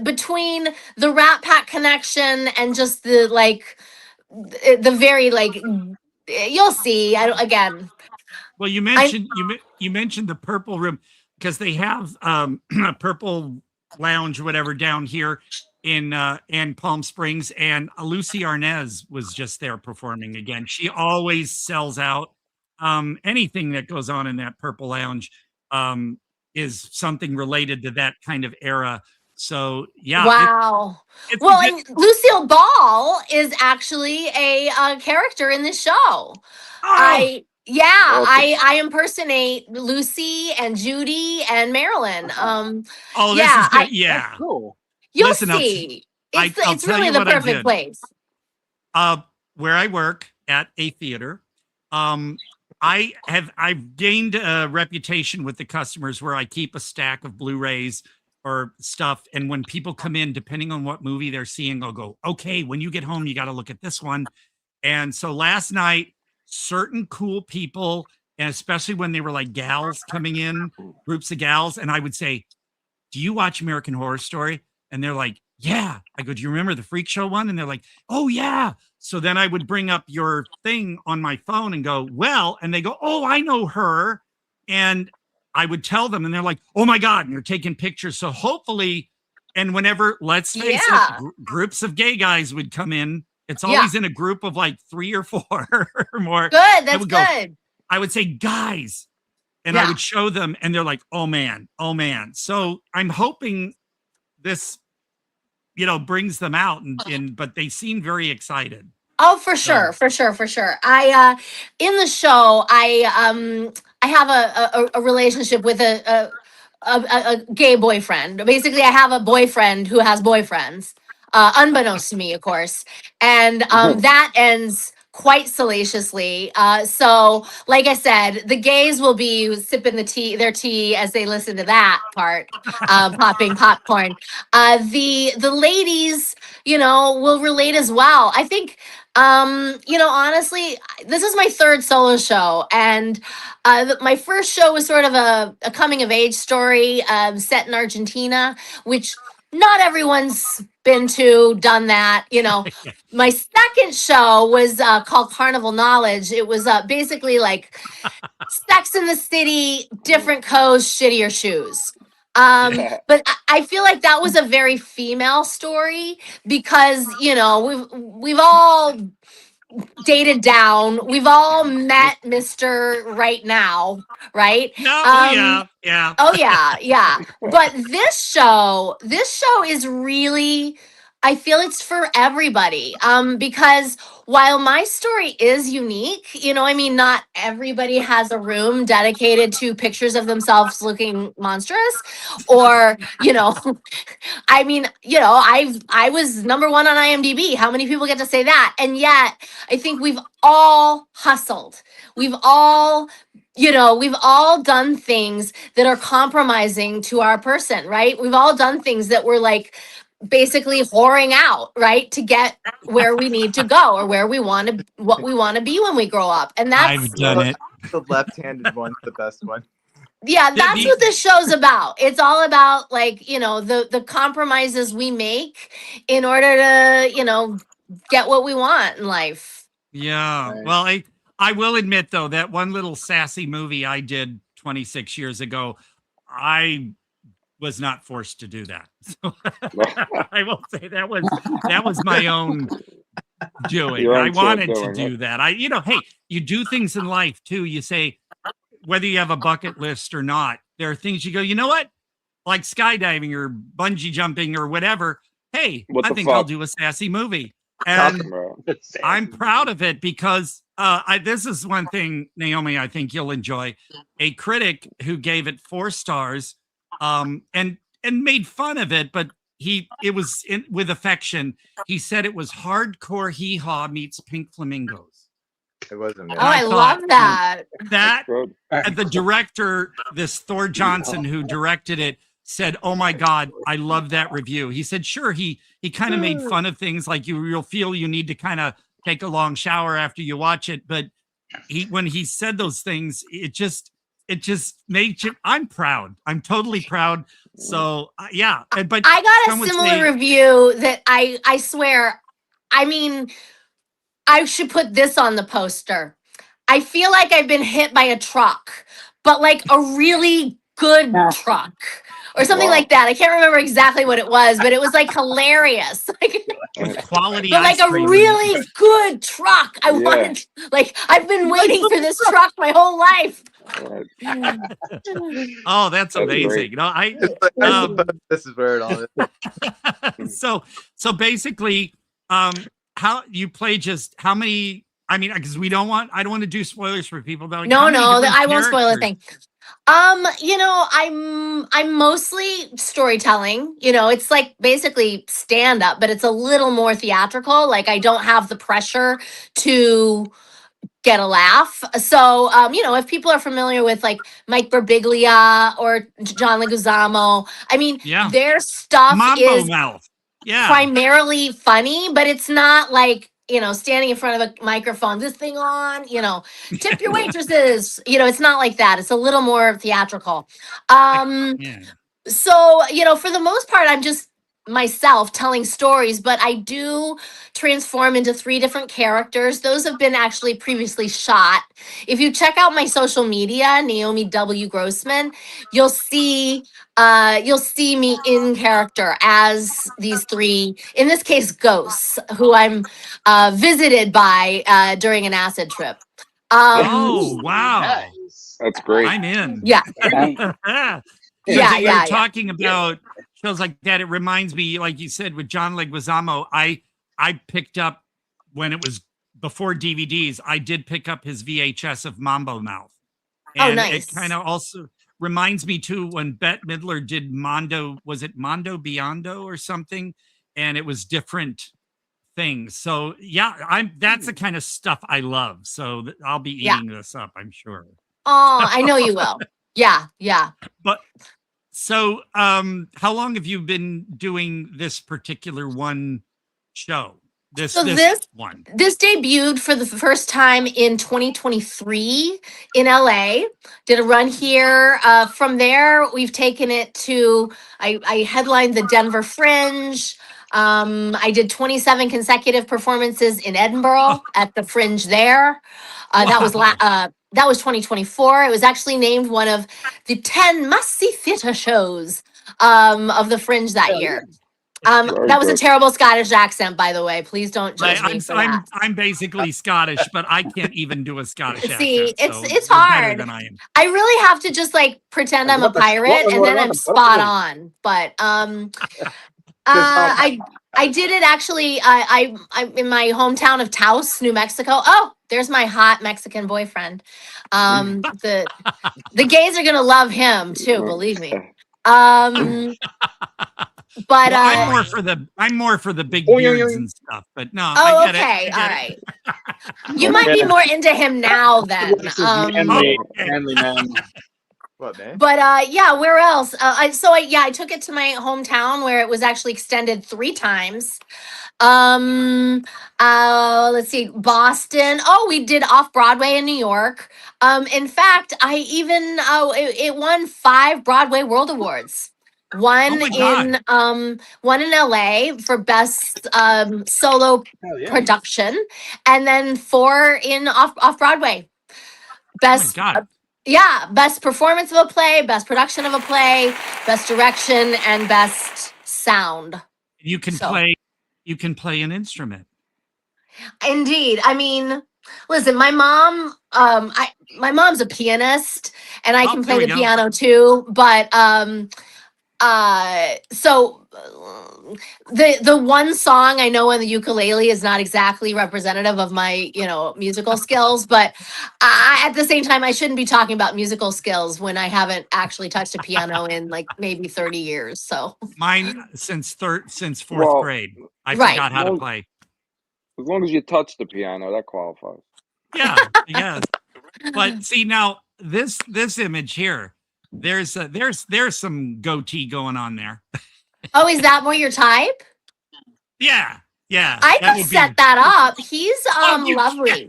between the Rat Pack connection and just the very you'll see. Well, you mentioned you mentioned the Purple Room because they have a Purple Lounge, whatever, down here in Palm Springs, and Lucy Arnaz was just there performing again. She always sells out. Anything that goes on in that Purple Lounge is something related to that kind of era. So yeah. Wow. And Lucille Ball is actually a character in this show. Oh. I impersonate Lucy and Judy and Marilyn. This is good. Yeah. That's cool. You'll see. It's really the perfect place. Where I work at a theater, I've gained a reputation with the customers where I keep a stack of Blu-rays or stuff, and when people come in, depending on what movie they're seeing, I'll go, okay, when you get home, you got to look at this one. And so last night, certain cool people, and especially when they were like gals coming in, groups of gals, and I would say, do you watch American Horror Story? And they're like, yeah. I go, do you remember the freak show one? And they're like, oh yeah. So then I would bring up your thing on my phone and go, well, and they go, oh, I know her. And I would tell them, and they're like, oh my God, and you're taking pictures. So hopefully, and whenever, let's face it, groups of gay guys would come in. It's always in a group of like 3 or 4 or more. Good, that's good. I would say, guys, and I would show them, and they're like, oh man, oh man. So I'm hoping this, you know, brings them out, but they seem very excited. Oh, for sure, for sure, for sure. I in the show, I have a relationship with a gay boyfriend. Basically, I have a boyfriend who has boyfriends, unbeknownst to me, of course, and that ends quite salaciously. So, like I said, the gays will be sipping their tea as they listen to that part, popping popcorn. The ladies, you know, will relate as well. I think, you know, honestly, this is my 3rd solo show, and my first show was sort of a coming of age story set in Argentina, which not everyone's been to, done that, you know. My second show was called Carnival Knowledge. It was basically like Sex in the City, different coast, shittier shoes. But I feel like that was a very female story because, you know, we've all dated down. We've all met Mr. Right Now, right? No, yeah. Oh yeah, yeah. But this show is really, I feel it's for everybody. Because while my story is unique, you know, I mean, not everybody has a room dedicated to pictures of themselves looking monstrous, or, you know, I mean, you know, I was #1 on IMDb. How many people get to say that? And yet, I think we've all hustled. We've all, you know, we've all done things that are compromising to our person, right? We've all done things that we're like basically whoring out, right, to get where we need to go or where we want to, what we want to be when we grow up. And that's I've done it. The left-handed one's the best one. Yeah, that's what this show's about. It's all about, like, you know, the compromises we make in order to, you know, get what we want in life. Yeah. Right. Well, I will admit though, that one little sassy movie I did 26 years ago, I was not forced to do that. So I will say that was my own doing. I wanted to do that. You know, hey, you do things in life too. You say, whether you have a bucket list or not, there are things you go, you know what? Like skydiving or bungee jumping or whatever. Hey, I think I'll do a sassy movie. And I'm proud of it because this is one thing, Naomi, I think you'll enjoy. A critic who gave it 4 stars and made fun of it, but it was with affection. He said it was hardcore hee-haw meets Pink Flamingos. It wasn't. Oh, I love that. And the director, this Thor Johnson, who directed it, said, "Oh my God, I love that review." He said, "Sure." He kind of made fun of things like you'll feel you need to kind of take a long shower after you watch it, but when he said those things, it just made you. I'm proud. I'm totally proud. So yeah, but I got a similar review that I swear. I mean, I should put this on the poster. I feel like I've been hit by a truck, but like a really good truck or something like that. I can't remember exactly what it was, but it was like hilarious. With quality, but like a really good truck. I wanted, like, I've been waiting for this truck my whole life. Oh, that's amazing. You know, this is where it all is. So basically, how you play just how many? I mean, because I don't want to do spoilers for people. But like, no, I won't spoil a thing. You know, I'm mostly storytelling. You know, it's like basically stand up, but it's a little more theatrical. Like I don't have the pressure to get a laugh. So, you know, if people are familiar with like Mike Birbiglia or John Leguizamo, I mean, their stuff is primarily funny, but it's not like, you know, standing in front of a microphone, this thing on, you know, tip your waitresses, you know, it's not like that. It's a little more theatrical. So, you know, for the most part, I'm just myself telling stories, but I do transform into 3 different characters. Those have been actually previously shot. If you check out my social media, Naomi W. Grossman, you'll see me in character as these 3, in this case, ghosts who I'm visited by during an acid trip. Oh, wow. That's great. I'm in. Yeah. Because Yeah, you're yeah. talking about shows like that. It reminds me, like you said, with John Leguizamo, I picked up when it was before DVDs. I did pick up his VHS of Mambo Mouth. And nice. It kind of also reminds me too when Bette Midler did Mondo, was it Mondo Biondo or something? And it was different things. So yeah, that's the kind of stuff I love. So I'll be eating this up, I'm sure. Oh, I know you will. Yeah, yeah. But so how long have you been doing this particular one show? This one. This debuted for the first time in 2023 in LA. Did a run here. From there, we've taken it to, I headlined the Denver Fringe. I did 27 consecutive performances in Edinburgh at the Fringe there. That was 2024. It was actually named one of the 10 must-see theater shows of the Fringe that year. That was a terrible Scottish accent, by the way. Please don't judge me for that. I'm basically Scottish, but I can't even do a Scottish accent. See, so it's you're hard. better than I am. I really have to just like pretend I'm a pirate, and then I'm spot on. But I did it actually. I'm in my hometown of Taos, New Mexico. Oh, there's my hot Mexican boyfriend. The gays are gonna love him too. Believe me. But I'm more for the big beards and stuff. But no, oh, I get okay, it. all right. You might be more into him now then. Manly man. But yeah, where else? I took it to my hometown where it was actually extended 3 times. Let's see, Boston. Oh, we did off Broadway in New York. In fact, I even it won 5 Broadway World Awards. One in LA for best solo production, and then 4 in off Broadway. Best best performance of a play, best production of a play, best direction, and best sound. You can play an instrument. Indeed. I mean, listen, my mom, my mom's a pianist, and I can play the piano too, but so the one song I know on the ukulele is not exactly representative of my, musical skills, but at the same time, I shouldn't be talking about musical skills when I haven't actually touched a piano in like maybe 30 years. So mine since 4th grade, I forgot how to play. As long as you touch the piano, that qualifies. Yeah, yeah. But see now this image here. There's some goatee going on there. Oh, is that more your type? Yeah. I can set that up. He's lovely.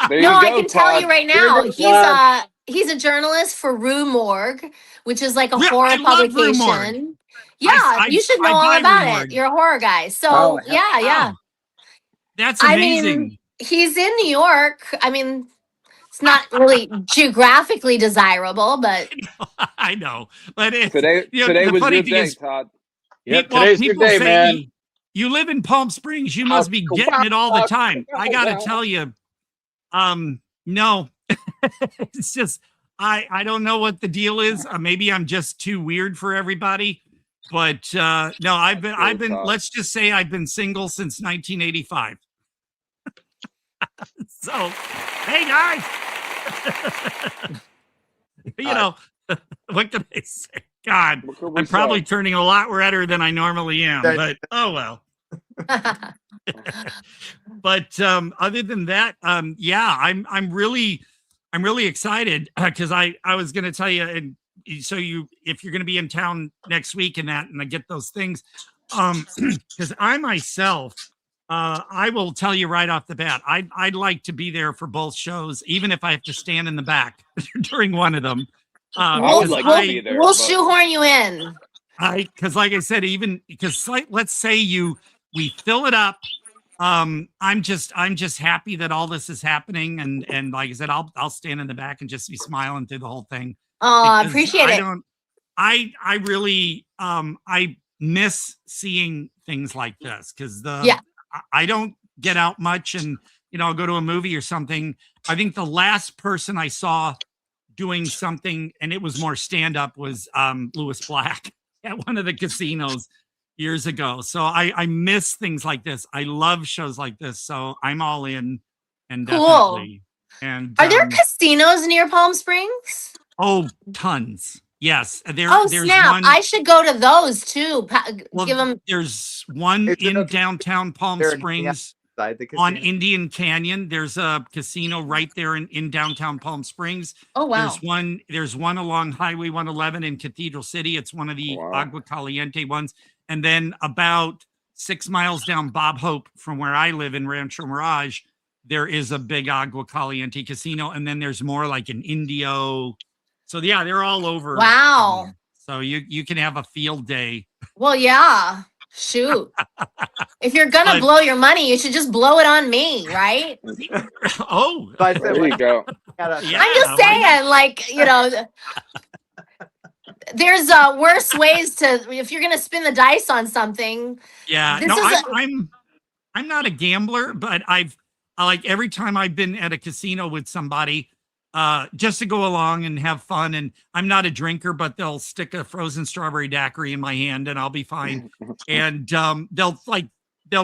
I can tell you right now, he's a journalist for Rue Morgue, which is like a horror publication. Yeah, you should know all about it. You're a horror guy. So yeah. That's amazing. I mean, he's in New York. I mean, it's not really geographically desirable, but I know. But today was your day, Todd. Yeah, today's your day, man. You live in Palm Springs. You must be getting it all the time. I gotta tell you, no, it's just I don't know what the deal is. Maybe I'm just too weird for everybody. But no, I've been. Let's just say I've been single since 1985. So, hey guys. What can I say? God, I'm probably turning a lot redder than I normally am, but oh well. But other than that, yeah, I'm really excited because I was going to tell you, and so if you're going to be in town next week and I get those things, because I myself. I will tell you right off the bat, I'd like to be there for both shows, even if I have to stand in the back during one of them. I would like to be there. We'll shoehorn you in. Because like I said, even because let's say we fill it up. I'm just happy that all this is happening, and like I said, I'll stand in the back and just be smiling through the whole thing. Oh, I appreciate it. I really I miss seeing things like this because I don't get out much, and I'll go to a movie or something. I think the last person I saw doing something, and it was more stand-up, was Lewis Black at one of the casinos years ago. So I miss things like this. I love shows like this. So I'm all in, and definitely. And are there casinos near Palm Springs? Oh, tons. Yes. There's snap. One, I should go to those too. Give them. There's one in downtown Palm Springs on Indian Canyon. There's a casino right there in downtown Palm Springs. Oh, wow. There's one along Highway 111 in Cathedral City. It's one of the Agua Caliente ones. And then about 6 miles down Bob Hope from where I live in Rancho Mirage, there is a big Agua Caliente casino. And then there's more like an Indio. So yeah, they're all over. Wow. So you can have a field day. Well, yeah. Shoot. If you're gonna blow your money, you should just blow it on me, right? Oh, there you go. I'm just saying, like, there's worse ways to, if you're gonna spin the dice on something. Yeah, I'm not a gambler, but I've like every time I've been at a casino with somebody, just to go along and have fun. And I'm not a drinker, but they'll stick a frozen strawberry daiquiri in my hand and I'll be fine. And they'll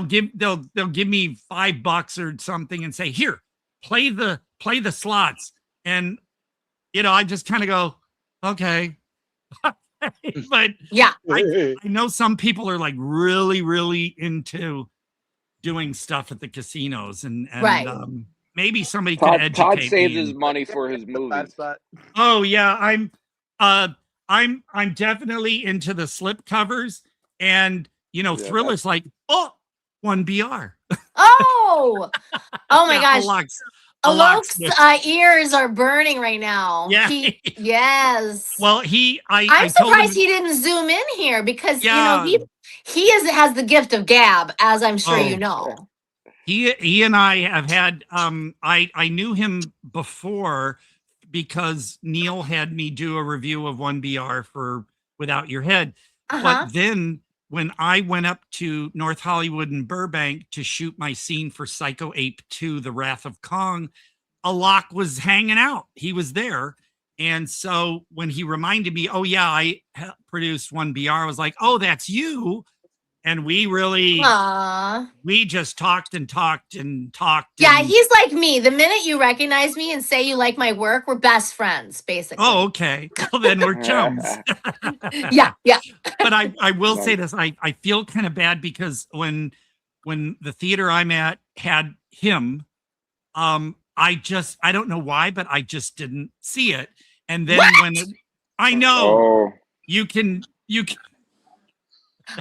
give me $5 or something and say, here, play the slots. And I just kind of go, okay. But yeah, I know some people are like really, really into doing stuff at the casinos and right. Maybe somebody can educate Todd saves me. his money for his movies. Oh yeah, I'm definitely into the slip covers, and Thriller's like, oh, 1BR. Oh my gosh. Alok's ears are burning right now. Yeah. Yes. Well, I'm surprised he didn't zoom in here because he has the gift of gab, as I'm sure you know. He and I have had I knew him before because Neil had me do a review of 1BR for Without Your Head. But then when I went up to North Hollywood and Burbank to shoot my scene for Psycho Ape 2, The Wrath of Kong, Alok was hanging out. He was there. And so when he reminded me, oh yeah, I produced 1BR, I was like, oh, that's you. And we really, we just talked and talked and talked. Yeah, he's like me. The minute you recognize me and say you like my work, we're best friends, basically. Oh, okay. Well, then we're chums. Yeah. But I will say this. I feel kind of bad because when the theater I'm at had him, I don't know why, but I just didn't see it. And then I know you can.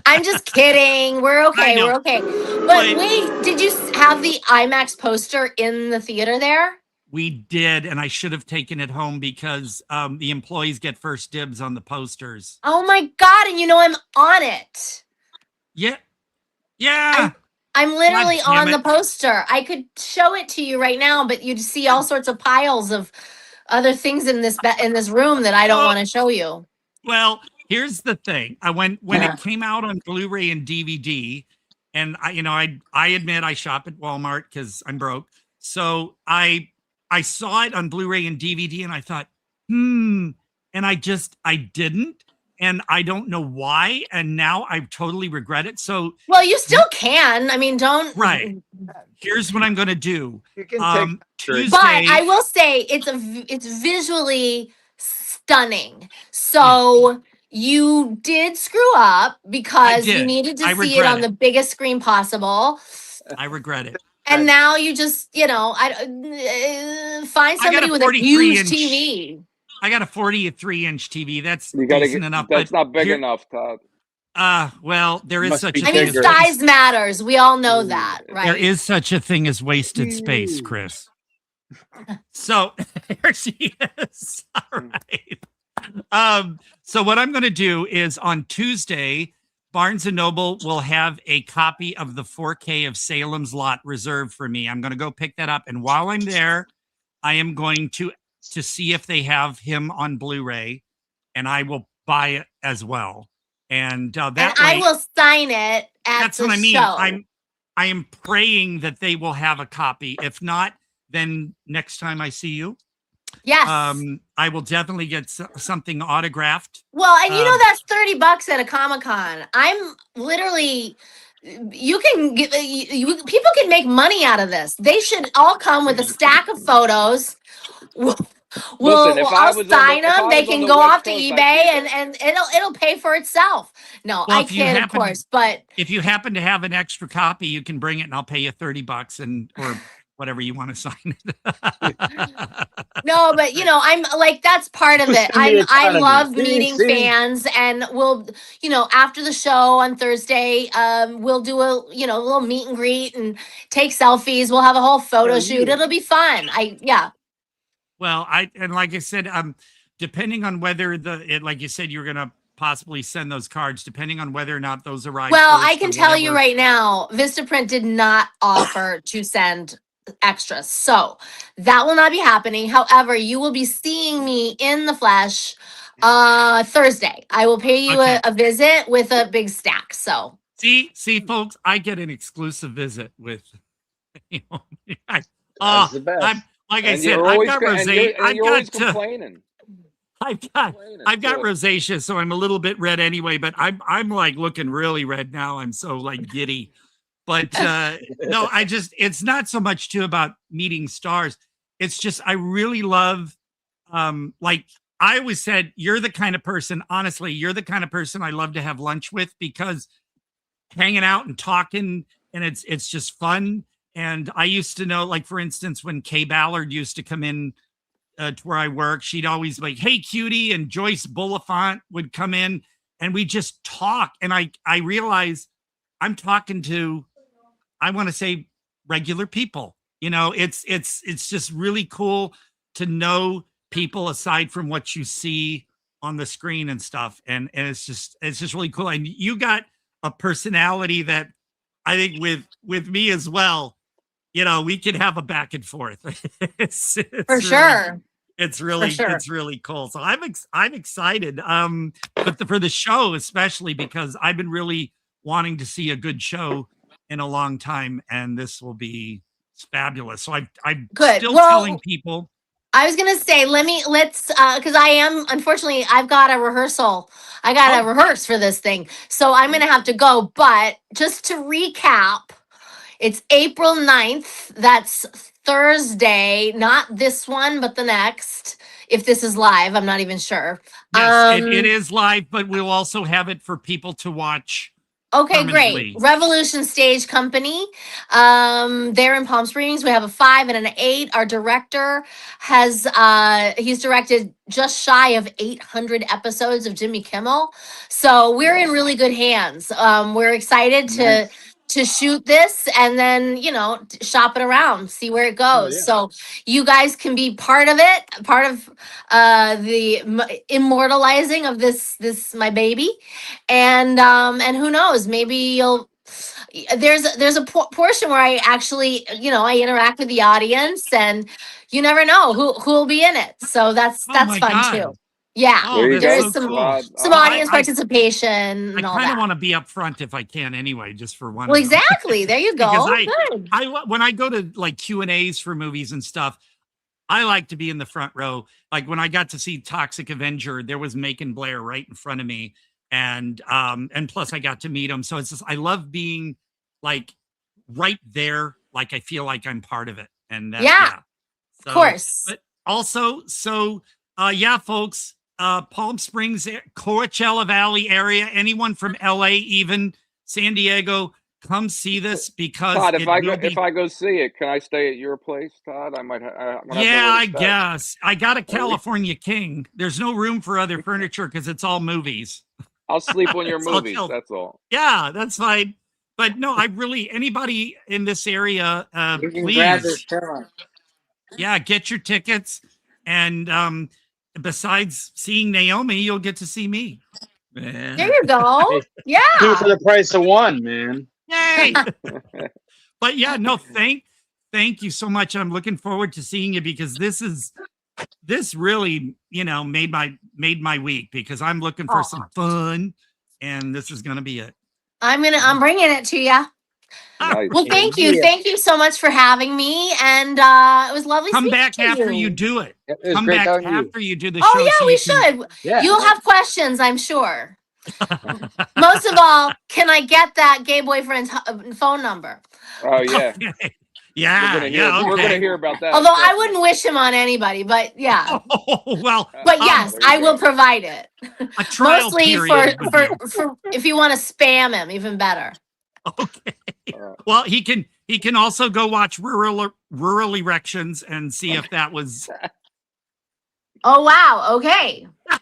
I'm just kidding. We're okay. We're okay. But wait, did you have the IMAX poster in the theater there? We did, and I should have taken it home because the employees get first dibs on the posters. Oh my God, and I'm on it. Yeah. Yeah. I'm literally on the poster. I could show it to you right now, but you'd see all sorts of piles of other things in this room that I don't want to show you. Well, here's the thing. When it came out on Blu-ray and DVD, and I admit I shop at Walmart because I'm broke. So I saw it on Blu-ray and DVD, and I thought, and I didn't, and I don't know why, and now I totally regret it. So well, you still can. I mean, don't. Right. Here's what I'm going to do. You can take Tuesday. But I will say it's visually stunning. So. You did screw up because you needed to see it on the biggest screen possible. I regret it. And now you just, find somebody with a huge TV. I got a 43-inch TV. That's decent enough. That's not big enough, Todd. Well, there is such a thing. I mean, size matters. We all know that, right? There is such a thing as wasted space, Chris. So here she is. All right. So what I'm going to do is on Tuesday, Barnes & Noble will have a copy of the 4K of Salem's Lot reserved for me. I'm going to go pick that up. And while I'm there, I am going to see if they have him on Blu-ray, and I will buy it as well. And that way, I will sign it at that's the what I mean. show. I am praying that they will have a copy. If not, then next time I see you, yes, I will definitely get something autographed. Well, and you know that's $30 at a Comic-Con. I'm literally, you can get, people can make money out of this. They should all come with a stack of photos. Listen, if I I'll was sign them. They can go off to Coast, eBay and it'll pay for itself. No, Well, I kid, of course, but if you happen to have an extra copy, you can bring it, and I'll pay you $30 and or whatever you want to sign it. no, but you know, I'm like, that's part of it. I love meeting fans, and we'll, you know, after the show on Thursday, we'll do a, you know, a little meet and greet and take selfies. We'll have a whole photo shoot. It'll be fun. Well, and like I said, depending on whether like you said, you're gonna possibly send those cards, depending on whether or not those arrive. Well, I can tell you right now, Vistaprint did not offer to send extras, so that will not be happening. However, you will be seeing me in the flesh Thursday. I will pay you a visit with a big stack. So see, folks, I get an exclusive visit with. You know, that's the best. Like I said, I've got rosacea. I've got rosacea, so I'm a little bit red anyway. But I'm like looking really red now. I'm so like giddy. But no, it's not so much too about meeting stars. It's just I really love, like I always said, you're the kind of person. Honestly, you're the kind of person I love to have lunch with, because hanging out and talking, and it's just fun. And I used to know, like, for instance, when Kay Ballard used to come in to where I work, she'd always be like, "Hey, cutie," and Joyce Bulifant would come in, and we just talk. And I realize I'm talking to, I want to say, regular people. You know, it's just really cool to know people aside from what you see on the screen and stuff. And it's just really cool. And you got a personality that I think with me as well. You know, we can have a back and forth. it's for really, sure. It's really cool. So I'm excited. But for the show, especially because I've been really wanting to see a good show in a long time, and this will be fabulous. So I'm still telling people. I was gonna say, let's because I am, unfortunately, I've got a rehearsal. I gotta rehearse for this thing, so I'm gonna have to go. But just to recap, it's April 9th. That's Thursday, not this one, but the next. If this is live, I'm not even sure. Yes, it is live, but we'll also have it for people to watch. Okay, great. Revolution Stage Company. They're in Palm Springs. We have a 5 and an 8. Our director has he's directed just shy of 800 episodes of Jimmy Kimmel. So we're in really good hands. We're excited to shoot this and then, you know, shop it around, see where it goes. So you guys can be part of it, part of the immortalizing of this my baby. And who knows, maybe you'll there's a portion where I actually, you know, I interact with the audience, and you never know who will be in it. So that's fun too. Yeah, there's some audience participation. I kind of want to be up front if I can, anyway, just for one. Well, exactly. There you go. Because when I go to like Q&As for movies and stuff, I like to be in the front row. Like when I got to see Toxic Avenger, there was Macon Blair right in front of me, and plus I got to meet him. So it's just I love being like right there. Like I feel like I'm part of it. And so, of course. But also, folks. Palm Springs, Coachella Valley area, anyone from LA, even San Diego, come see this, because Todd, if I go see it, can I stay at your place, Todd? I might. I guess I got a California King. There's no room for other furniture because it's all movies. I'll sleep on your movies. That's all. Yeah, that's fine. But no, I really anybody in this area, you can please. grab this pillow. Yeah, get your tickets and. besides seeing Naomi, you'll get to see me. There you go. Yeah. 2 for the price of 1, man. Yay! But yeah, no, thank you so much. I'm looking forward to seeing you because this really, made my week because I'm looking for some fun, and this is gonna be it. I'm bringing it to you. Nice. Well, thank you so much for having me, and it was lovely. Come back to after you you do it. It was Come great back talking to you. after you do the Oh show. yeah, so we you can- should. Yeah. You'll have questions, I'm sure. Most of all, can I get that gay boyfriend's phone number? Oh yeah. Yeah, We're gonna hear about that. Although I wouldn't wish him on anybody, but yeah. Oh, well, But yes, there you I will go. provide it. a trial Mostly period would be- for if you want to spam him, even better. Okay. Well, he can also go watch rural erections and see if that was. Oh wow, okay. Now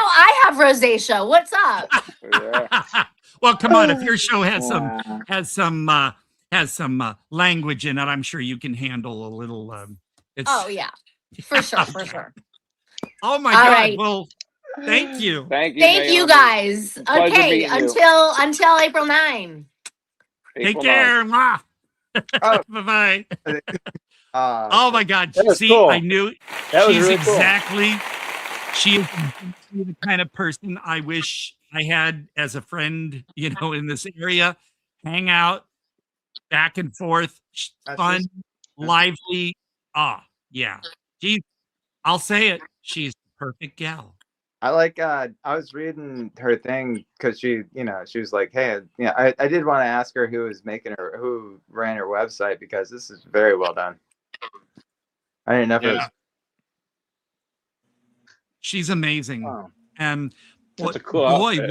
I have rosacea. What's up? Yeah. Well, come on. If your show has some language in it, I'm sure you can handle a little. Oh yeah, for sure, for sure. Oh my All God! right. Well, thank you. Thank you. Thank you Naomi. guys. Pleasure Okay, meeting you. until April 9. Take April care. 9th. Bye bye. Oh my God! That was See, cool. I knew That was she's really cool. exactly. She is the kind of person I wish I had as a friend. In this area, hang out, back and forth, fun, lively. Yeah. I'll say it. She's the perfect gal. I was reading her thing because she was like, hey, I did want to ask her who ran her website because this is very well done. I didn't know if it was. She's amazing. Wow. And That's a cool outfit.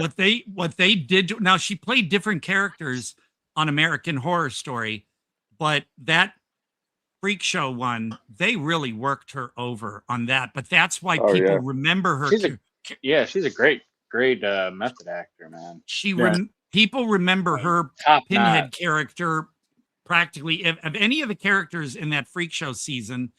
what they did now, she played different characters on American Horror Story, but that freak show one, they really worked her over on that. But that's why people remember her. She's a great method actor, man. People remember her Top Pinhead notch. character practically of any of the characters in that freak show season.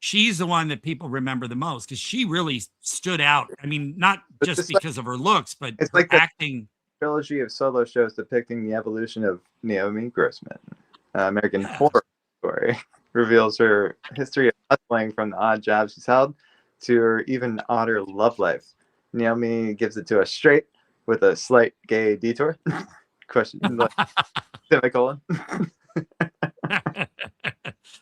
She's the one that people remember the most because she really stood out. I mean, not just because of her looks, but it's her like the acting. Trilogy of solo shows depicting the evolution of Naomi Grossman. American Horror Story reveals her history of hustling from the odd jobs she's held to her even odder love life. Naomi gives it to us straight with a slight gay detour. Question semicolon.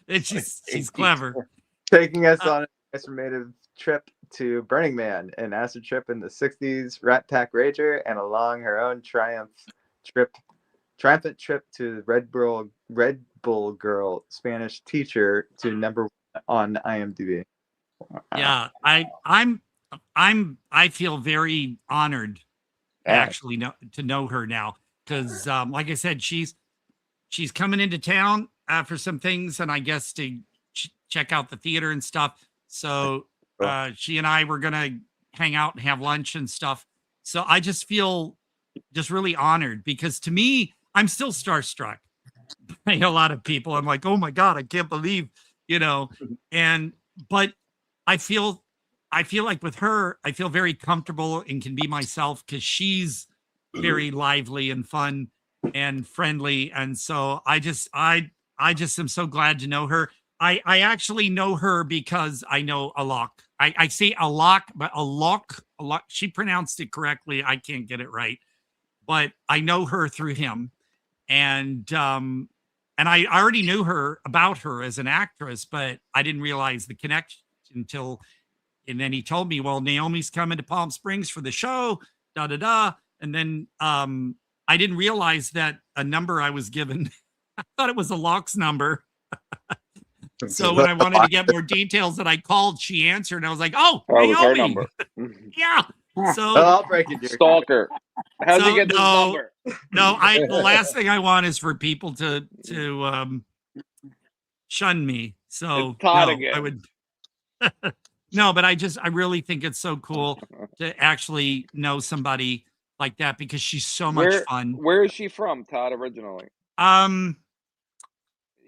She's clever. Taking us on a transformative trip to Burning Man, an acid trip in the 60s, Rat Pack Rager, and along her own triumphant trip to Red Bull Girl Spanish teacher to #1 on IMDb. Yeah, I feel very honored actually to know her now because like I said, she's coming into town for some things and I guess to check out the theater and stuff. So she and I were gonna hang out and have lunch and stuff. So I just feel really honored because to me, I'm still starstruck by a lot of people. I'm like, oh my God, I can't believe, but I feel like with her, I feel very comfortable and can be myself because she's very lively and fun and friendly. And so I just am so glad to know her. I actually know her because I know Alok. I say Alok, but Alok, she pronounced it correctly. I can't get it right, but I know her through him. And I already knew about her as an actress, but I didn't realize the connection and then he told me, well, Naomi's coming to Palm Springs for the show, And then I didn't realize that a number I was given, I thought it was Alok's number. So when I wanted to get more details that I called, she answered and I was like, oh, it was her Naomi. number. Yeah. So I'll break it, stalker. How'd you get this number? No, the last thing I want is for people to shun me. So Todd no, again. I would no, but I really think it's so cool to actually know somebody like that because she's so much fun. Where is she from, Todd, originally? I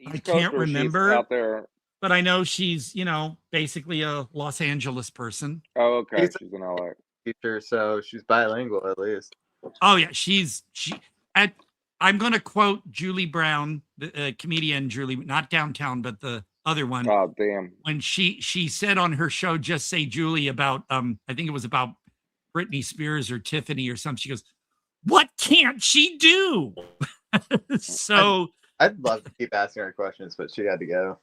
East Coast, can't or is she remember. out there. but I know she's, you know, basically a Los Angeles person. Oh, okay. She's an LA teacher, so she's bilingual at least. Oh yeah, I'm going to quote Julie Brown, the comedian Julie, not Downtown, but the other one. Oh damn! When she said on her show, "Just Say Julie," about I think it was about Britney Spears or Tiffany or something. She goes, "What can't she do?" So I'd love to keep asking her questions, but she had to go.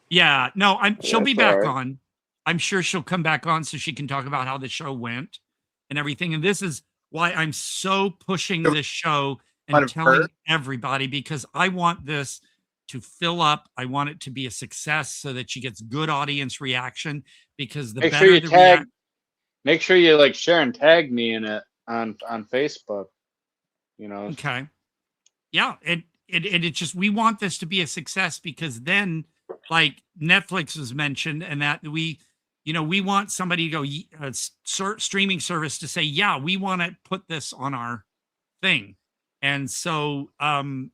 Yeah, no, she'll be back right. on. I'm sure she'll come back on so she can talk about how the show went and everything. And this is why I'm so pushing this show and telling everybody, because I want this to fill up. I want it to be a success so that she gets good audience reaction, because the better the reaction. Make sure you like share and tag me in it on Facebook. You know. Okay. Yeah, it just, we want this to be a success, because then, like Netflix was mentioned, and that we want somebody to go streaming service to say, yeah, we want to put this on our thing. And so I'm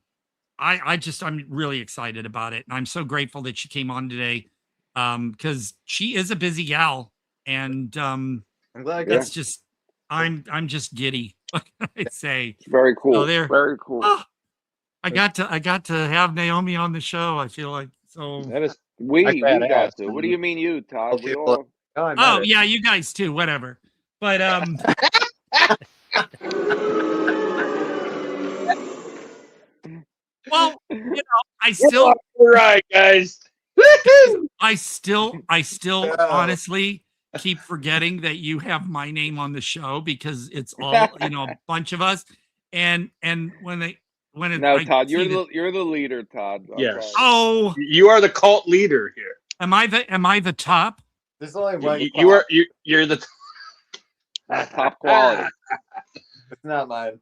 really excited about it, and I'm so grateful that she came on today, because she is a busy gal, and I'm glad it's just I'm just giddy. What can I say? Very cool. Oh, there. Very cool. Oh, I got to have Naomi on the show. I feel like so. That is we got to. What do you mean, you Todd? Okay, We all. Oh yeah, you guys too. Whatever. But well, I still. All right, guys. I still honestly keep forgetting that you have my name on the show, because it's all a bunch of us, and when it No, Todd, you're the leader, Todd. Yes. Okay. Oh, you are the cult leader here. Am I the top? There's only one. You're the top quality. It's not mine.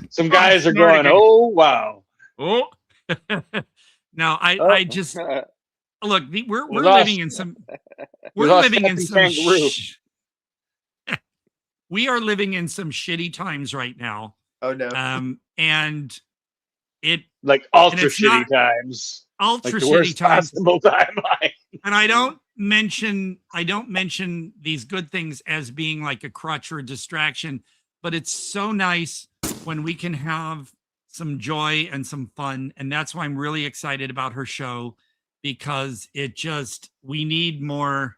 Some guys are going, oh wow. Oh. No, I just look. We're living in some. We're living in some. We are living in some shitty times right now. Oh no. And it like ultra shitty times. Ultra like the shitty worst times. Possible timeline. And I don't mention these good things as being like a crutch or a distraction, but it's so nice when we can have some joy and some fun. And that's why I'm really excited about her show, because we need more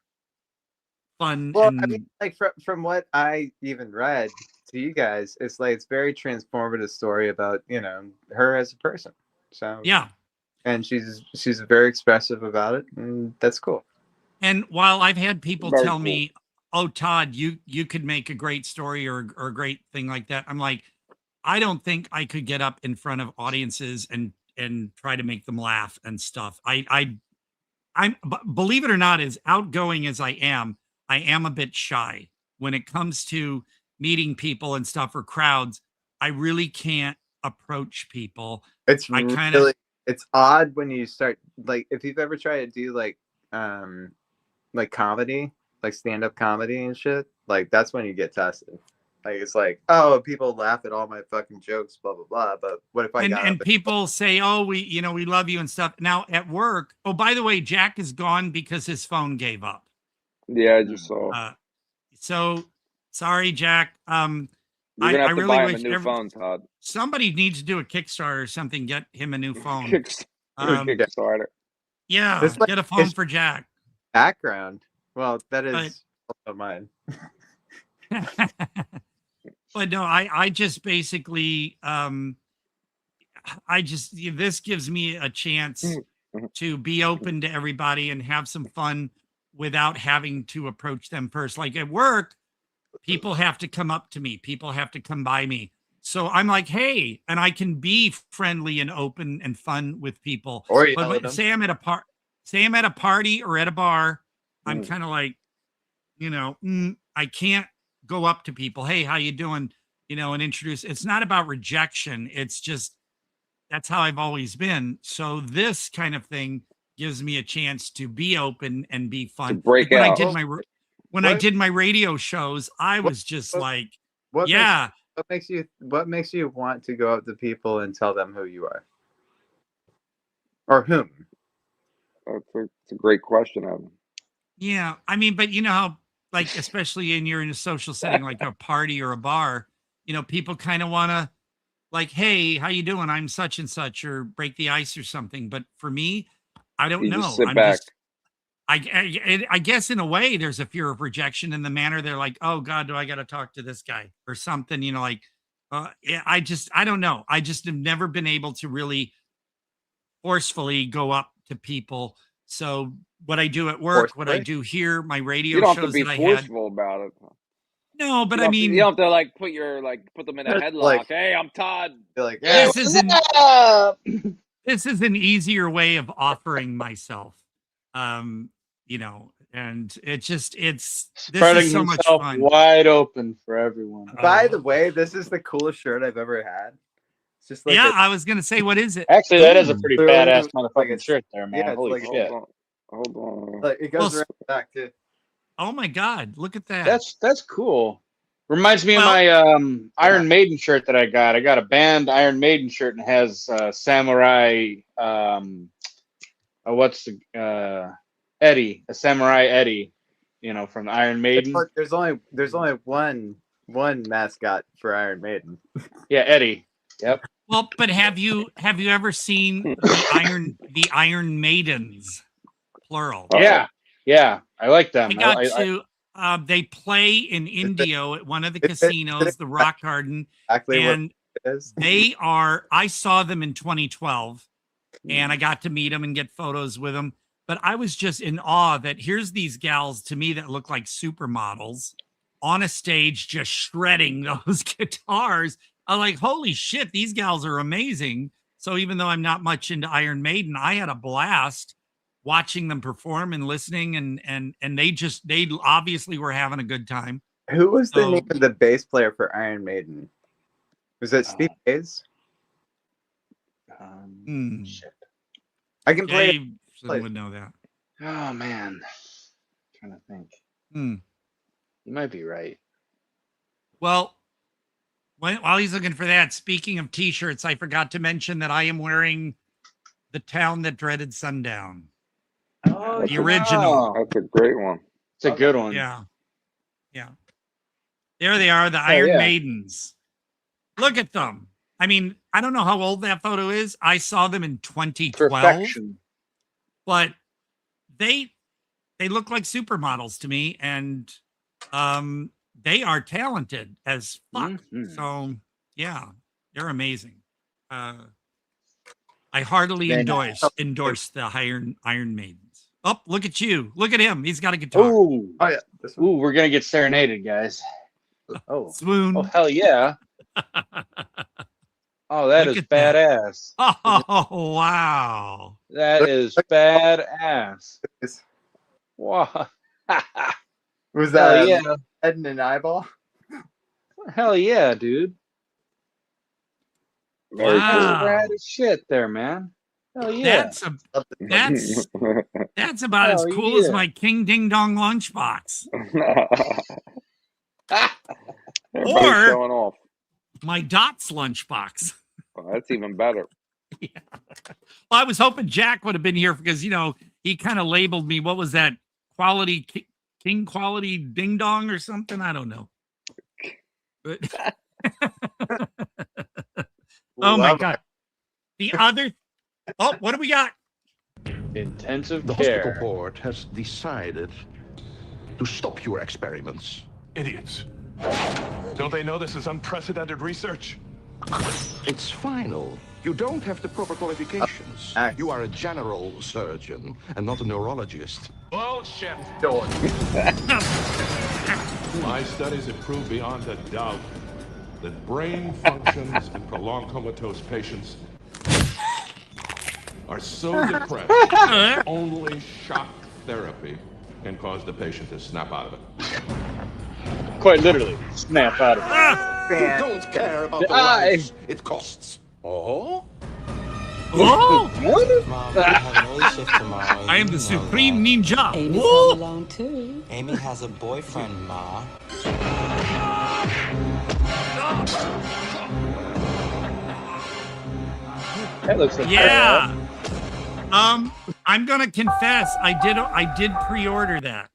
fun. Well, I mean, like from what I even read to you guys, it's like it's very transformative story about her as a person. So yeah, and she's very expressive about it, and that's cool. And while I've had people tell me, "Oh, Todd, you could make a great story or a great thing like that," I'm like, I don't think I could get up in front of audiences and try to make them laugh and stuff. I'm believe it or not, as outgoing as I am a bit shy when it comes to meeting people and stuff, or crowds. I really can't approach people. It's it's odd when you start, like, if you've ever tried to do like comedy, like stand-up comedy and shit, like that's when you get tested. Like, it's like, oh, people laugh at all my fucking jokes, blah blah blah. But what if I got and people say, oh, we love you and stuff. Now at work, oh, by the way, Jack is gone because his phone gave up. Yeah, I just saw. So sorry, Jack. You're gonna have to really buy him wish a new phone, Todd. Somebody needs to do a Kickstarter or something. Get him a new phone. Kickstarter. Yeah, like, get a phone for Jack. Background. Well, that is also mine. But no, I just basically, this gives me a chance to be open to everybody and have some fun without having to approach them first. Like at work, people have to come up to me. People have to come by me. So I'm like, hey, and I can be friendly and open and fun with people. But say I'm at a party or at a bar, I'm kind of like, I can't go up to people. Hey, how you doing? And introduce. It's not about rejection. It's just, that's how I've always been. So this kind of thing gives me a chance to be open and be fun. To break when out. I did my radio shows, I was just like, What makes you want to go up to people and tell them who you are? Or whom? It's a great question, Evan. Yeah, I mean, but you know how, like, especially you're in a social setting like a party or a bar, you know, people kind of want to, like, hey, how you doing? I'm such and such, or break the ice or something. But for me, I don't You know. just sit I'm back. just, I guess in a way, there's a fear of rejection in the manner they're like, oh God, do I got to talk to this guy or something? You know, like, yeah, I don't know. I just have never been able to really forcefully go up to people. So what I do at work, what I do here, my radio You don't have to shows be that I had. forceful about it. No, but You I don't mean, you don't have to like put them in a headlock. Like- Hey, I'm Todd. You're like, Yeah, this is an easier way of offering myself. You know, and this Spreading is so much himself fun. wide open for everyone. By the way, this is the coolest shirt I've ever had. It's just like Yeah, I was gonna say, what is it? Actually, that is a pretty Literally, badass like motherfucking shirt there, man. Yeah, it's Holy like shit. Hold on. Like, it goes around the back too. Oh my God, look at that. That's cool. Reminds me of my Iron Maiden shirt that I got. I got a band Iron Maiden shirt and it has samurai what's the Eddie, a samurai Eddie, you know, from Iron Maiden. There's only one mascot for Iron Maiden. Yeah, Eddie. Yep. Well, but have you ever seen the Iron Maidens, plural? Yeah, I like them. I got to. They play in Indio at one of the casinos, the Rock Garden, and they are. I saw them in 2012, and I got to meet them and get photos with them. But I was just in awe that here's these gals to me that look like supermodels on a stage just shredding those guitars. I'm like, holy shit, these gals are amazing. So even though I'm not much into Iron Maiden, I had a blast watching them perform and listening, and they obviously were having a good time. Who was the name of the bass player for Iron Maiden? Was it Steve Hayes? Shit. I can play. Would know that. Oh man, I'm trying to think. You might be right. Well, while he's looking for that, speaking of T-shirts, I forgot to mention that I am wearing "The Town That Dreaded Sundown." Oh, the original. That's a great one. It's a good one. Yeah. There they are, the Iron Maidens. Look at them. I mean, I don't know how old that photo is. I saw them in 2012. Perfection. But they look like supermodels to me, and they are talented as fuck. So yeah, they're amazing. I heartily endorse the Iron Maidens. Oh, look at you! Look at him. He's got a guitar. Oh yeah. Ooh, we're gonna get serenaded, guys. Oh, swoon! Oh hell yeah! Oh, that is badass. Oh wow! That is badass. Wow. Was that yeah? Head and an eyeball? Hell yeah, dude. Wow. Rad as shit there, man. Hell yeah. That's about as cool as my King Ding Dong lunchbox. Everybody's showing off. My Dots lunchbox. Well, that's even better. Yeah. Well, I was hoping Jack would have been here because, you know, he kind of labeled me. What was that? King quality ding dong or something? I don't know. But oh my God. The other. Oh, what do we got? Intensive The care. hospital board has decided to stop your experiments. Idiots. Don't they know this is unprecedented research? It's final. You don't have the proper qualifications. You are a general surgeon and not a neurologist. Bullshit. My studies have proved beyond a doubt that brain functions in prolonged comatose patients are so depressed that only shock therapy can cause the patient to snap out of it. Quite literally, snap out of it. You don't care about The the eyes. lives it costs. Oh? Oh! I I am the supreme ninja. Amy's Whoa! home alone too. Amy has a boyfriend, Ma. That looks like Yeah. I'm gonna confess, I did pre-order that.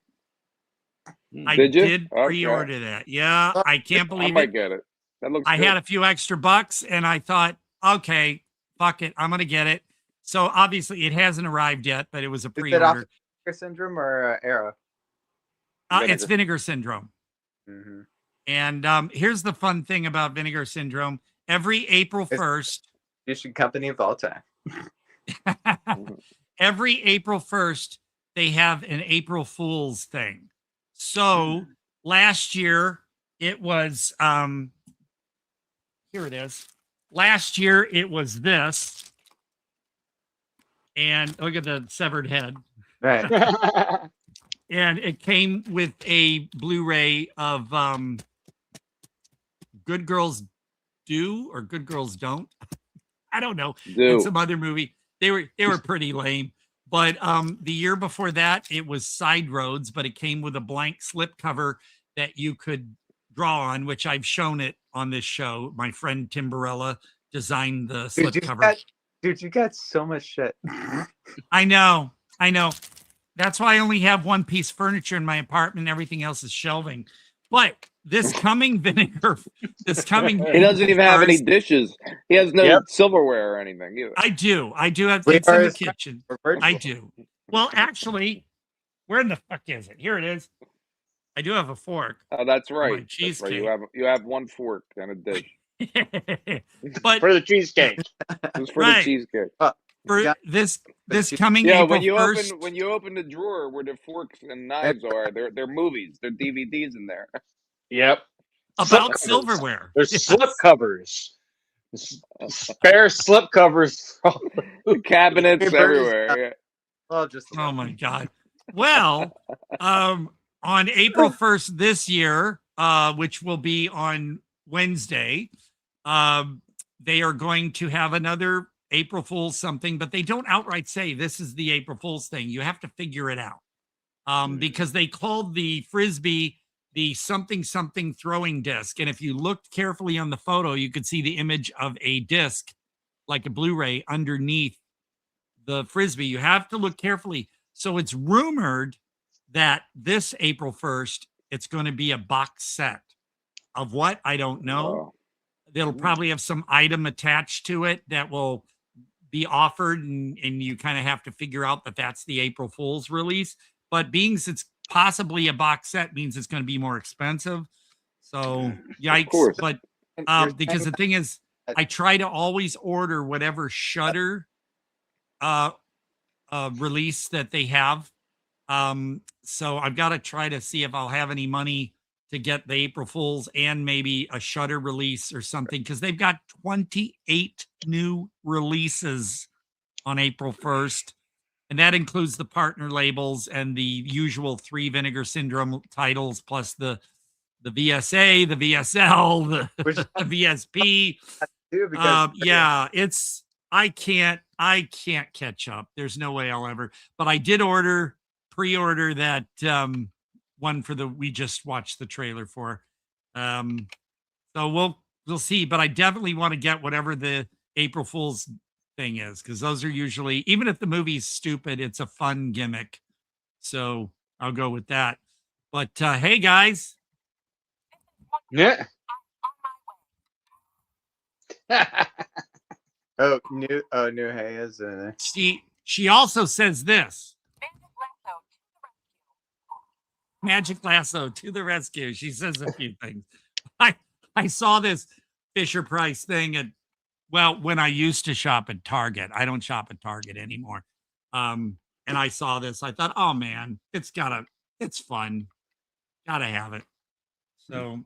I Did you? did pre-order that. Yeah, I can't believe I might it. get it. That looks I good. had a few extra bucks and I thought, okay, fuck it, I'm gonna get it. So obviously it hasn't arrived yet, but it was a pre-order. Is it off Vinegar Syndrome or Arrow? It's Vinegar Syndrome. Mm-hmm. And here's the fun thing about Vinegar Syndrome. Every April 1st, Distribution company of all time. every April 1st, they have an April Fool's thing. So last year it was here it is. Last year it was this. And look at the severed head. Right. And it came with a Blu-ray of Good Girls Do or Good Girls Don't. I don't know. And some other movie. They were pretty lame. But the year before that, it was Side Roads, but it came with a blank slipcover that you could draw on, which I've shown it on this show. My friend Timberella designed the slipcover. Dude, you got so much shit. I know. That's why I only have one piece of furniture in my apartment. Everything else is shelving. But this coming vinegar, he doesn't even have any dishes. He has no silverware or anything. Either. I do have it's in the kitchen. I do. Well, actually, where in the fuck is it? Here it is. I do have a fork. Oh, that's right. Cheesecake. Right. You have one fork and a dish. But for the cheesecake. Just for the cheesecake. For this coming April when you 1st, when you open the drawer where the forks and knives are, they're movies. They're DVDs in there. Yep. About silverware. There's slip covers. Spare slip covers. Cabinets everywhere. Oh my God. Well, on April 1st this year, which will be on Wednesday, they are going to have another April Fool's something, but they don't outright say this is the April Fool's thing. You have to figure it out because they called the Frisbee the something throwing disc. And if you looked carefully on the photo, you could see the image of a disc like a Blu-ray underneath the Frisbee. You have to look carefully. So it's rumored that this April 1st, it's going to be a box set of what? I don't know. They'll probably have some item attached to it that will be offered, and you kind of have to figure out that that's the April Fool's release. But being it's possibly a box set means it's going to be more expensive. So yikes. But because the thing is, I try to always order whatever Shudder release that they have. So I've got to try to see if I'll have any money to get the April Fools and maybe a Shudder release or something, because they've got 28 new releases on April 1st. And that includes the partner labels and the usual 3 Vinegar Syndrome titles, plus the VSA, the VSL, the VSP. Yeah, it's I can't catch up. There's no way I'll ever. But I did pre-order that one for we just watched the trailer for. So we'll see. But I definitely want to get whatever the April Fool's thing is, because those are usually, even if the movie's stupid, it's a fun gimmick. So I'll go with that. But hey guys. Yeah. New Hay is in it. She also says this. Magic Lasso to the rescue. She says a few things. I saw this Fisher Price thing at, well, when I used to shop at Target. I don't shop at Target anymore. And I saw this. I thought, oh man, it's fun. Gotta have it. So,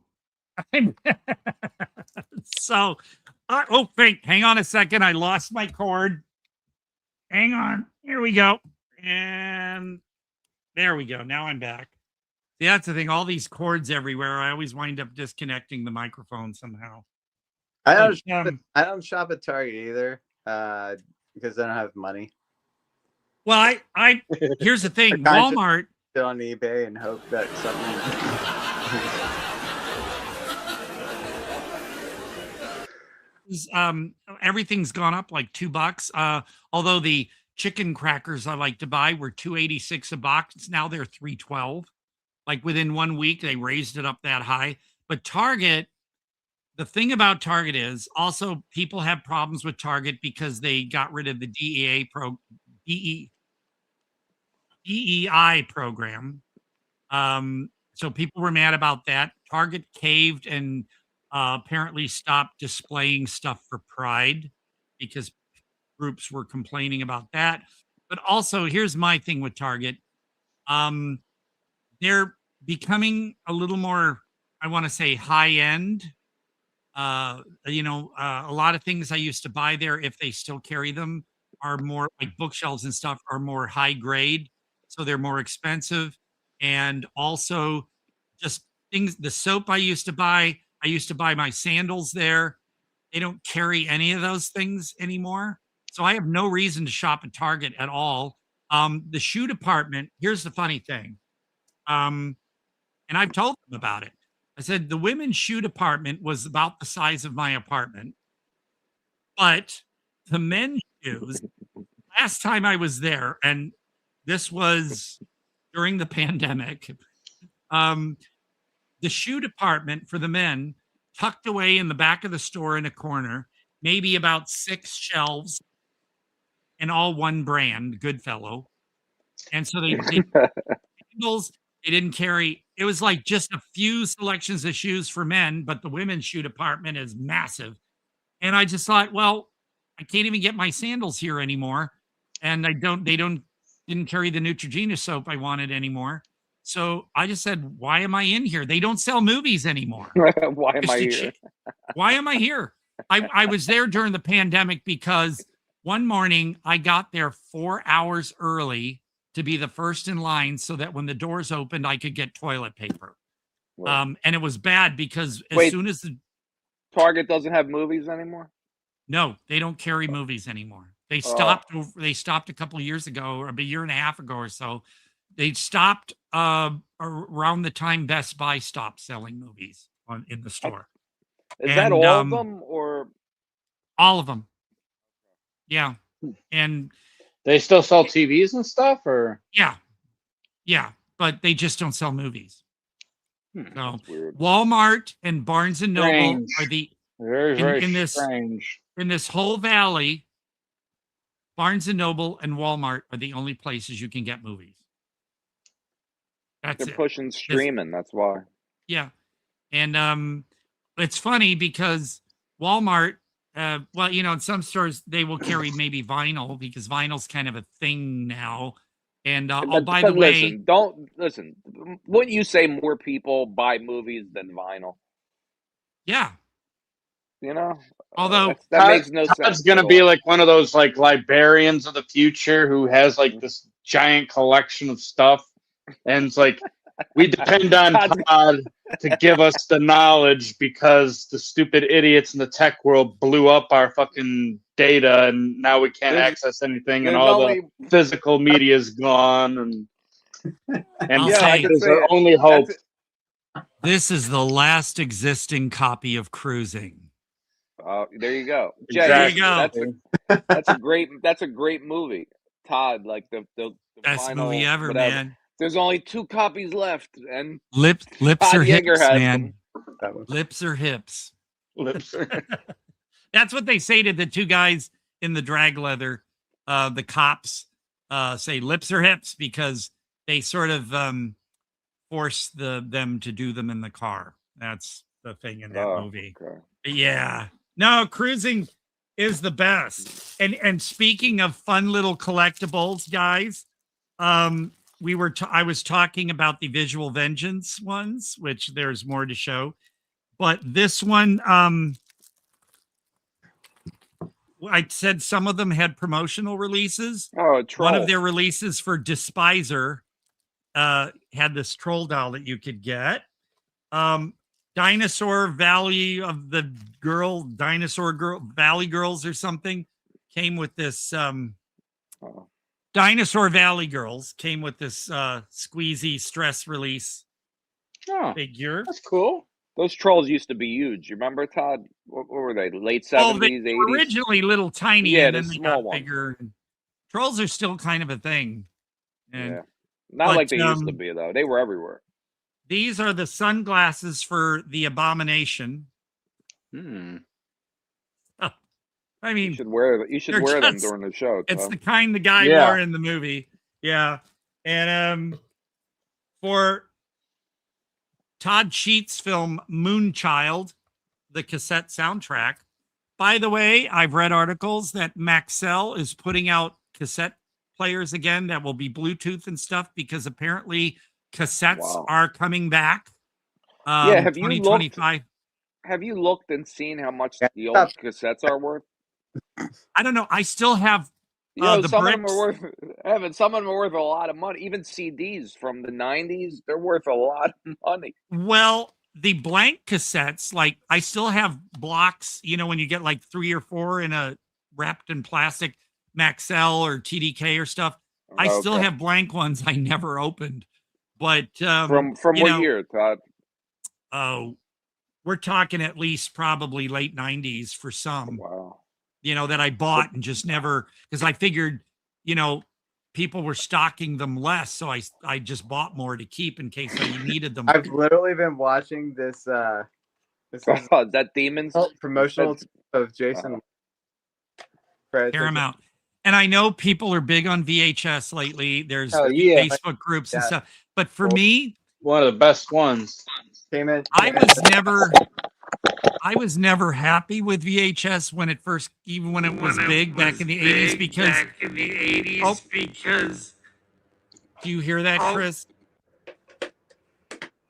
wait, hang on a second. I lost my cord. Hang on. Here we go. And there we go. Now I'm back. See, that's the thing. All these cords everywhere. I always wind up disconnecting the microphone somehow. I don't shop at Target either, because I don't have money. Well, I here's the thing. Walmart on eBay and hope that something. Everything's gone up like $2. Although the chicken crackers I like to buy were $2.86 a box. Now they're $3.12. Like within 1 week, they raised it up that high. But Target, the thing about Target is also people have problems with Target because they got rid of the DEI program. So people were mad about that. Target caved and apparently stopped displaying stuff for Pride because groups were complaining about that. But also, here's my thing with Target. They're becoming a little more, I want to say, high end. A lot of things I used to buy there, if they still carry them, are more like bookshelves and stuff, are more high grade. So they're more expensive. And also just things, the soap I used to buy my sandals there. They don't carry any of those things anymore. So I have no reason to shop at Target at all. The shoe department, here's the funny thing. And I've told them about it. I said the women's shoe department was about the size of my apartment. But the men's shoes, last time I was there, and this was during the pandemic, the shoe department for the men tucked away in the back of the store in a corner, maybe about 6 shelves, and all one brand, Goodfellow. And so they didn't carry, it was like just a few selections of shoes for men, but the women's shoe department is massive. And I just thought, well, I can't even get my sandals here anymore. And they didn't carry the Neutrogena soap I wanted anymore. So I just said, why am I in here? They don't sell movies anymore. Why am I here? Why am I here? I was there during the pandemic because one morning I got there 4 hours early to be the first in line so that when the doors opened, I could get toilet paper. And it was bad because soon as the Target doesn't have movies anymore? No, they don't carry movies anymore. They stopped. They stopped a couple of years ago, or a year and a half ago or so. They stopped around the time Best Buy stopped selling movies in the store. Is that all of them, or all of them? Yeah, and they still sell TVs and stuff, or yeah, but they just don't sell movies. So weird. Walmart and Barnes and Noble are the very in this strange. In this whole valley. Barnes and Noble and Walmart are the only places you can get movies. That's They're pushing streaming. That's why. Yeah, and it's funny because Walmart, well, in some stores they will carry maybe vinyl because vinyl's kind of a thing now. And by the way, listen. Wouldn't you say more people buy movies than vinyl? Yeah. Although that makes no sense. Todd's gonna be like one of those like librarians of the future who has like this giant collection of stuff, and it's like we depend on Todd to give us the knowledge because the stupid idiots in the tech world blew up our fucking data, and now we can't access anything, and all the physical media is gone, and there's our only hope. This is the last existing copy of Cruising. There you go. Jay, there you go. That's a great movie. Todd, like the best final, movie ever, whatever. man. There's only 2 copies left, and lips Todd or Jaeger hips, has man. them. Lips or hips. Lips. That's what they say to the 2 guys in the drag leather. The cops say lips or hips because they sort of force them to do them in the car. That's the thing in that movie. Okay. Yeah. No, Cruising is the best. And speaking of fun little collectibles, guys, I was talking about the Visual Vengeance ones, which there's more to show. But this one, I said some of them had promotional releases. Oh, one of their releases for Despiser had this troll doll that you could get. Dinosaur Valley of the Girl, Dinosaur Girl, Valley Girls or something came with this. Dinosaur Valley Girls came with this squeezy stress release figure. That's cool. Those trolls used to be huge. You remember, Todd? What were they? Late 70s, Oh, they 80s? were originally little tiny, Yeah, and then the they small got ones. bigger. Trolls are still kind of a thing. And, yeah. Not like they used to be, though. They were everywhere. These are the sunglasses for the Abomination. I mean, you should wear them during the show. It's Tom. the kind the guy wore in the movie. Yeah. And for Todd Sheets' film Moonchild, the cassette soundtrack. By the way, I've read articles that Maxell is putting out cassette players again that will be Bluetooth and stuff because apparently cassettes are coming back. Have 2025. Have you looked and seen how much the old cassettes are worth? I don't know. I still have the some bricks. of them are worth. Evan, some of them are worth a lot of money. Even CDs from the '90s, they're worth a lot of money. Well, the blank cassettes, like I still have blocks. You know, when you get like 3 or 4 in a wrapped in plastic Maxell or TDK or stuff, I still have blank ones I never opened. But from what year, Todd? Oh, we're talking at least probably late 90s for some. Wow. You know, that I bought and just never, because I figured, you know, people were stocking them less, so I just bought more to keep in case I needed them. I've literally been watching this. This is that Demons promotional of Jason. Paramount. And I know people are big on VHS lately. There's Facebook groups and stuff. But for me, one of the best ones. I was never happy with VHS when it first, even when it was big back in the 80s, because do you hear that, Chris?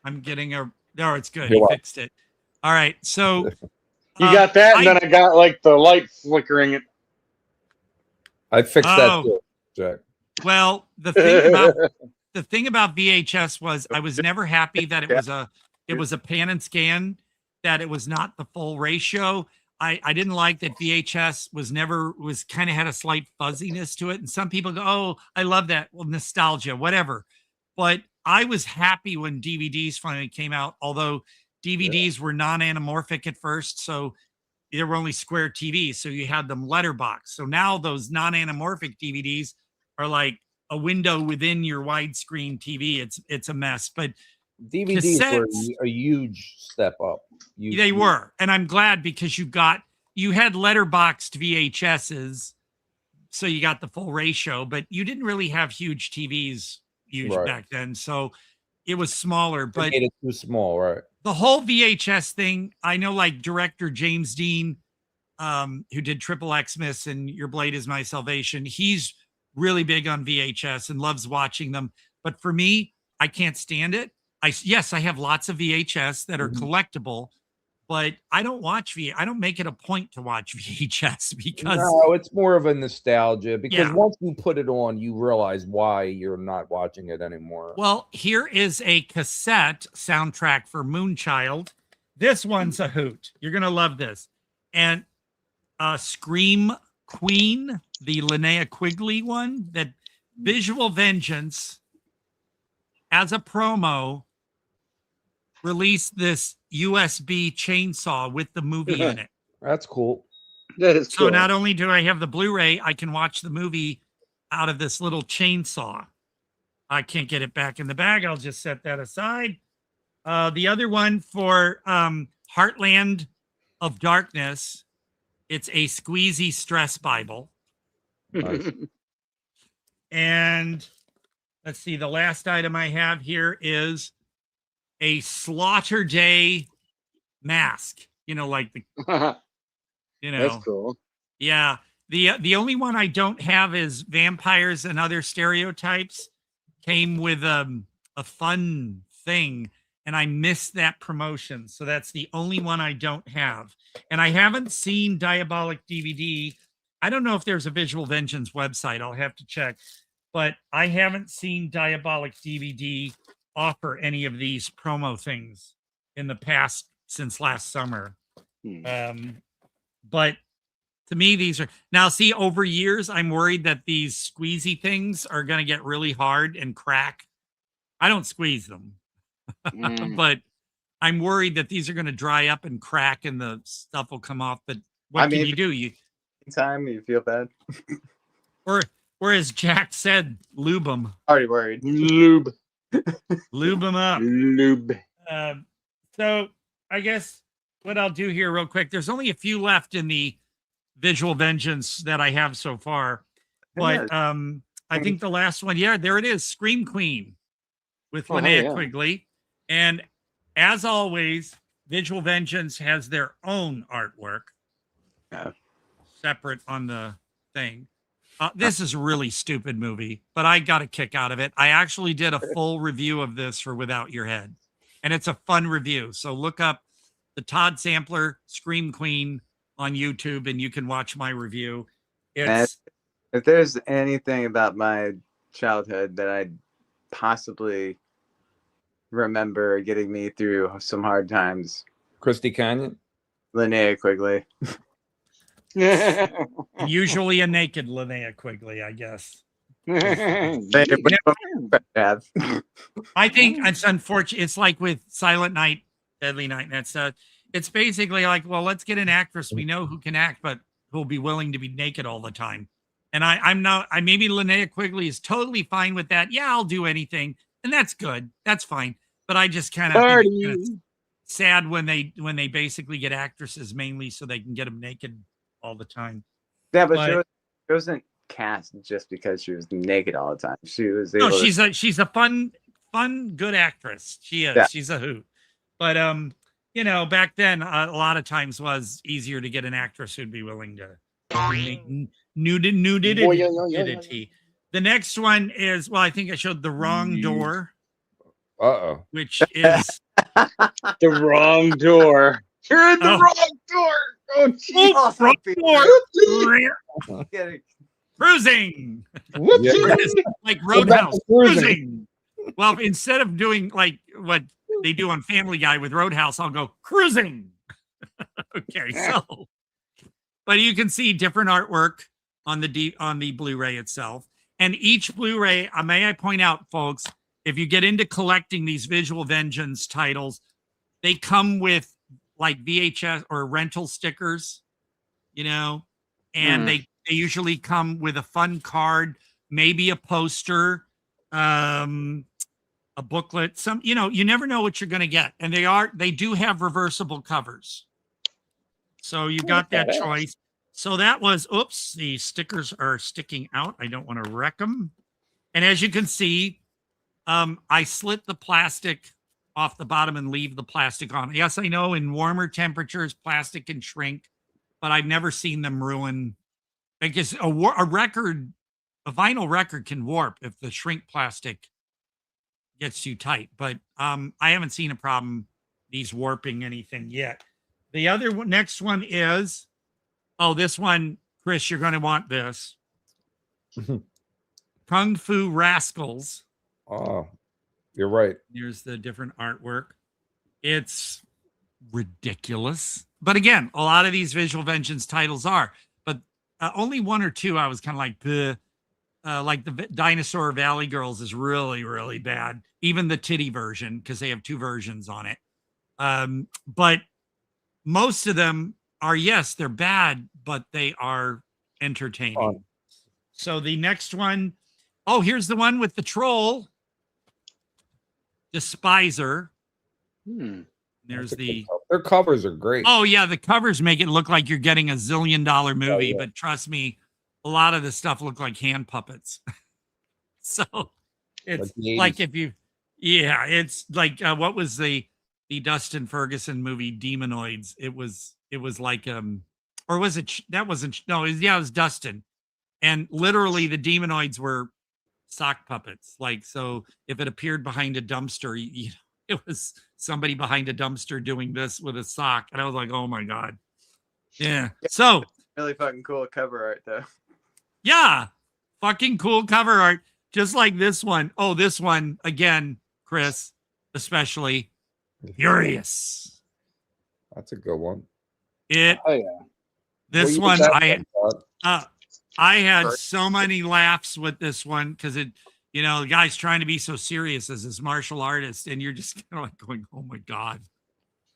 I'm getting no, it's good. He fixed it. All right. So you got that, and then I got like the light flickering it. I fixed that too, Jack. Well, the thing about VHS was I was never happy that it was a pan and scan, that it was not the full ratio. I didn't like that VHS was kind of had a slight fuzziness to it. And some people go, oh, I love that. Well, nostalgia, whatever. But I was happy when DVDs finally came out, although DVDs were non-anamorphic at first. So there were only square TVs. So you had them letterbox. So now those non-anamorphic DVDs are like a window within your widescreen TV. It's a mess. But DVDs were a huge step up. They were, and I'm glad because you had letterboxed VHSs, so you got the full ratio, but you didn't really have huge TVs back then, so it was smaller. But made it too small, right? The whole VHS thing, I know, like director James Dean, who did Triple Xmas and Your Blade Is My Salvation, he's really big on VHS and loves watching them. But for me, I can't stand it. I have lots of VHS that are collectible, but I don't make it a point to watch VHS because it's more of a nostalgia because once you put it on, you realize why you're not watching it anymore. Well, here is a cassette soundtrack for Moonchild. This one's a hoot. You're going to love this. And Scream Queen, the Linnea Quigley one, that Visual Vengeance as a promo released this USB chainsaw with the movie in it. That's cool. That is cool. So not only do I have the Blu-ray, I can watch the movie out of this little chainsaw. I can't get it back in the bag. I'll just set that aside. The other one for Heartland of Darkness, it's a squeezy stress Bible. Nice. And let's see, the last item I have here is a Slaughter Day mask. You know, like the, That's cool. Yeah. The only one I don't have is Vampires and Other Stereotypes. Came with a fun thing, and I missed that promotion. So that's the only one I don't have. And I haven't seen Diabolic DVD. I don't know if there's a Visual Vengeance website. I'll have to check. But I haven't seen Diabolic DVD offer any of these promo things in the past since last summer. But to me, these are now, see, over years, I'm worried that these squeezy things are going to get really hard and crack. I don't squeeze them, but I'm worried that these are going to dry up and crack and the stuff will come off. But what can you do? Anytime you feel bad. Or Or as Jack said, lube them. Already worried. Lube. Lube them up. Lube. So I guess what I'll do here real quick, there's only a few left in the Visual Vengeance that I have so far. But I think the last one, yeah, there it is, Scream Queen with Linnea Quigley. And as always, Visual Vengeance has their own artwork. Separate on the thing. This is a really stupid movie, but I got a kick out of it. I actually did a full review of this for Without Your Head, and it's a fun review. So look up the Todd Sampler Scream Queen on YouTube, and you can watch my review. It's if there's anything about my childhood that I possibly remember getting me through some hard times, Christy Canyon, Linnea Quigley. Usually a naked Linnea Quigley, I guess. I think it's unfortunate. It's like with Silent Night, Deadly Night, and that's it's basically like, well, let's get an actress we know who can act, but who'll be willing to be naked all the time. And maybe Linnea Quigley is totally fine with that. Yeah, I'll do anything, and that's good. That's fine. But I just kind of sad when they basically get actresses mainly so they can get them naked all the time. Yeah, but she wasn't cast just because she was naked all the time. She was able she's a fun, good actress. She is. Yeah. She's a hoot. But you know, back then a lot of times was easier to get an actress who'd be willing to nudity. The next one is, well, I think I showed The Wrong Door. Which is The Wrong Door. You're in the wrong door. Oh, geez. Wrong door. Cruising. Like Roadhouse. Cruising. Well, instead of doing like what they do on Family Guy with Roadhouse, I'll go cruising. Okay, so, but you can see different artwork on the Blu-ray itself, and each Blu-ray. May I point out, folks, if you get into collecting these Visual Vengeance titles, they come with like VHS or rental stickers, you know, and they usually come with a fun card, maybe a poster, a booklet, some, you know, you never know what you're going to get. And they do have reversible covers. So you got that choice. So that was, oops, the stickers are sticking out. I don't want to wreck them. And as you can see, I slit the plastic off the bottom and leave the plastic on. Yes, I know in warmer temperatures, plastic can shrink, but I've never seen them ruin. Because a vinyl record can warp if the shrink plastic gets too tight. But I haven't seen a problem these warping anything yet. The next one is, this one, Chris, you're going to want this. Kung Fu Rascals. Oh, you're right. Here's the different artwork. It's ridiculous. But again, a lot of these Visual Vengeance titles are. But only one or two I was kind of like the Dinosaur Valley Girls is really, really bad. Even the titty version, because they have two versions on it. But most of them are, yes, they're bad, but they are entertaining. So the next one, here's the one with the troll. Despiser. There's their covers are great. Oh yeah, the covers make it look like you're getting a $1 zillion movie, but trust me, a lot of the stuff look like hand puppets. So it's like if you, it's like what was the Dustin Ferguson movie Demonoids? It was like or was it that wasn't it was Dustin, and literally the Demonoids were sock puppets. Like, so if it appeared behind a dumpster, it was somebody behind a dumpster doing this with a sock, and I was like, oh my god. Yeah. So really fucking cool cover art though. Yeah, fucking cool cover art, just like this one. Oh, this one again, Chris, especially Furious. That's a good one. This one I had so many laughs with this one because it, the guy's trying to be so serious as this martial artist, and you're just kind of like going, oh my god,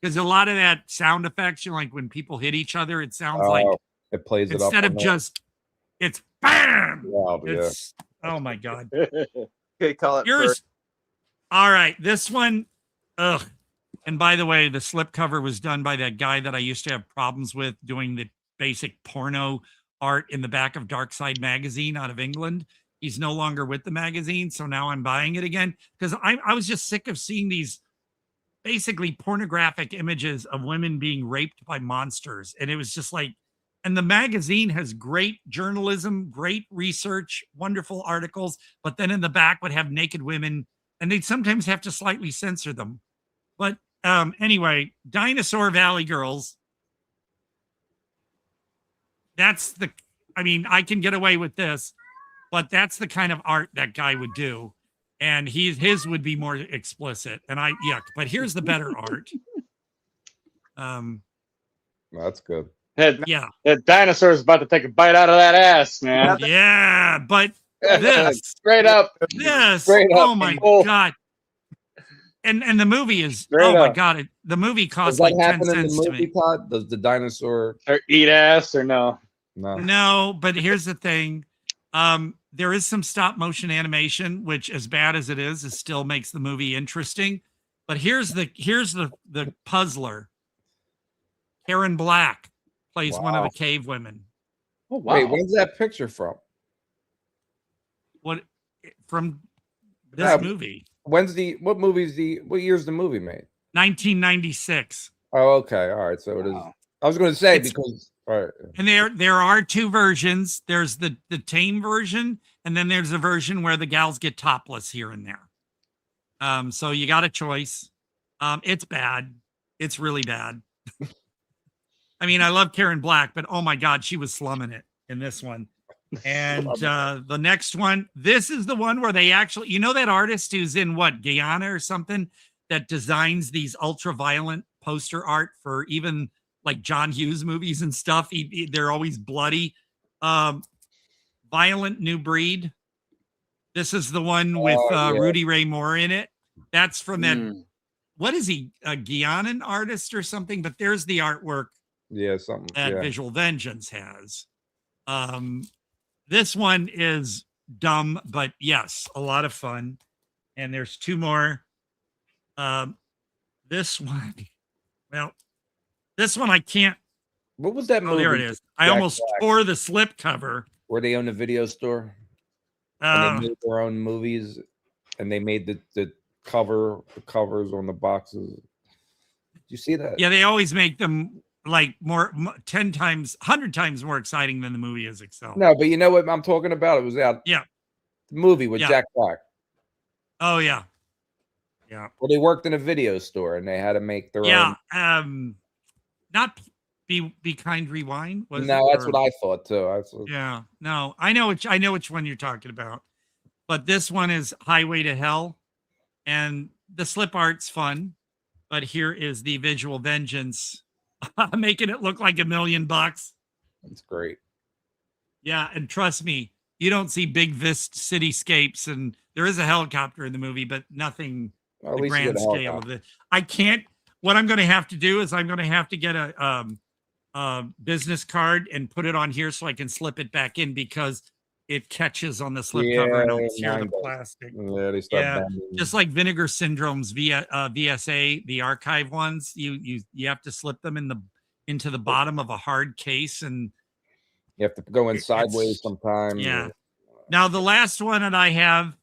because a lot of that sound effects, like when people hit each other, it sounds like it plays it instead up of just it's bam. Wow, yeah. It's oh my god. Okay, call it Here's first. all right. This one, ugh. And by the way, the slipcover was done by that guy that I used to have problems with doing the basic porno art in the back of Dark Side magazine out of England. He's no longer with the magazine, so now I'm buying it again because I was just sick of seeing these basically pornographic images of women being raped by monsters. And it was just like, and the magazine has great journalism, great research, wonderful articles, but then in the back would have naked women, and they'd sometimes have to slightly censor them. But anyway, Dinosaur Valley Girls. That's the, I mean, I can get away with this, but that's the kind of art that guy would do. And his would be more explicit. And yuck. But here's the better art. That's good. That dinosaur's about to take a bite out of that ass, man. Yeah, but this straight up. This. Straight up. Oh my god. And the movie is Straight my up. god, the movie costs Does like that 10 happen in cents the to movie, me. Todd? Does the dinosaur or eat ass or no? No. No, but here's the thing. There is some stop motion animation, which as bad as it still makes the movie interesting. But here's the puzzler. Karen Black plays one of the cave women. Oh wow. Wait, when's that picture from? What from this movie? What year's the movie made? 1996. Oh, okay. All right. So it is. I was going to say because all right. And there are two versions. There's the tame version, and then there's a version where the gals get topless here and there. So you got a choice. It's bad. It's really bad. I mean, I love Karen Black, but oh my god, she was slumming it in this one. And the next one, this is the one where they actually, you know, that artist who's in what, Guyana or something, that designs these ultra violent poster art for even like John Hughes movies and stuff. They're always bloody. Violent New Breed. This is the one with Rudy Ray Moore in it. That's from that. What is he? A Guianan artist or something? But there's the artwork. Yeah, something that Visual Vengeance has. This one is dumb, but yes, a lot of fun. And there's two more. This one, well, this one I can't. What was that movie? Oh, there it is. I almost tore the slip cover. Where they own a video store. And they made their own movies, and they made the covers on the boxes. Did you see that? Yeah, they always make them like 10 times, 100 times more exciting than the movie is itself. No, but you know what I'm talking about? It was out. Yeah. The movie with Jack Black. Oh yeah. Yeah. Well, they worked in a video store and they had to make their own. Not Be Kind Rewind. No, that's what I thought too. Yeah. No, I know which one you're talking about. But this one is Highway to Hell, and the slip art's fun. But here is the Visual Vengeance, making it look like $1 million. That's great. Yeah, and trust me, you don't see big cityscapes, and there is a helicopter in the movie, but nothing the grand scale of it. I can't. What I'm going to have to do is I'm going to have to get a business card and put it on here so I can slip it back in because it catches on the slip cover and it'll tear the plastic. Yeah, they start just like Vinegar Syndrome's VSA, the archive ones. You have to slip them into the bottom of a hard case, and you have to go in sideways sometimes. Yeah. Now the last one that I have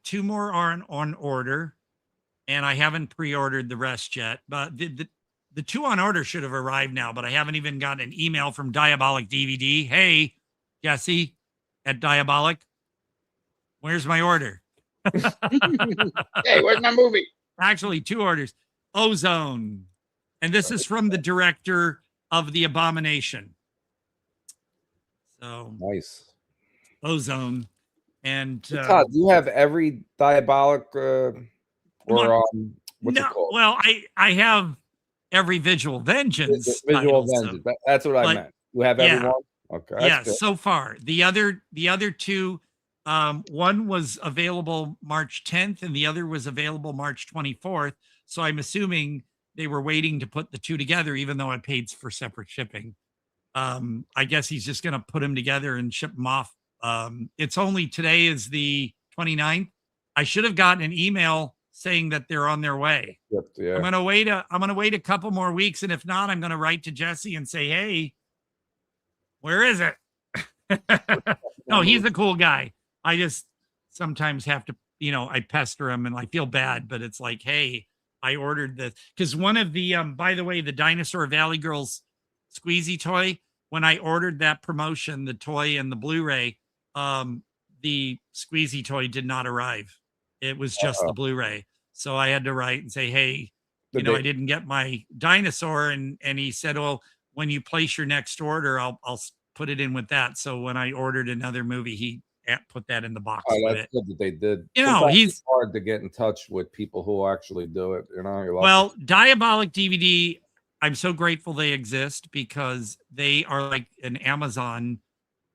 two more on order, and I haven't pre-ordered the rest yet. But the two on order should have arrived now, but I haven't even gotten an email from Diabolic DVD. Hey, Jesse at Diabolic, where's my order? Hey, where's my movie? Actually, two orders. Ozone. And this is from the director of The Abomination. So nice. Ozone. And Todd, do you have every Diabolic what's it called? Well, I have every Visual Vengeance. Visual Vengeance. That's what I meant. You have everyone? Okay. Yeah, so far. The other two, one was available March 10th and the other was available March 24th. So I'm assuming they were waiting to put the two together, even though I paid for separate shipping. I guess he's just going to put them together and ship them off. It's only today is the 29th. I should have gotten an email saying that they're on their way. Yep, yeah. I'm going to wait a couple more weeks. And if not, I'm going to write to Jesse and say, hey, where is it? No, he's a cool guy. I just sometimes have to, I pester him and I feel bad, but it's like, hey, I ordered this. Because one of the, by the way, the Dinosaur Valley Girls squeezy toy, when I ordered that promotion, the toy and the Blu-ray, the squeezy toy did not arrive. It was just the Blu-ray. So I had to write and say, hey, I didn't get my dinosaur. And he said, oh, when you place your next order, I'll put it in with that. So when I ordered another movie, he put that in the box with that's it. good that they did. He's it's hard to get in touch with people who actually do it. Well, Diabolic DVD, I'm so grateful they exist because they are like an Amazon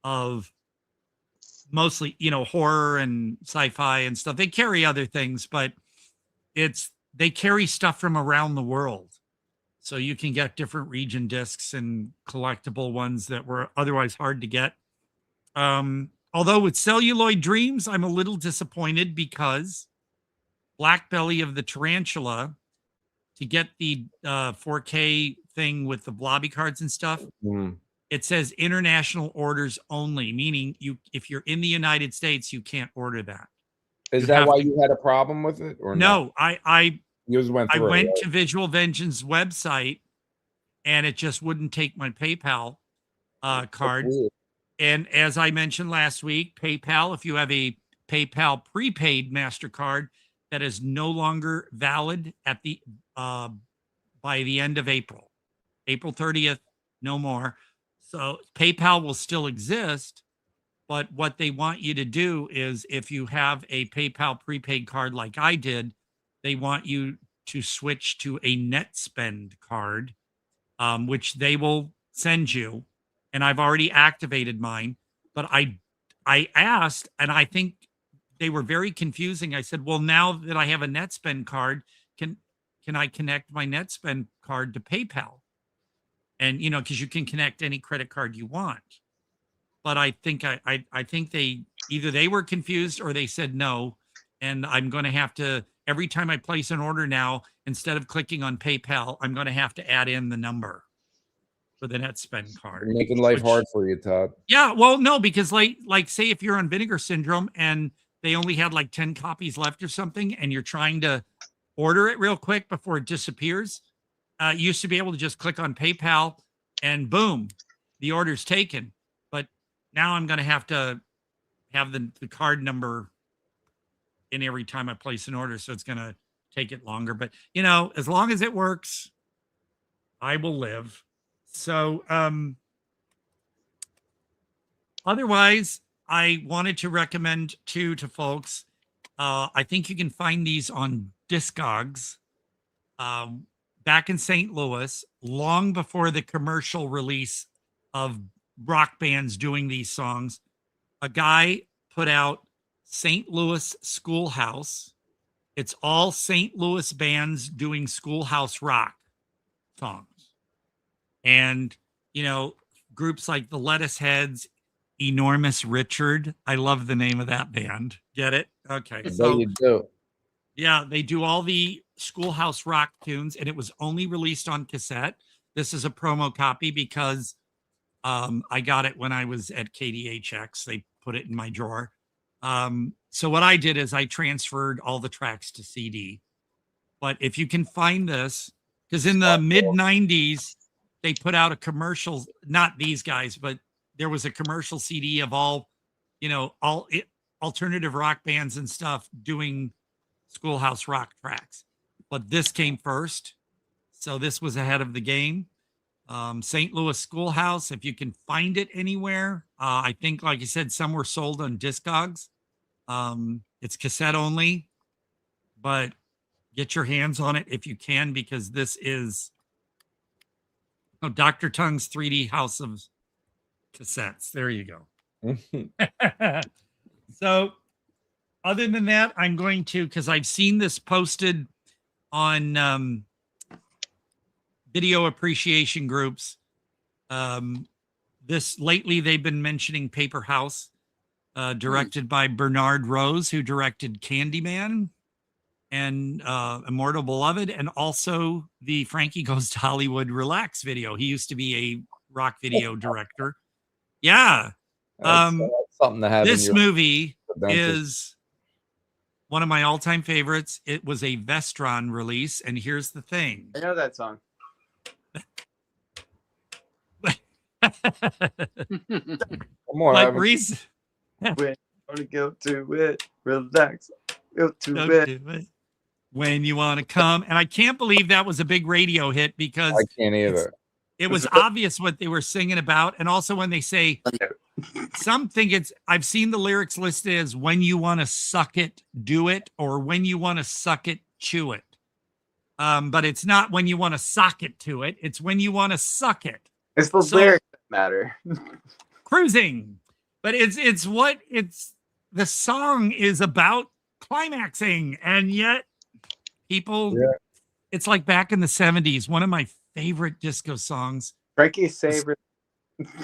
of mostly, horror and sci-fi and stuff. They carry other things, but they carry stuff from around the world. So you can get different region discs and collectible ones that were otherwise hard to get. Although with Celluloid Dreams, I'm a little disappointed because Black Belly of the Tarantula, to get the 4K thing with the blobby cards and stuff, it says international orders only, meaning if you're in the United States, you can't order that. Is that why you had a problem with it? Or no? I went to Visual Vengeance website and it just wouldn't take my PayPal card. And as I mentioned last week, PayPal, if you have a PayPal prepaid MasterCard, that is no longer valid at the by the end of April 30th, no more. So PayPal will still exist, but what they want you to do is if you have a PayPal prepaid card like I did, they want you to switch to a NetSpend card, which they will send you. And I've already activated mine, but I asked, and I think they were very confusing. I said, well, now that I have a NetSpend card, can I connect my NetSpend card to PayPal? And, because you can connect any credit card you want. But I think I think they were confused or they said no. And I'm going to have to, every time I place an order now, instead of clicking on PayPal, I'm going to have to add in the number for the NetSpend card. You're making life hard for you, Todd. Yeah, well, no, because like say if you're on Vinegar Syndrome and they only had like 10 copies left or something, and you're trying to order it real quick before it disappears, you used to be able to just click on PayPal and boom, the order's taken. But now I'm going to have the card number in every time I place an order, so it's going to take it longer. But, as long as it works, I will live. So, otherwise, I wanted to recommend to folks. I think you can find these on Discogs. Back in St. Louis, long before the commercial release of rock bands doing these songs, a guy put out St. Louis Schoolhouse. It's all St. Louis bands doing schoolhouse rock songs. And, groups like the Lettuce Heads, Enormous Richard. I love the name of that band. Get it? Okay. So you do. Yeah, they do all the schoolhouse rock tunes, and it was only released on cassette. This is a promo copy because I got it when I was at KDHX. They put it in my drawer. So what I did is I transferred all the tracks to CD. But if you can find this, because in the mid-90s, they put out a commercial, not these guys, but there was a commercial CD of all alternative rock bands and stuff doing schoolhouse rock tracks. But this came first. So this was ahead of the game. St. Louis Schoolhouse, if you can find it anywhere. I think, like you said, some were sold on Discogs. It's cassette only, but get your hands on it if you can, because this is Dr. Tongue's 3D House of Cassettes. There you go. So other than that, I'm going to, because I've seen this posted on video appreciation groups. this lately they've been mentioning Paper House, directed by Bernard Rose, who directed Candyman and Immortal Beloved, and also the Frankie Goes to Hollywood Relax video. He used to be a rock video director. Yeah. That's something to have. This in your movie adventures. is one of my all-time favorites. It was a Vestron release, and here's the thing. I know that song. More, Like reason. When you go to it, relax. Go to Don't it. do it. When you want to come. And I can't believe that was a big radio hit because I can't either. it was obvious what they were singing about. And also when they say something, I've seen the lyrics listed as when you want to suck it, do it, or when you want to suck it, chew it. But it's not when you want to sock it to it. It's when you want to suck it. It's the lyrics that matter. Cruising. But the song is about climaxing, and yet people, it's like back in the 70s, one of my favorite disco songs. Frankie Saver.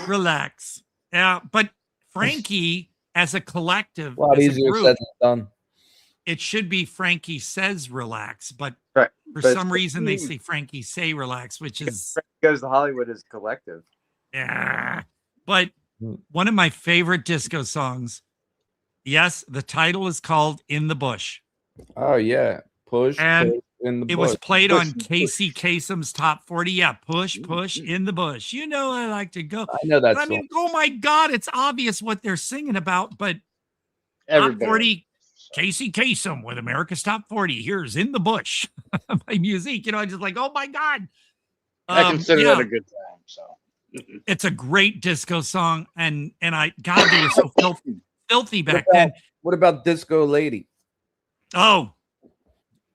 Relax. Yeah, but Frankie as a collective, A lot as a easier group, said than done. it should be Frankie Says Relax, but Right. for But some reason they Frankie- say Frankie Say Relax, which is Goes to Hollywood as a collective. yeah. But one of my favorite disco songs. Yes, the title is called In the Bush. Oh yeah, push. And push in the it was bush. played Push, on push. Casey Kasem's Top 40. Yeah, push, push in the bush. You know I like to go. I know that I mean, oh my God, it's obvious what they're singing about, but Top 40, Casey Kasem with America's Top 40. Here's In the Bush. My music, you know, I'm just like, oh my God. I consider yeah. that a good time. So It's a great disco song, and God, they were so filthy back What about- then. What about Disco Lady? Oh,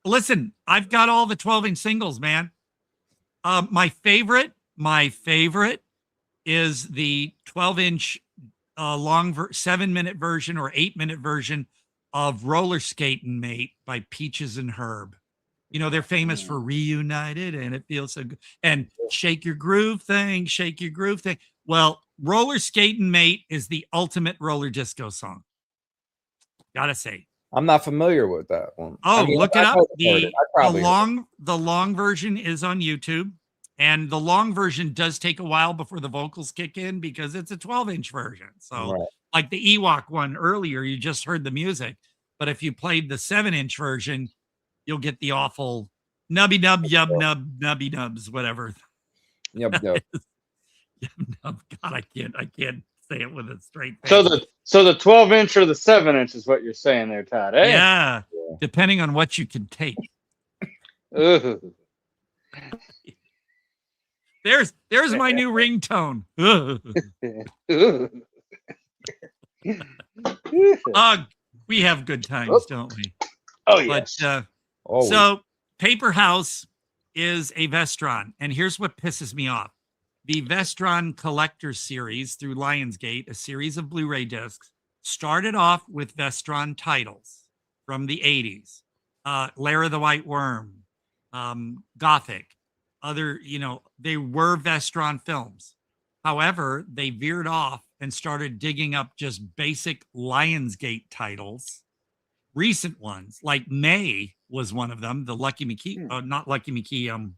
listen, I've got all the 12-inch singles, man. My favorite is the 12-inch long 7-minute version or 8-minute version of Roller Skating' Mate by Peaches and Herb. You know, they're famous for Reunited and It Feels So Good and Shake Your Groove Thing, Shake Your Groove Thing. Well, Roller Skating' Mate is the ultimate roller disco song. Gotta say. I'm not familiar with that one. Oh, I mean, look I it up. might have heard it. I probably heard The long version is on YouTube, and the long version does take a while before the vocals kick in because it's a 12-inch version. So, Right. like the Ewok one earlier, you just heard the music, but if you played the 7-inch version, you'll get the awful nubby nub yub nub nubby nubs, whatever. Yep, yep. Yub nub. God, I can't say it with a straight face. So the 12-inch or the 7-inch is what you're saying there, Todd. Eh? Yeah, depending on what you can take. Ugh. There's my new ringtone. We have good times, don't we? Oh yes. But, Always. so Paper House is a Vestron, and here's what pisses me off. The Vestron Collector Series through Lionsgate, a series of Blu-ray discs, started off with Vestron titles from the 80s. Lair of the White Worm, Gothic, other, they were Vestron films. However, they veered off and started digging up just basic Lionsgate titles. Recent ones, like May was one of them, the Lucky McKee, not Lucky McKee,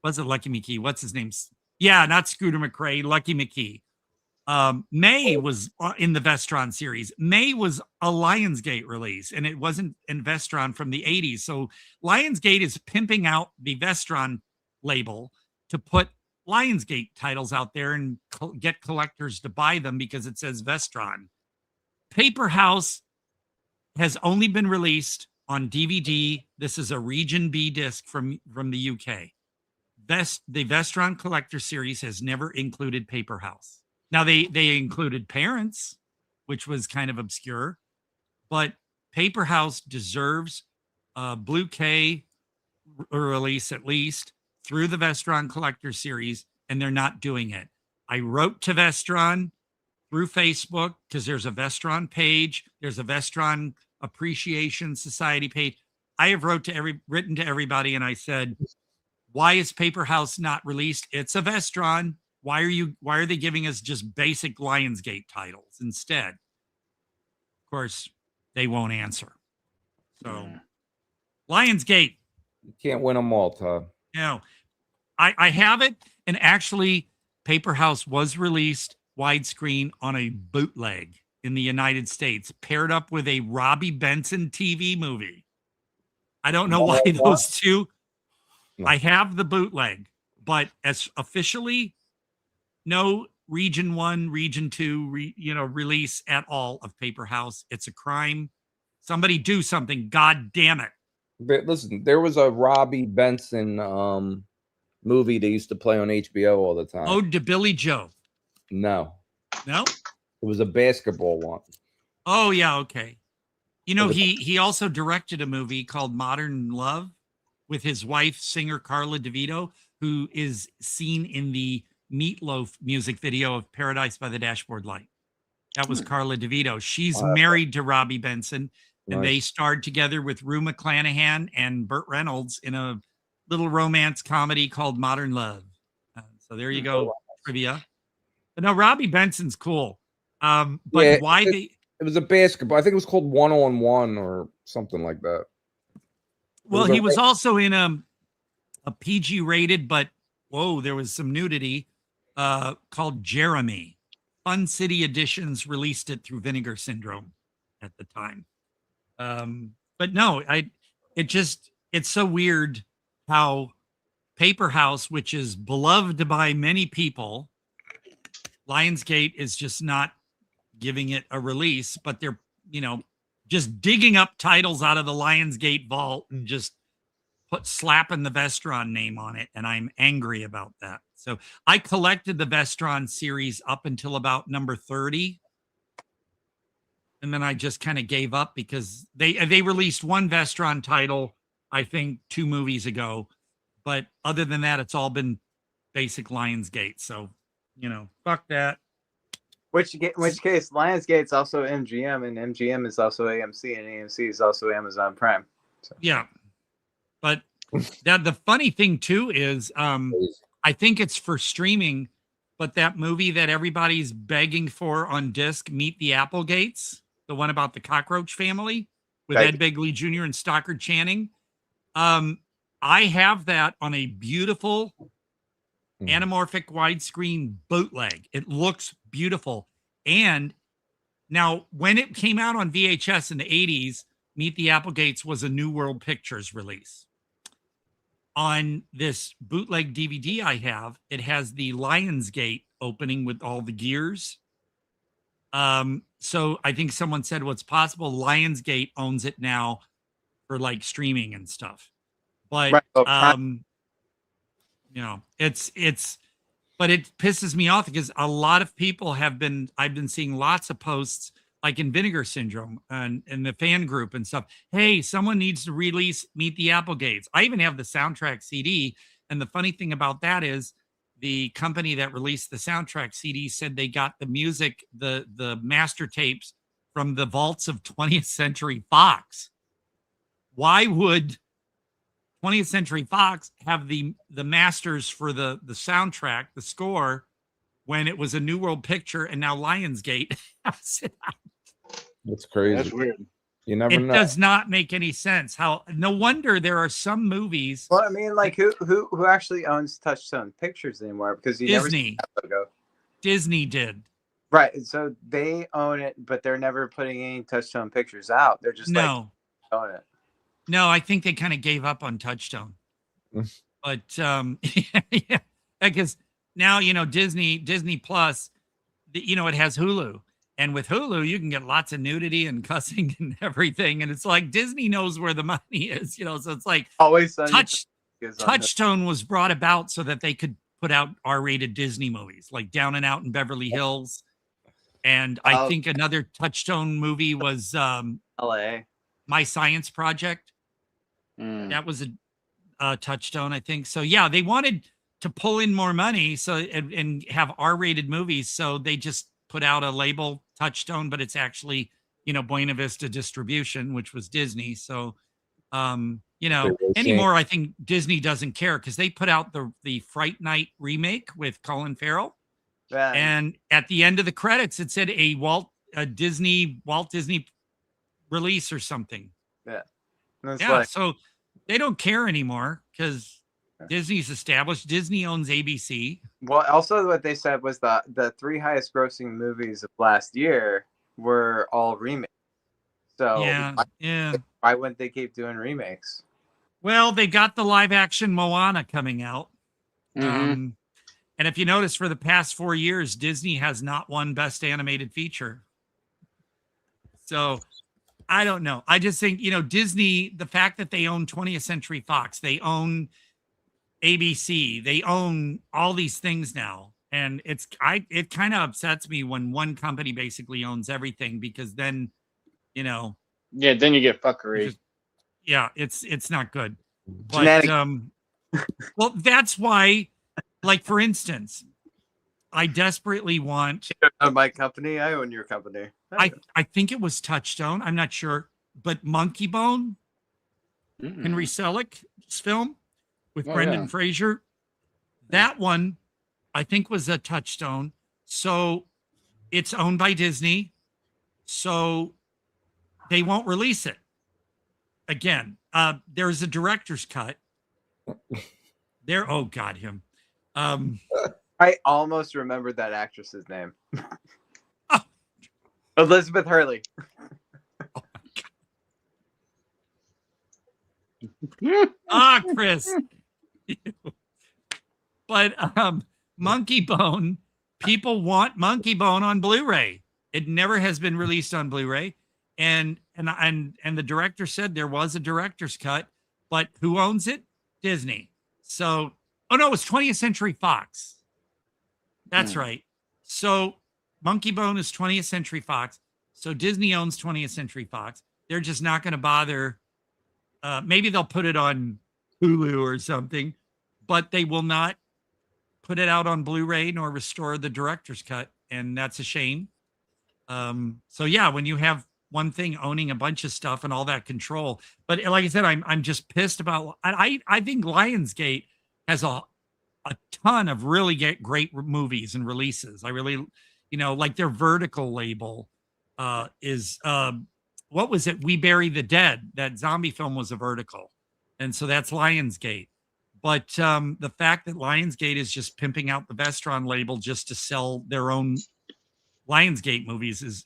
was it Lucky McKee? What's his name? Yeah, not Scooter McRae, Lucky McKee. May was in the Vestron series. May was a Lionsgate release, and it wasn't in Vestron from the 80s. So Lionsgate is pimping out the Vestron label to put Lionsgate titles out there and get collectors to buy them because it says Vestron. Paper House has only been released on DVD. This is a Region B disc from the UK. The Vestron Collector Series has never included Paper House. Now, they included Parents, which was kind of obscure, but Paper House deserves a Blu-ray release at least through the Vestron Collector Series, and they're not doing it. I wrote to Vestron through Facebook because there's a Vestron page. There's a Vestron Appreciation Society page. I have written to everybody, and I said, why is Paper House not released? It's a Vestron. why are they giving us just basic Lionsgate titles instead? Of course, they won't answer. So Lionsgate. You can't win them all, Todd. No, I have it, and actually, Paper House was released widescreen on a bootleg in the United States, paired up with a Robbie Benson TV movie. I don't know why those two. I have the bootleg, but as officially, no Region 1, Region 2, release at all of Paper House. It's a crime. Somebody do something. God damn it. But listen, there was a Robbie Benson movie they used to play on HBO all the time. Ode to Billy Joe. No. No? It was a basketball one. Oh, yeah, okay. You know, he also directed a movie called Modern Love with his wife, singer Carla DeVito, who is seen in the Meatloaf music video of Paradise by the Dashboard Light. That was Carla DeVito. She's married to Robbie Benson, and they starred together with Rue McClanahan and Burt Reynolds in a little romance comedy called Modern Love. So there you go, trivia. But no, Robbie Benson's cool. But Yeah, why it was a basketball. I think it was called 1-on-1 or something like that. Well, he was also in a PG rated, but whoa, there was some nudity called Jeremy. Fun City Editions released it through Vinegar Syndrome at the time. But no, it's so weird how Paper House, which is beloved by many people, Lionsgate is just not giving it a release, but they're, just digging up titles out of the Lionsgate vault and just slapping the Vestron name on it. And I'm angry about that. So I collected the Vestron series up until about number 30. And then I just kind of gave up because they released one Vestron title, I think 2 movies ago. But other than that, it's all been basic Lionsgate. So, fuck that. Which case, Lionsgate's also MGM, and MGM is also AMC, and AMC is also Amazon Prime. So. Yeah. But the funny thing, too, is I think it's for streaming, but that movie that everybody's begging for on disc, Meet the Applegates, the one about the cockroach family with Ed Begley Jr. and Stockard Channing, I have that on a beautiful anamorphic widescreen bootleg. It looks beautiful. And now when it came out on VHS in the 80s, Meet the Applegates was a New World Pictures release. On this bootleg DVD I have, it has the Lionsgate opening with all the gears. So I think someone said what's possible, Lionsgate owns it now for like streaming and stuff. But but it pisses me off because a lot of people I've been seeing lots of posts like in Vinegar Syndrome and the fan group and stuff. Hey, someone needs to release Meet the Applegates. I even have the soundtrack CD. And the funny thing about that is the company that released the soundtrack CD said they got the music, the master tapes from the vaults of 20th Century Fox. Why would 20th Century Fox have the masters for the soundtrack, the score, when it was a New World Picture and now Lionsgate has it out? That's crazy. That's weird. You never know. It does not make any sense. No wonder there are some movies. Well, I mean, like who actually owns Touchstone Pictures anymore? Because you never see that logo. Disney did. Right. So they own it, but they're never putting any Touchstone Pictures out. They're just own it. No, I think they kind of gave up on Touchstone. But yeah, because now Disney Plus, it has Hulu. And with Hulu, you can get lots of nudity and cussing and everything. And it's like Disney knows where the money is, so it's like always Touchstone was brought about so that they could put out R-rated Disney movies like Down and Out in Beverly Hills. And I think another Touchstone movie was LA. My Science Project. That was a Touchstone, I think. So yeah, they wanted to pull in more money and have R-rated movies. So they just put out a label Touchstone, but it's actually, Buena Vista Distribution, which was Disney. So You know, anymore, I think Disney doesn't care because they put out the Fright Night remake with Colin Farrell. Yeah. And at the end of the credits, it said Walt Disney release or something. Yeah. Yeah. So they don't care anymore because Disney's established. Disney owns ABC. Well, also what they said was the 3 highest grossing movies of last year were all remakes. So why wouldn't they keep doing remakes? Well, they got the live action Moana coming out. And if you notice, for the past 4 years, Disney has not won Best Animated Feature. So I don't know. I just think, you know, Disney, the fact that they own 20th Century Fox, they own ABC, they own all these things now. And it kind of upsets me when one company basically owns everything, because then, you know. Yeah, then you get fuckery. It's not good. But well, that's why, like, for instance, I desperately want my company. I own your company. I think it was Touchstone. I'm not sure, but Monkey Bone, Henry Selick's film with Brendan Fraser. That one, I think, was a Touchstone. So it's owned by Disney. So they won't release it again. There's a director's cut. Oh God, him. I almost remembered that actress's name. Elizabeth Hurley. Chris. But Monkey Bone, people want Monkey Bone on Blu-ray. It never has been released on Blu-ray. And the director said there was a director's cut, but who owns it? Disney. So, oh no, it was 20th Century Fox. That's right. So Monkey Bone is 20th Century Fox. So Disney owns 20th Century Fox. They're just not going to bother. Maybe they'll put it on Hulu or something, but they will not put it out on Blu-ray nor restore the director's cut. And that's a shame. So yeah, when you have one thing owning a bunch of stuff and all that control, but like I said, I'm just pissed about, I think Lionsgate has a ton of really great movies and releases. I really, you know, like their Vertical label is, what was it? We Bury the Dead. That zombie film was a Vertical. And so that's Lionsgate. But the fact that Lionsgate is just pimping out the Vestron label just to sell their own Lionsgate movies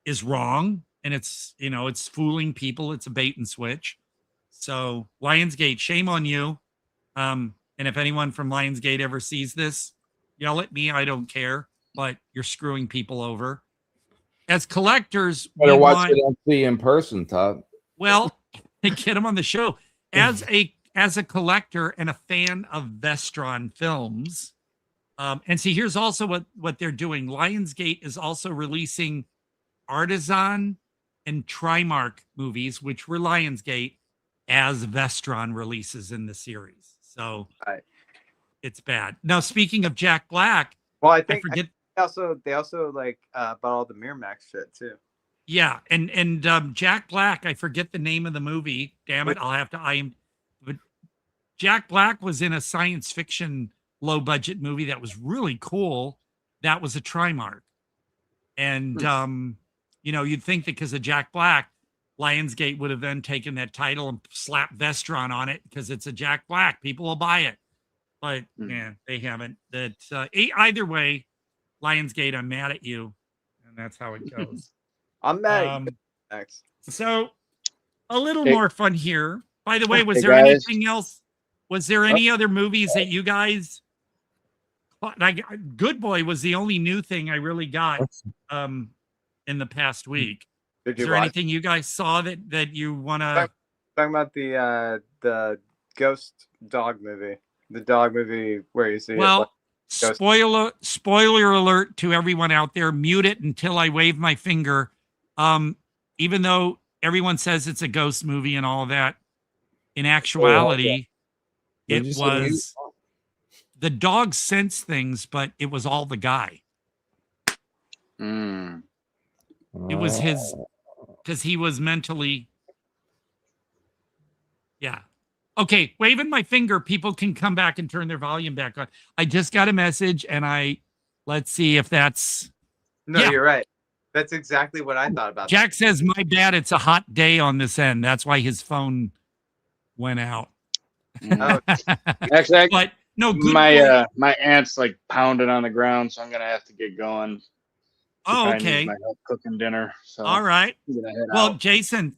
is wrong. And it's, you know, it's fooling people. It's a bait and switch. So Lionsgate, shame on you. And if anyone from Lionsgate ever sees this, yell at me. I don't care, but you're screwing people over. As collectors, better watch it on in person, Todd. Well, get them on the show. As a collector and a fan of Vestron films, and see, here's also what they're doing. Lionsgate is also releasing Artisan and Trimark movies, which were Lionsgate, as Vestron releases in the series. So it's bad. Now, speaking of Jack Black, well, I forget. They also like bought all the Miramax shit too. Yeah, and Jack Black, I forget the name of the movie. Damn it, I'll have to. But Jack Black was in a science fiction low budget movie that was really cool. That was a Trimark, and you know, you'd think that because of Jack Black, Lionsgate would have then taken that title and slapped Vestron on it because it's a Jack Black. People will buy it. But yeah, they haven't. That either way, Lionsgate, I'm mad at you, and that's how it goes. I'm mad. So a little more fun here. By the way, was there anything else? Was there any other movies that you guys? Like Good Boy was the only new thing I really got in the past week. Is there anything you guys saw that you want to talking about? The ghost dog movie, the dog movie where you see spoiler alert to everyone out there, mute it until I wave my finger. Even though everyone says it's a ghost movie and all of that, in actuality, it was the dog sensed things, but it was all the guy. It was his, because he was mentally Yeah. Okay, waving my finger, people can come back and turn their volume back on. I just got a message, and let's see if that's... No, you're right. That's exactly what I thought about. Jack says, my bad, it's a hot day on this end. That's why his phone went out. Oh. Actually, but no, my aunt's like pounding on the ground, so I'm gonna have to get going. She Oh, probably okay. needs my help cooking dinner. So All right. I'm gonna head Well, out. Jason,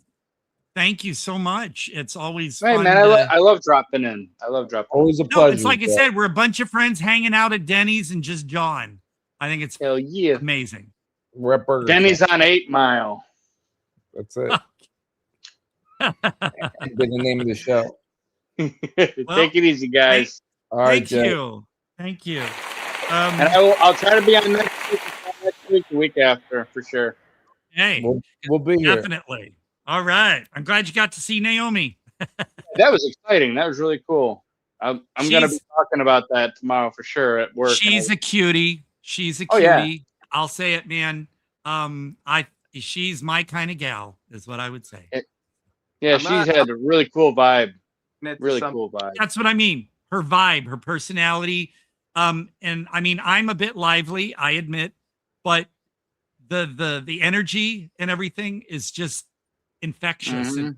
thank you so much. It's always Hey fun man, to- I love dropping in. I love dropping. Always a No, pleasure. it's like I said, we're a bunch of friends hanging out at Denny's and just jawing. I think it's amazing. Rep Burger. Denny's on 8 Mile. That's it. Be the name of the show. Take it easy, guys. All right, Thank Jay. you. Thank you. And I'll try to be on next week, the week after, for sure. Hey, we'll be here. definitely. All right. I'm glad you got to see Naomi. That was exciting. That was really cool. I'm going to be talking about that tomorrow for sure at work. She's a cutie. She's a Oh, cutie. yeah. I'll say it, man. She's my kind of gal, is what I would say. Yeah, she's had a really cool vibe. Really some- cool vibe. That's what I mean. Her vibe, her personality. And I mean, I'm a bit lively, I admit, but the energy and everything is just infectious. Mhm.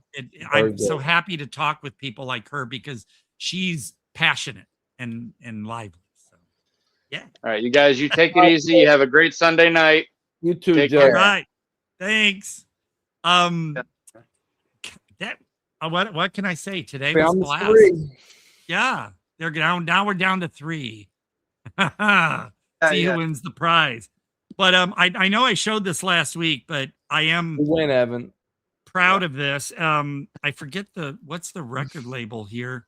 I'm so happy to talk with people like her because she's passionate and lively. So yeah. All right, you guys, you take it easy. You have a great Sunday night. You too, Take Jay. care. All right. Thanks. What can I say? Today was a Found the blast. 3. Yeah. They're down. Now we're down to 3. See who wins the prize. But I know I showed this last week, but I am Win, Evan. proud of this. I forget what's the record label here.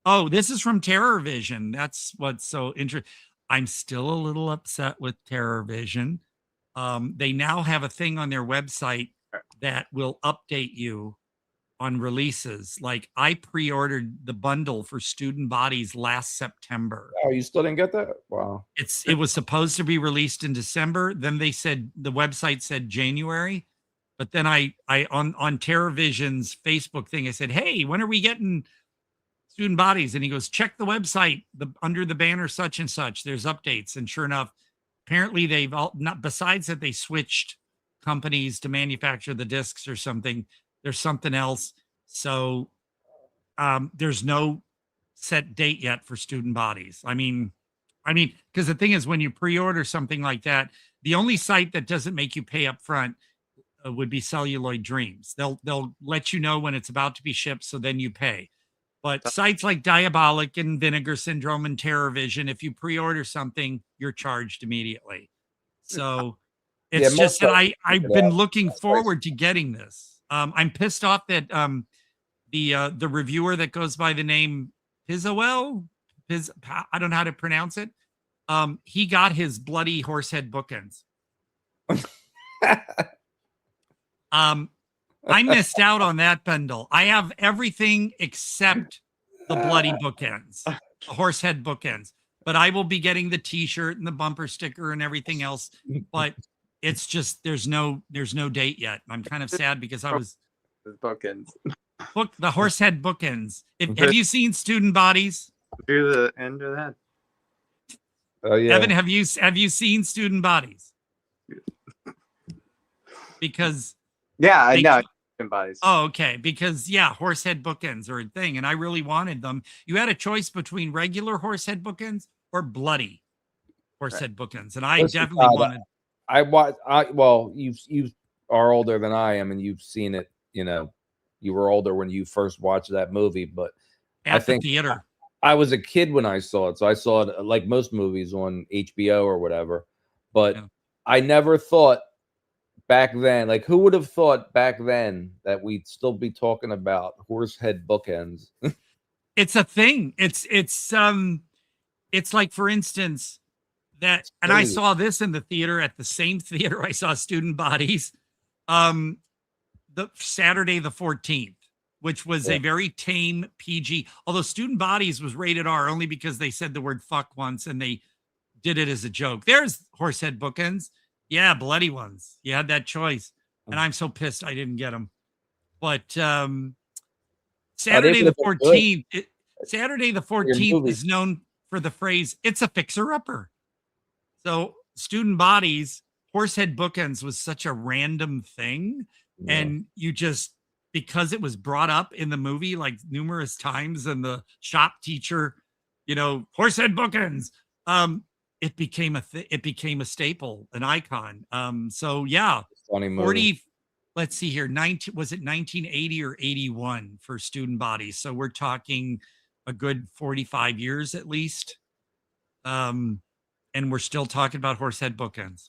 Oh, this is from Terror Vision. That's what's so interesting. I'm still a little upset with Terror Vision. They now have a thing on their website that will update you on releases. Like I pre-ordered the bundle for Student Bodies last September. Oh, you still didn't get that? Wow. It was supposed to be released in December. Then they said the website said January. But then I on Terror Vision's Facebook thing, I said, "Hey, when are we getting Student Bodies?" And he goes, "Check the website, under the banner such and such. There's updates." And sure enough, apparently they've not, besides that they switched companies to manufacture the discs or something. There's something else. So there's no set date yet for Student Bodies. I mean, because the thing is, when you pre-order something like that, the only site that doesn't make you pay up front would be Celluloid Dreams. They'll let you know when it's about to be shipped, so then you pay. But sites like Diabolic and Vinegar Syndrome and Terror Vision, if you pre-order something, you're charged immediately. So it's just that I've been looking forward to getting this. I'm pissed off that the reviewer that goes by the name Pizzoel, I don't know how to pronounce it. He got his bloody horsehead bookends. I missed out on that bundle. I have everything except the bloody bookends, the horsehead bookends. But I will be getting the T-shirt and the bumper sticker and everything else. But it's just there's no date yet. I'm kind of sad because I was bookends. The horsehead bookends. Have you seen Student Bodies? Do the end of that. Oh yeah. Evan, have you seen Student Bodies? Because I know Student Bodies. Oh, okay. Because horsehead bookends are a thing, and I really wanted them. You had a choice between regular horsehead bookends or bloody horsehead bookends, and I definitely wanted. Well, you are older than I am, and you've seen it. You know, you were older when you first watched that movie, but At I think the theater. I was a kid when I saw it, so I saw it like most movies on HBO or whatever. But I never thought back then, like who would have thought back then that we'd still be talking about horsehead bookends? It's a thing. It's like, for instance, that, and I saw this in the theater at the same theater I saw Student Bodies, the Saturday the 14th, which was a very tame PG. Although Student Bodies was rated R only because they said the word fuck once and they did it as a joke. There's horsehead bookends. Yeah, bloody ones. You had that choice. And I'm so pissed I didn't get them. But Saturday the 14th. Saturday the 14th is known for the phrase "it's a fixer-upper." So student bodies, horsehead bookends was such a random thing, and you just, because it was brought up in the movie like numerous times, and the shop teacher, horsehead bookends, it became a staple, an icon. So yeah, funny movie. Let's see here, was it 1980 or 81 for student bodies? So we're talking a good 45 years at least. And we're still talking about horsehead bookends.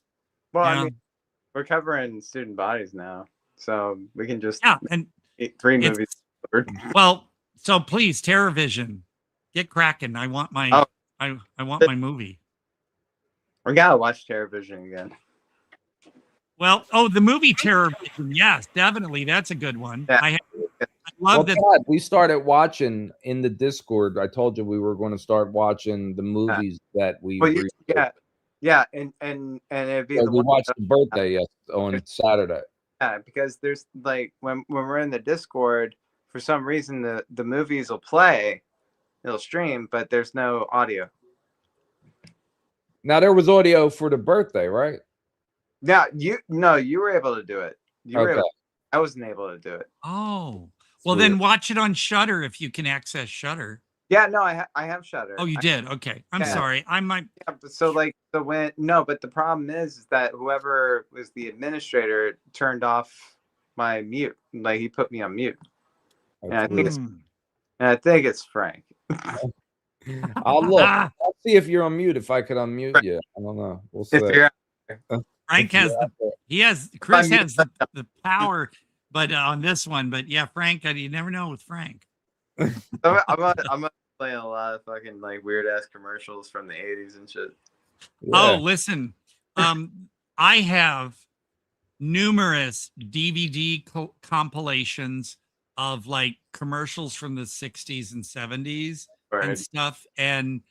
Well, I mean, we're covering student bodies now, so we can just and eat 3 movies. Well, so please, TerrorVision, get cracking. I want my I want my movie. We gotta watch TerrorVision again. Well, the movie TerrorVision, yes, definitely, that's a good one. Yeah. I love that. Todd, we started watching in the Discord. I told you we were going to start watching the movies that we. Yeah, and it'd be we watched the birthday on Saturday. Yeah, because there's like when we're in the Discord, for some reason the movies will play, it'll stream, but there's no audio. Now there was audio for the birthday, right? Yeah, you were able to do it. I wasn't able to do it. Oh, well, then watch it on Shudder if you can access Shudder. Yeah, no, I have Shudder. Oh, you did? Okay, I'm sorry. I might. Yeah, but the problem is that whoever was the administrator turned off my mute. Like he put me on mute. And I think it's Frank. I'll look. I'll see if you're on mute. If I could unmute you, I don't know. We'll see. Frank has Chris has the power, but on this one, but yeah, Frank, you never know with Frank. I'm playing a lot of fucking like weird ass commercials from the 80s and shit. Yeah. Oh, listen, I have numerous DVD compilations of like commercials from the 60s and 70s and stuff, and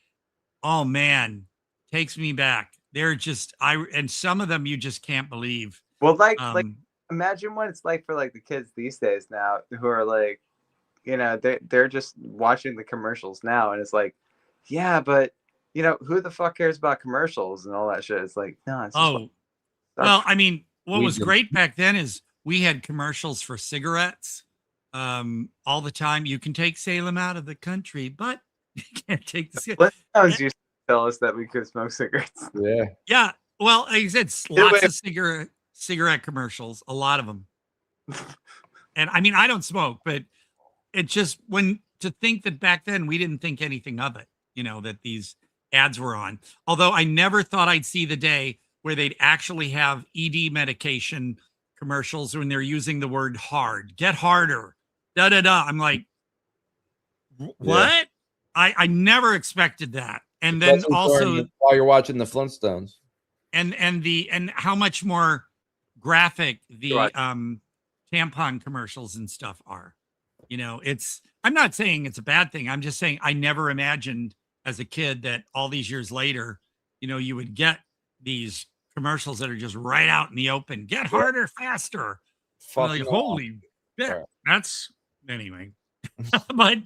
oh man, takes me back. They're just and some of them you just can't believe. Well, like imagine what it's like for like the kids these days now who are like, they're just watching the commercials now, and it's like, yeah, but who the fuck cares about commercials and all that shit? It's like, no. It's well, I mean, what was great back then is we had commercials for cigarettes all the time. You can take Salem out of the country, but you can't take the cigarettes. Used to tell us that we could smoke cigarettes. Yeah. Well, like I said, lots of cigarette commercials, a lot of them. And I mean, I don't smoke, but it just to think that back then we didn't think anything of it, that these ads were on. Although I never thought I'd see the day where they'd actually have ED medication commercials when they're using the word hard. Get harder. Da da da. I'm like, what? Yeah. I never expected that. And then also while you're watching the Flintstones. And how much more graphic the tampon commercials and stuff are. I'm not saying it's a bad thing. I'm just saying I never imagined as a kid that all these years later, you would get these commercials that are just right out in the open. Get harder, faster. Like, holy shit. That's anyway. But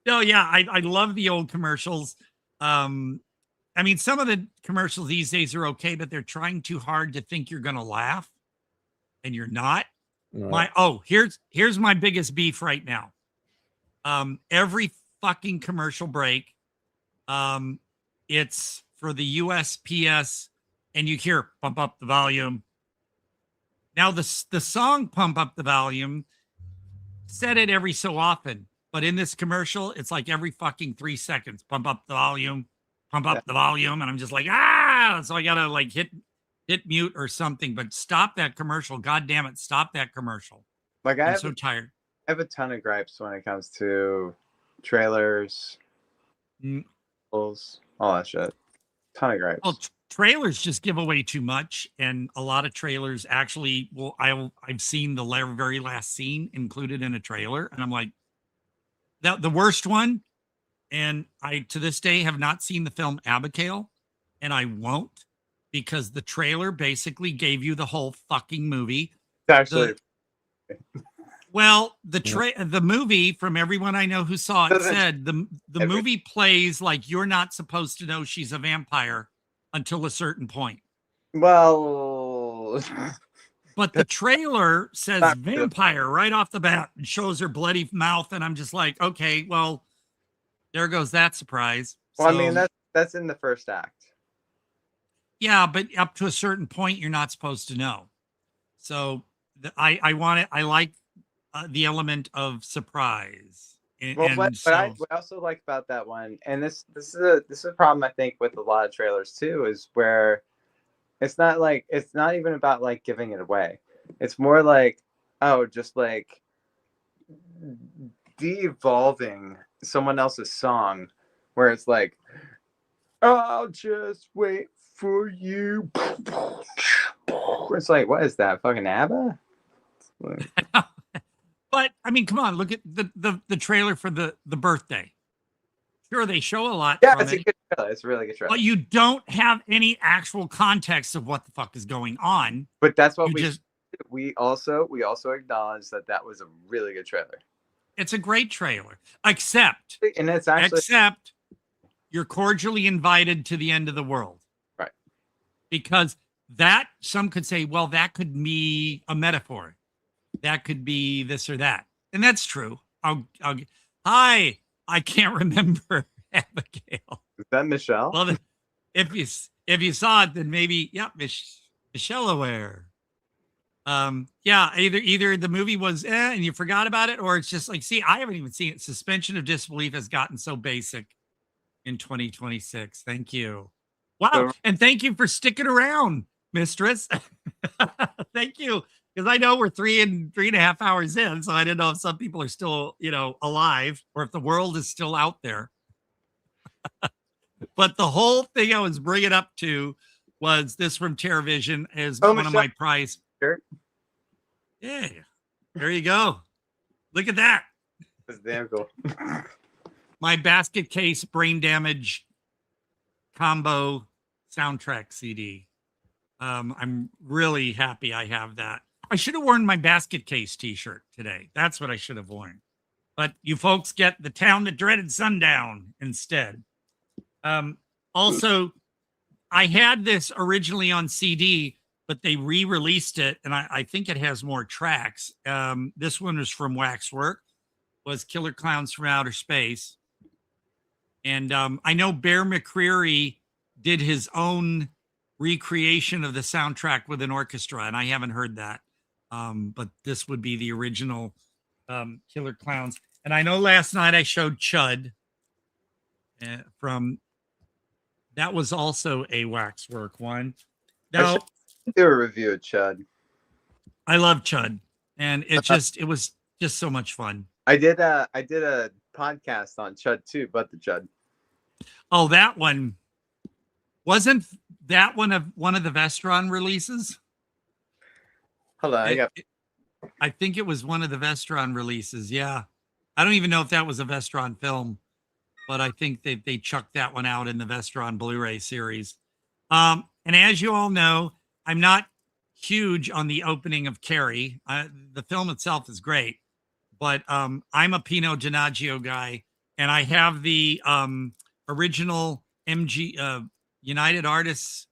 no, yeah, I love the old commercials. I mean, some of the commercials these days are okay, but they're trying too hard to think you're gonna laugh, and you're not. Here's my biggest beef right now. Every fucking commercial break, it's for the USPS, and you hear "Pump Up the Volume." Now the song "Pump Up the Volume" said it every so often, but in this commercial, it's like every fucking 3 seconds. Pump up the volume, pump up the volume, and I'm just like, so I gotta like hit mute or something. But stop that commercial! God damn it, stop that commercial! Like I'm so tired. I have a ton of gripes when it comes to trailers, all that shit. Ton of gripes. Well, trailers just give away too much, and a lot of trailers actually. Well, I've seen the very last scene included in a trailer, and I'm like, the worst one. And I to this day have not seen the film Abigail, and I won't, because the trailer basically gave you the whole fucking movie. Actually, Well, the movie, from everyone I know who saw it, said the movie plays like you're not supposed to know she's a vampire until a certain point. Well, but the trailer says vampire right off the bat and shows her bloody mouth, and I'm just like, okay, well, there goes that surprise. Well, I mean, that's in the first act. Yeah, but up to a certain point, you're not supposed to know. So I like the element of surprise. What I also like about that one, and this is a problem I think with a lot of trailers too, is where it's not even about like giving it away. It's more like, oh, just like de-evolving someone else's song, where it's like, I'll just wait for you. It's like, what is that? Fucking ABBA? But I mean, come on, look at the trailer for the birthday. Sure, they show a lot. Yeah, from it's a good trailer. It's a really good trailer. But you don't have any actual context of what the fuck is going on. But that's what we also acknowledge that was a really good trailer. It's a great trailer, except you're cordially invited to the end of the world, right? Because that, some could say, well, that could be a metaphor. That could be this or that. And that's true. Hi, I can't remember Abigail. Is that Michelle? Well, if you saw it, then maybe, yeah, Michelle Aware. Yeah, either the movie was and you forgot about it, or it's just like, see, I haven't even seen it. Suspension of disbelief has gotten so basic in 2026. Thank you. Wow. And thank you for sticking around, mistress. Thank you. Because I know we're 3.5 hours in, so I didn't know if some people are still, alive, or if the world is still out there. But the whole thing I was bringing up to was this from TerraVision is one of my prize. Sure. Yeah, there you go. Look at that. That's damn cool. My basket case brain damage combo soundtrack CD. I'm really happy I have that. I should have worn my basket case t-shirt today. That's what I should have worn. But you folks get The Town That Dreaded Sundown instead. Also, I had this originally on CD, but they re-released it, and I think it has more tracks. This one was from Waxwork, was Killer Clowns from Outer Space. And I know Bear McCreary did his own recreation of the soundtrack with an orchestra, and I haven't heard that. But this would be the original Killer Clowns. And I know last night I showed Chud from, that was also a Waxwork one. Now, do a review of Chud. I love Chud, and it was just so much fun. I did a podcast on Chud too, but the Chud. Oh, that one wasn't that one of the Vestron releases? Hold on, I think it was one of the Vestron releases. Yeah, I don't even know if that was a Vestron film, but I think they chucked that one out in the Vestron Blu-ray series. And as you all know, I'm not huge on the opening of Carrie. The film itself is great, but I'm a Pino Donaggio guy, and I have the original United Artists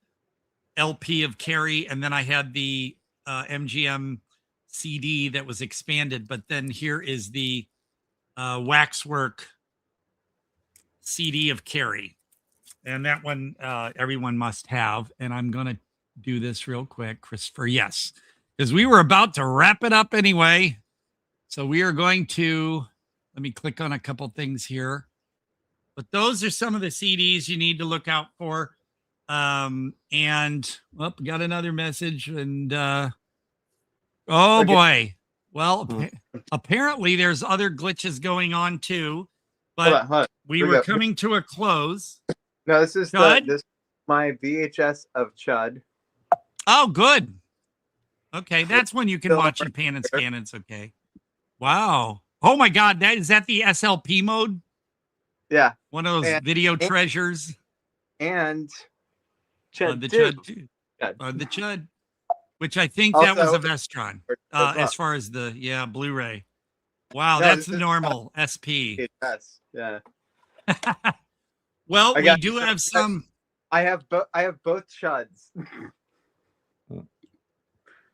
LP of Carrie, and then I had the MGM CD that was expanded. But then here is the Waxwork CD of Carrie, and that one everyone must have. And I'm gonna do this real quick, Christopher. Yes, because we were about to wrap it up anyway. So we are going to, let me click on a couple things here. But those are some of the CDs you need to look out for. And well, we got another message, and oh boy. Well, apparently there's other glitches going on too. But hold on. We were coming to a close. No, this is my VHS of Chud. Oh, good. Okay, that's when you can watch it pan and scan. It's okay. Wow. Oh my God, is that the SLP mode? Yeah. One of those video treasures. And Chud. The Chud. which I think Also, that was a Vestron, as far as the Blu-ray. Wow, No, that's this the is normal SP. Yes, yeah. Well, I we got do have some. I have both chuds.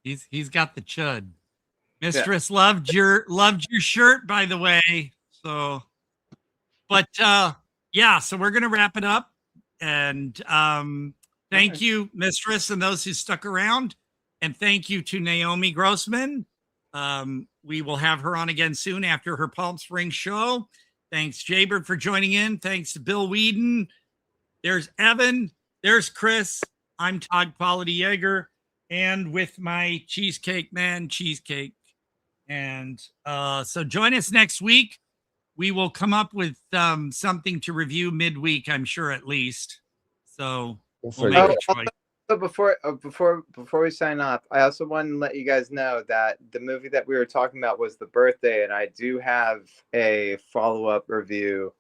He's got the chud. Mistress loved your shirt, by the way. So, but yeah, so we're gonna wrap it up. And thank you, Mistress, and those who stuck around. And thank you to Naomi Grossman. We will have her on again soon after her Palm Springs show. Thanks, Jaybird, for joining in. Thanks to Bill Whedon. There's Evan. There's Chris. I'm Todd Jaeger. And with my Cheesecake Man cheesecake. And so join us next week. We will come up with something to review midweek, I'm sure, at least. So we'll make a choice. So before we sign off, I also want to let you guys know that the movie that we were talking about was The Birthday, and I do have a follow-up review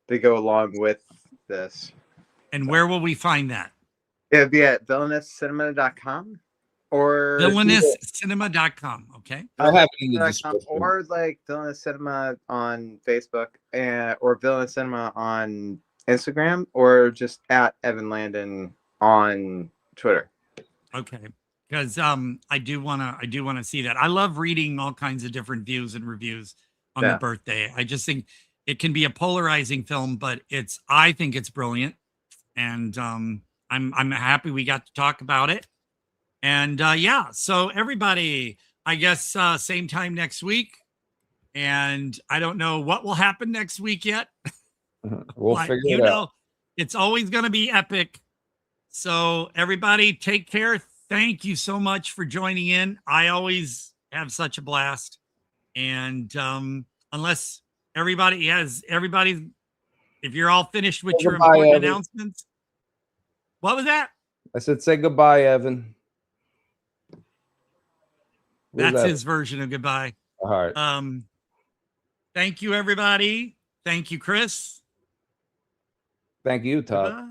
to go along with this. And where will we find that? It'll be at villainouscinema.com or villainouscinema.com. Okay. I'll have it in the description. Or like Villainous Cinema on Facebook or Villainous Cinema on Instagram, or just at Evan Landon on Twitter. Okay. Because I do wanna see that. I love reading all kinds of different views and reviews on The Birthday. I just think it can be a polarizing film, but I think it's brilliant. And I'm happy we got to talk about it. And yeah, so everybody, I guess same time next week. And I don't know what will happen next week yet. We'll figure it out. It's always going to be epic. So everybody, take care. Thank you so much for joining in. I always have such a blast. And unless if you're all finished with your important announcements. What was that? I said, say goodbye, Evan. That's his version of goodbye. All right. Thank you, everybody. Thank you, Chris. Thank you, Todd.